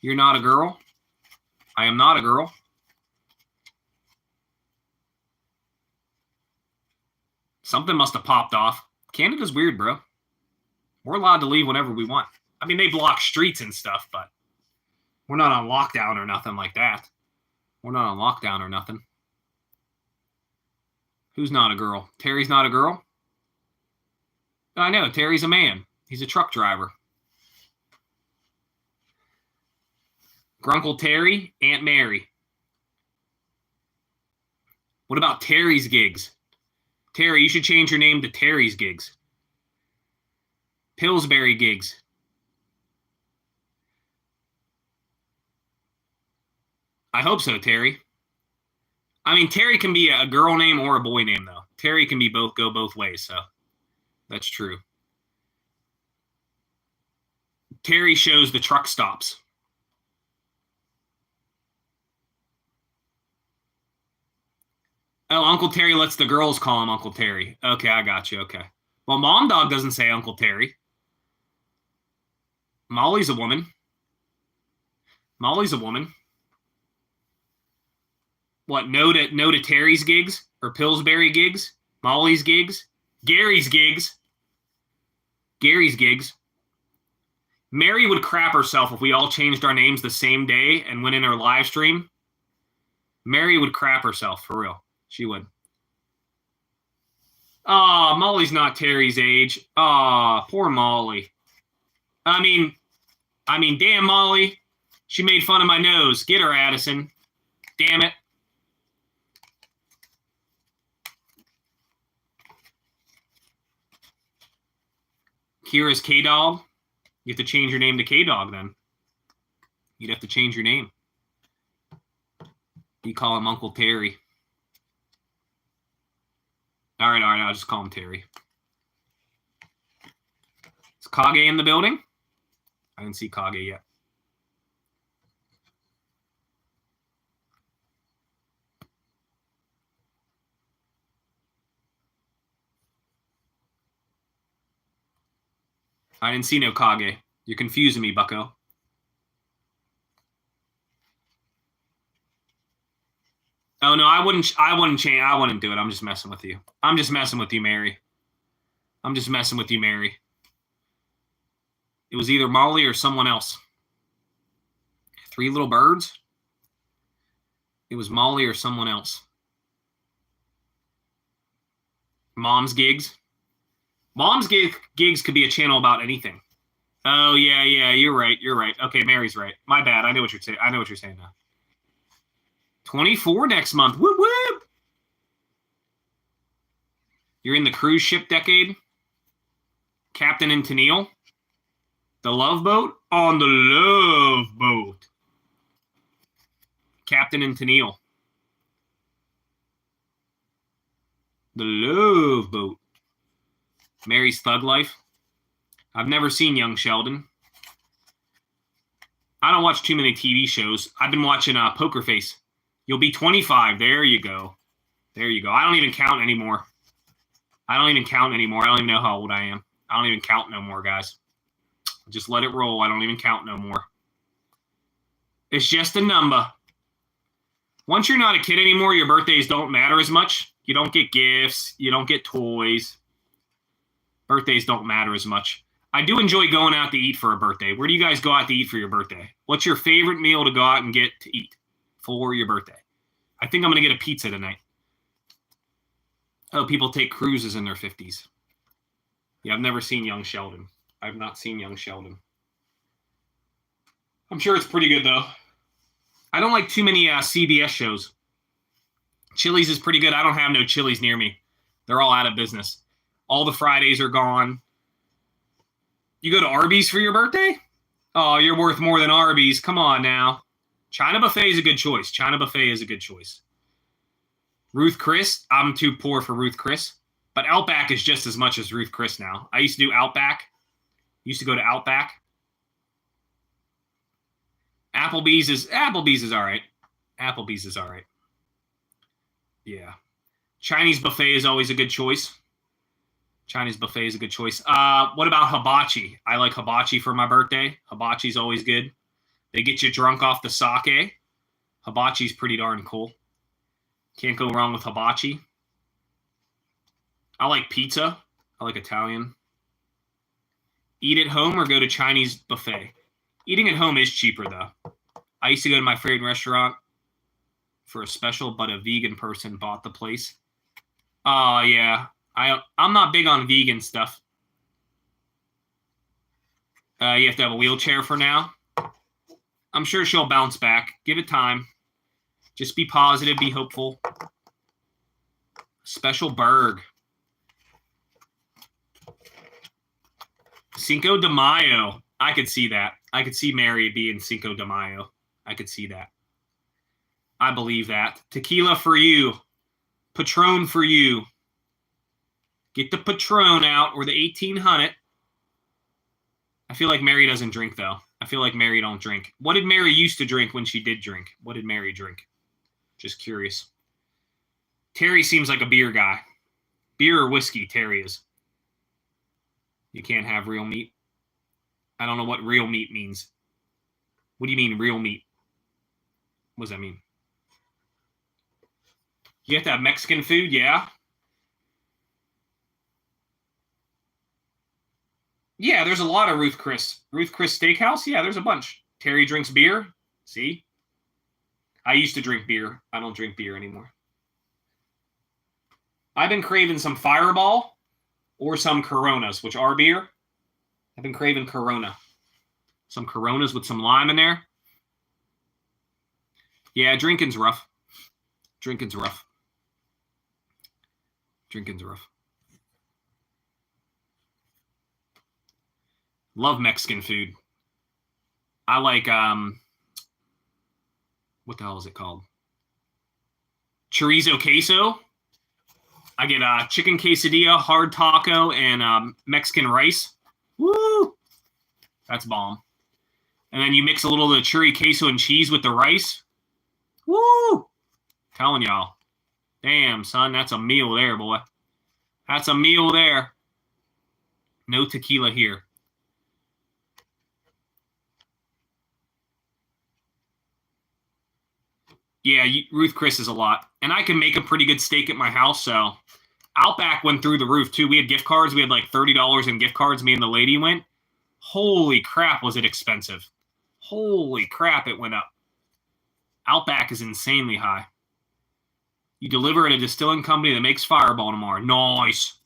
You're not a girl. I am not a girl. Something must have popped off. Canada's weird, bro. We're allowed to leave whenever we want. I mean, they block streets and stuff, but we're not on lockdown or nothing like that. We're not on lockdown or nothing. Who's not a girl? Terry's not a girl? I know, Terry's a man. He's a truck driver. Grunkle Terry, Aunt Mary. What about Terry's Gigs? Terry, you should change your name to Terry's Gigs. Pillsbury Gigs. I hope so, Terry. I mean, Terry can be a girl name or a boy name, though. Terry can be go both ways, so that's true. Terry shows the truck stops. Oh, Uncle Terry lets the girls call him Uncle Terry. Okay, I got you. Okay. Well, Mom Dog doesn't say Uncle Terry. Molly's a woman. Molly's a woman. What, no to Terry's Gigs? Or Pillsbury Gigs? Molly's Gigs? Gary's Gigs? Gary's Gigs. Mary would crap herself if we all changed our names the same day and went in her live stream. Mary would crap herself, for real. She would. Aw, Molly's not Terry's age. Aw, poor Molly. I mean, damn, Molly. She made fun of my nose. Get her, Addison. Damn it. Kira's K-Dog. You have to change your name to K-Dog then. You'd have to change your name. You call him Uncle Terry. All right, I'll just call him Terry. Is Kage in the building? I didn't see Kage yet. I didn't see no Kage. You're confusing me, bucko. Oh, no, I wouldn't change. I wouldn't do it. I'm just messing with you. I'm just messing with you, Mary. I'm just messing with you, Mary. It was either Molly or someone else. 3 little birds? It was Molly or someone else. Mom's Gigs? Mom's Gigs could be a channel about anything. Oh, yeah, you're right. Okay, Mary's right. My bad. I know what you're saying now. 24 next month. Whoop, whoop. You're in the cruise ship decade. Captain and Tennille. The Love Boat? On the Love Boat. Captain and Tennille. The Love Boat. Mary's Thug Life. I've never seen Young Sheldon. I don't watch too many TV shows. I've been watching Poker Face. You'll be 25. There you go. I don't even count anymore. I don't even know how old I am. I don't even count no more, guys. Just let it roll. I don't even count no more. It's just a number. Once you're not a kid anymore, your birthdays don't matter as much. You don't get gifts. You don't get toys. Birthdays don't matter as much. I do enjoy going out to eat for a birthday. Where do you guys go out to eat for your birthday? What's your favorite meal to go out and get to eat for your birthday? I think I'm going to get a pizza tonight. Oh, people take cruises in their 50s. Yeah, I've never seen Young Sheldon. I've not seen Young Sheldon. I'm sure it's pretty good, though. I don't like too many CBS shows. Chili's is pretty good. I don't have no Chili's near me. They're all out of business. All the Fridays are gone. You go to Arby's for your birthday? Oh, you're worth more than Arby's. Come on now. China Buffet is a good choice. Ruth Chris, I'm too poor for Ruth Chris. But Outback is just as much as Ruth Chris now. I used to do Outback. Used to go to Outback. Applebee's is all right. Yeah. Chinese buffet is always a good choice. What about hibachi? I like hibachi for my birthday. Hibachi's always good. They get you drunk off the sake. Hibachi's pretty darn cool. Can't go wrong with hibachi. I like pizza. I like Italian. Eat at home or go to Chinese buffet? Eating at home is cheaper, though. I used to go to my favorite restaurant for a special, but a vegan person bought the place. Oh, yeah. I'm not big on vegan stuff. You have to have a wheelchair for now. I'm sure she'll bounce back. Give it time. Just be positive. Be hopeful. Special Berg. Cinco de Mayo. I could see that. I could see Mary being Cinco de Mayo. I could see that. I believe that. Tequila for you. Patron for you. Get the Patron out or the 1800. I feel like Mary doesn't drink, though. I feel like Mary don't drink. What did Mary used to drink when she did drink? What did Mary drink? Just curious. Terry seems like a beer guy. Beer or whiskey, Terry is. You can't have real meat. I don't know what real meat means. What do you mean, real meat? What does that mean? You have to have Mexican food, yeah. Yeah, there's a lot of Ruth Chris. Ruth Chris Steakhouse? Yeah, there's a bunch. Terry drinks beer. See? I used to drink beer. I don't drink beer anymore. I've been craving some Fireball or some Coronas, which are beer. I've been craving Corona. Some Coronas with some lime in there. Yeah, drinking's rough. Drinking's rough. Drinking's rough. Love Mexican food. I like, what the hell is it called? Chorizo queso. I get a chicken quesadilla, hard taco, and Mexican rice. Woo! That's bomb. And then you mix a little of the chori queso and cheese with the rice. Woo! Telling y'all. Damn, son, that's a meal there, boy. That's a meal there. No tequila here. Yeah, Ruth Chris is a lot. And I can make a pretty good steak at my house, so Outback went through the roof, too. We had gift cards. We had like $30 in gift cards. Me and the lady went. Holy crap, was it expensive. Holy crap, it went up. Outback is insanely high. You deliver at a distilling company that makes Fireball tomorrow. Nice.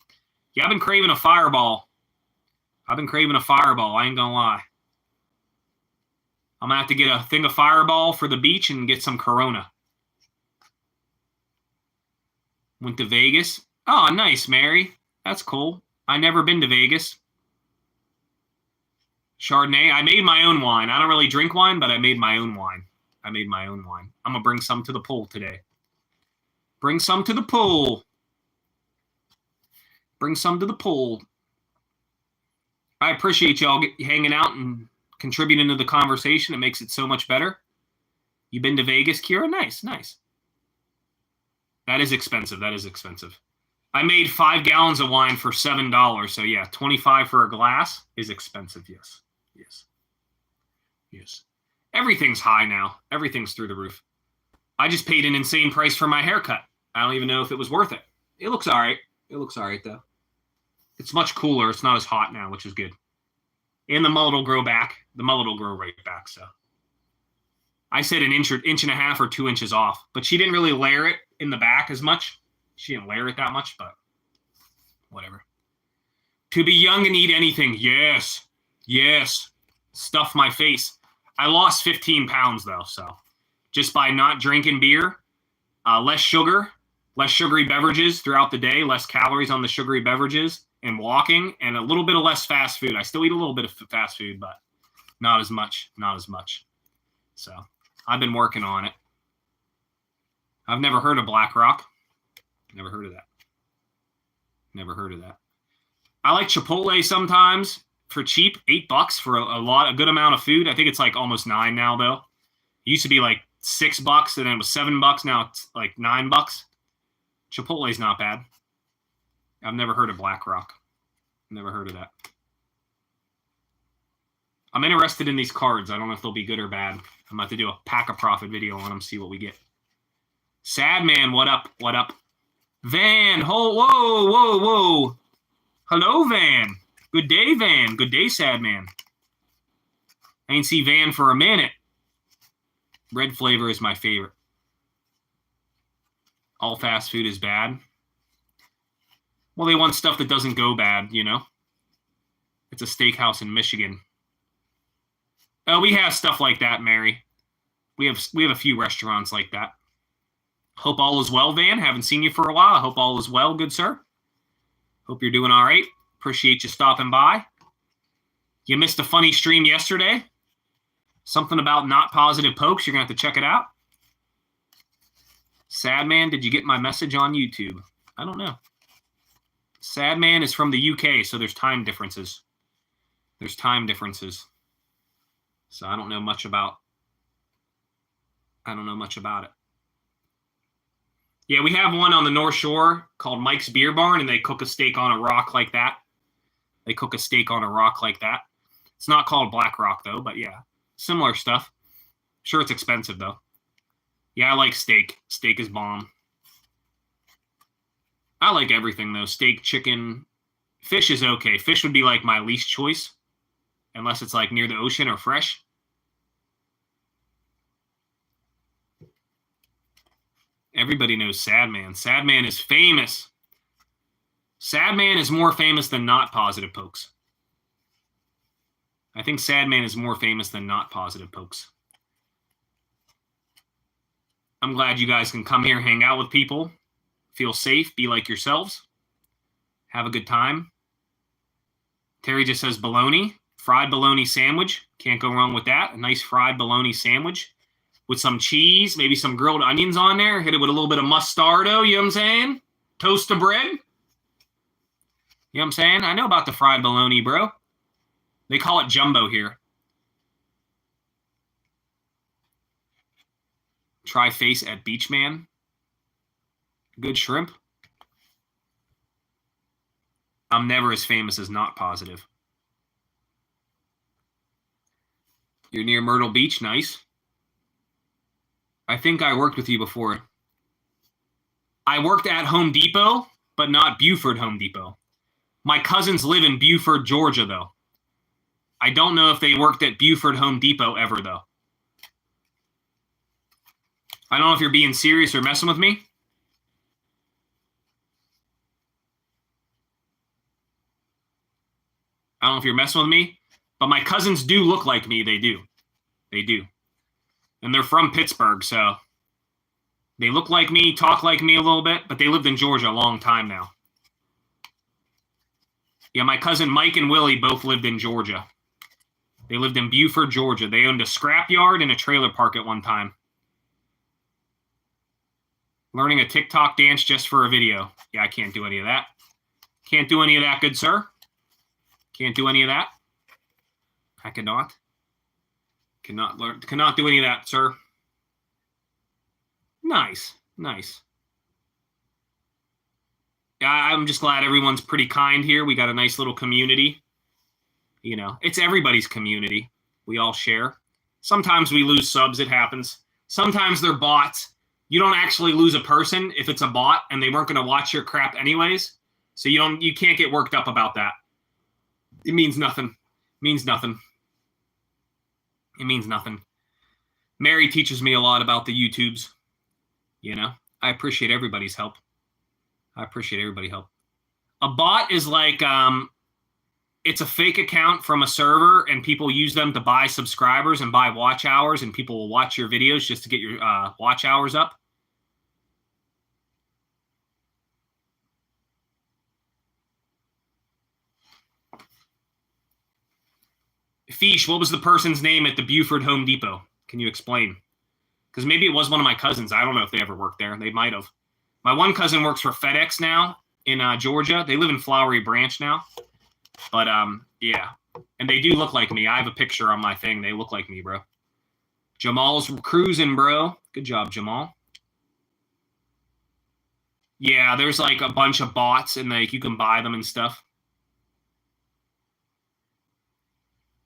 Yeah, I've been craving a Fireball. I ain't gonna lie. I'm going to have to get a thing of Fireball for the beach and get some Corona. Went to Vegas. Oh, nice, Mary. That's cool. I've never been to Vegas. Chardonnay. I made my own wine. I don't really drink wine, but I made my own wine. I'm going to bring some to the pool today. Bring some to the pool. I appreciate y'all hanging out and contributing to the conversation. It makes it so much better. You been to Vegas, Kira? Nice. That is expensive. I made 5 gallons of wine for $7. So yeah, $25 for a glass is expensive. Yes. Everything's high now. Everything's through the roof. I just paid an insane price for my haircut. I don't even know if it was worth it. It looks all right. Though. It's much cooler. It's not as hot now, which is good. And the mullet will grow back. The mullet will grow right back. So I said an inch and a half or 2 inches off, but she didn't really layer it in the back as much. She didn't layer it that much, but whatever. To be young and eat anything. Yes. Stuff my face. I lost 15 pounds though. So just by not drinking beer, less sugar, less sugary beverages throughout the day, less calories on the sugary beverages, and walking, and a little bit of less fast food. I still eat a little bit of fast food, but not as much. So I've been working on it. I've never heard of Black Rock. Never heard of that. I like Chipotle sometimes for cheap, $8 for a good amount of food. I think it's like almost $9 now, though. It used to be like $6, and then it was $7. Now it's like $9. Chipotle's not bad. I've never heard of Black Rock. Never heard of that. I'm interested in these cards. I don't know if they'll be good or bad. I'm about to do a pack a profit video on them, see what we get. Sad Man, what up? What up? Van, whoa, whoa. Hello, Van. Good day, Van. Good day, Sad Man. I ain't see Van for a minute. Red flavor is my favorite. All fast food is bad. Well, they want stuff that doesn't go bad, you know? It's a steakhouse in Michigan. Oh, we have stuff like that, Mary. We have a few restaurants like that. Hope all is well, Van. Haven't seen you for a while. I hope all is well, good sir. Hope you're doing all right. Appreciate you stopping by. You missed a funny stream yesterday. Something about not positive pokes. You're going to have to check it out. Sad Man, did you get my message on YouTube? I don't know. Sad Man is from the UK, so there's time differences. So I don't know much about it. Yeah, we have one on the North Shore called Mike's Beer Barn, and they cook a steak on a rock like that. It's not called Black Rock, though, but yeah, similar stuff. Sure, it's expensive, though. Yeah, I like steak. Steak is bomb. I like everything, though. Steak, chicken. Fish is okay. Fish would be like my least choice, unless it's like near the ocean or fresh. Everybody knows Sad Man. Sad Man is famous. Sad Man is more famous than not positive pokes. I think Sad Man is more famous than not positive pokes. I'm glad you guys can come here, hang out with people, feel safe, be like yourselves, have a good time. Terry just says bologna, fried bologna sandwich. Can't go wrong with that. A nice fried bologna sandwich with some cheese, maybe some grilled onions on there. Hit it with a little bit of mustardo, you know what I'm saying? Toast of bread. You know what I'm saying? I know about the fried bologna, bro. They call it jumbo here. Try face at Beachman. Good shrimp. I'm never as famous as not positive. You're near Myrtle Beach. Nice. I think I worked with you before. I worked at Home Depot, but not Buford Home Depot. My cousins live in Buford, Georgia, though. I don't know if they worked at Buford Home Depot ever, though. I don't know if you're being serious or messing with me. I don't know if you're messing with me, but my cousins do look like me. They do. And they're from Pittsburgh, so they look like me, talk like me a little bit, but they lived in Georgia a long time now. Yeah, my cousin Mike and Willie both lived in Georgia. They lived in Buford, Georgia. They owned a scrapyard and a trailer park at one time. Learning a TikTok dance just for a video. Yeah, I can't do any of that. Can't do any of that, good sir. Can't do any of that. I cannot. Cannot do any of that, sir. Nice. Yeah, I'm just glad everyone's pretty kind here. We got a nice little community. You know, it's everybody's community. We all share. Sometimes we lose subs. It happens. Sometimes they're bots. You don't actually lose a person if it's a bot and they weren't going to watch your crap anyways. So you can't get worked up about that. It means nothing. It means nothing. Mary teaches me a lot about the YouTubes. You know, I appreciate everybody's help. A bot is like, it's a fake account from a server and people use them to buy subscribers and buy watch hours, and people will watch your videos just to get your watch hours up. Fish, what was the person's name at the Buford Home Depot? Can you explain? Because maybe it was one of my cousins. I don't know if they ever worked there. They might have. My one cousin works for FedEx now in Georgia. They live in Flowery Branch now. But, yeah. And they do look like me. I have a picture on my thing. They look like me, bro. Jamal's cruising, bro. Good job, Jamal. Yeah, there's like a bunch of bots and like you can buy them and stuff.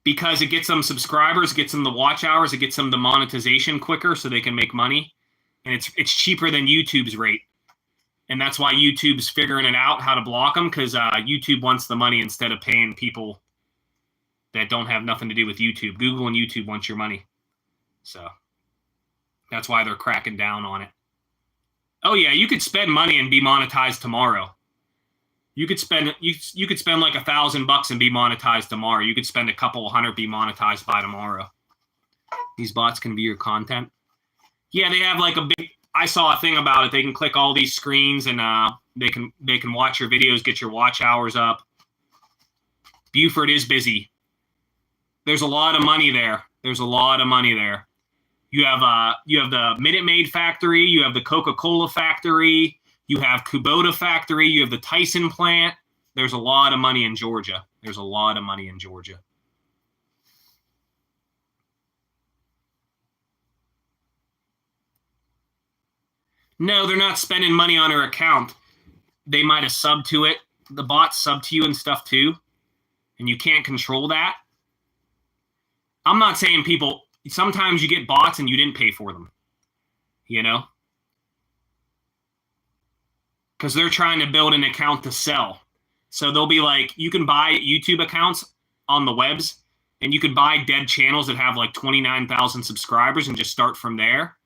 because it gets them subscribers, gets them the watch hours, it gets them the monetization quicker so they can make money. And it's cheaper than YouTube's rate. And that's why YouTube's figuring it out how to block them, because YouTube wants the money instead of paying people that don't have nothing to do with YouTube. Google and YouTube want your money. So that's why they're cracking down on it. Oh yeah, you could spend money and be monetized tomorrow. You could spend like $1,000 and be monetized tomorrow. You could spend a couple $100, be monetized by tomorrow. These bots can view your content. Yeah, they have like a big. I saw a thing about it. They can click all these screens and they can watch your videos, get your watch hours up. Buford is busy. There's a lot of money there. There's a lot of money there. You have the Minute Maid factory. You have the Coca-Cola factory. You have Kubota factory. You have the Tyson plant. There's a lot of money in Georgia. There's a lot of money in Georgia. No, they're not spending money on her account. They might have subbed to it. The bots sub to you and stuff too. And you can't control that. I'm not saying people, sometimes you get bots and you didn't pay for them. You know? Because they're trying to build an account to sell. So they'll be like, you can buy YouTube accounts on the webs, and you could buy dead channels that have like 29,000 subscribers and just start from there.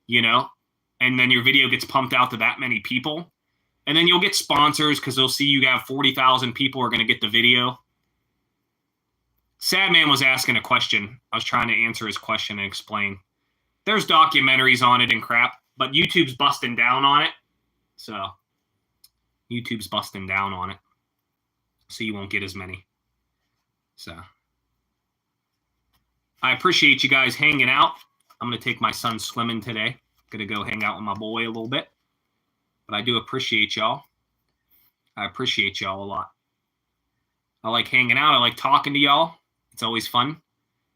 You know? And then your video gets pumped out to that many people. And then you'll get sponsors because they'll see you have 40,000 people are going to get the video. Sad Man was asking a question. I was trying to answer his question and explain. There's documentaries on it and crap, but YouTube's busting down on it. So YouTube's busting down on it. So you won't get as many. So I appreciate you guys hanging out. I'm going to take my son swimming today. Going to go hang out with my boy a little bit. But I do appreciate y'all. I appreciate y'all a lot. I like hanging out. I like talking to y'all. It's always fun.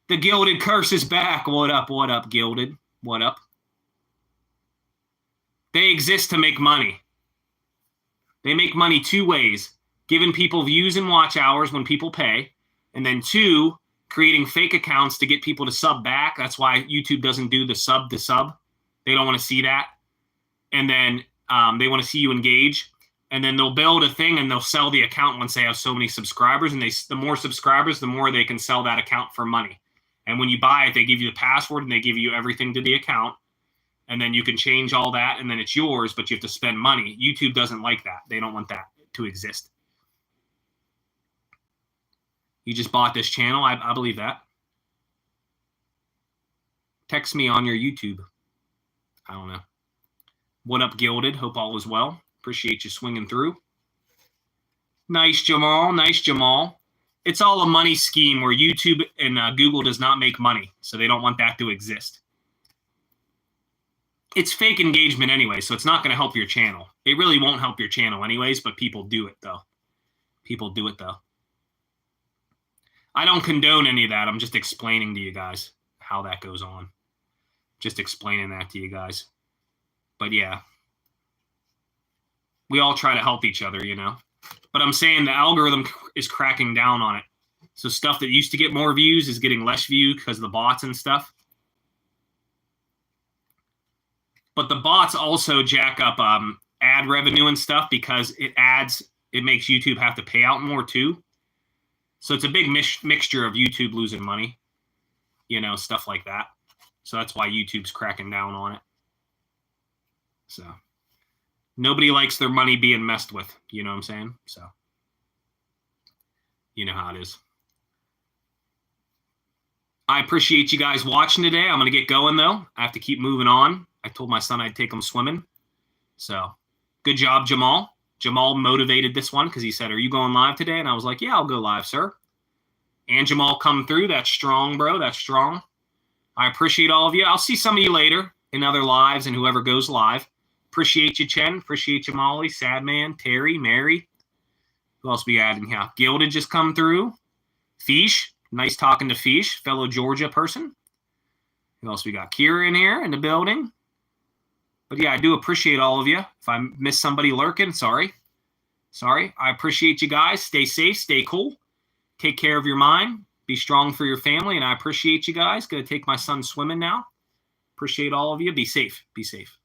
The Gilded Curse is back. What up, Gilded? What up? They exist to make money. They make money two ways. Giving people views and watch hours when people pay. And then two, creating fake accounts to get people to sub back. That's why YouTube doesn't do the sub to sub. They don't want to see that. And then they want to see you engage. And then they'll build a thing and they'll sell the account once they have so many subscribers. And the more subscribers, the more they can sell that account for money. And when you buy it, they give you the password and they give you everything to the account. And then you can change all that and then it's yours, but you have to spend money. YouTube doesn't like that. They don't want that to exist. You just bought this channel. I believe that. Text me on your YouTube. I don't know. What up, Gilded? Hope all is well. Appreciate you swinging through. Nice, Jamal. Nice, Jamal. It's all a money scheme where YouTube and Google does not make money, so they don't want that to exist. It's fake engagement anyway, so it's not going to help your channel. It really won't help your channel anyways, but people do it, though. People do it, though. I don't condone any of that. I'm just explaining to you guys how that goes on. Just explaining that to you guys. But yeah. We all try to help each other, you know. But I'm saying the algorithm is cracking down on it. So stuff that used to get more views is getting less views because of the bots and stuff. But the bots also jack up ad revenue and stuff because it makes YouTube have to pay out more too. So it's a big mixture of YouTube losing money, you know, stuff like that. So that's why YouTube's cracking down on it. So nobody likes their money being messed with. You know what I'm saying? So you know how it is. I appreciate you guys watching today. I'm going to get going, though. I have to keep moving on. I told my son I'd take him swimming. So good job, Jamal. Jamal motivated this one because he said, "Are you going live today?" And I was like, "Yeah, I'll go live, sir." And Jamal come through. That's strong, bro. That's strong. I appreciate all of you. I'll see some of you later in other lives and whoever goes live. Appreciate you, Chen. Appreciate you, Molly, Sad Man, Terry, Mary. Who else we adding here? Gilded just come through. Fish. Nice talking to Fish, fellow Georgia person. Who else we got? Kira in here in the building. But yeah, I do appreciate all of you. If I miss somebody lurking, sorry. Sorry. I appreciate you guys. Stay safe. Stay cool. Take care of your mind. Be strong for your family, and I appreciate you guys. Going to take my son swimming now. Appreciate all of you. Be safe. Be safe.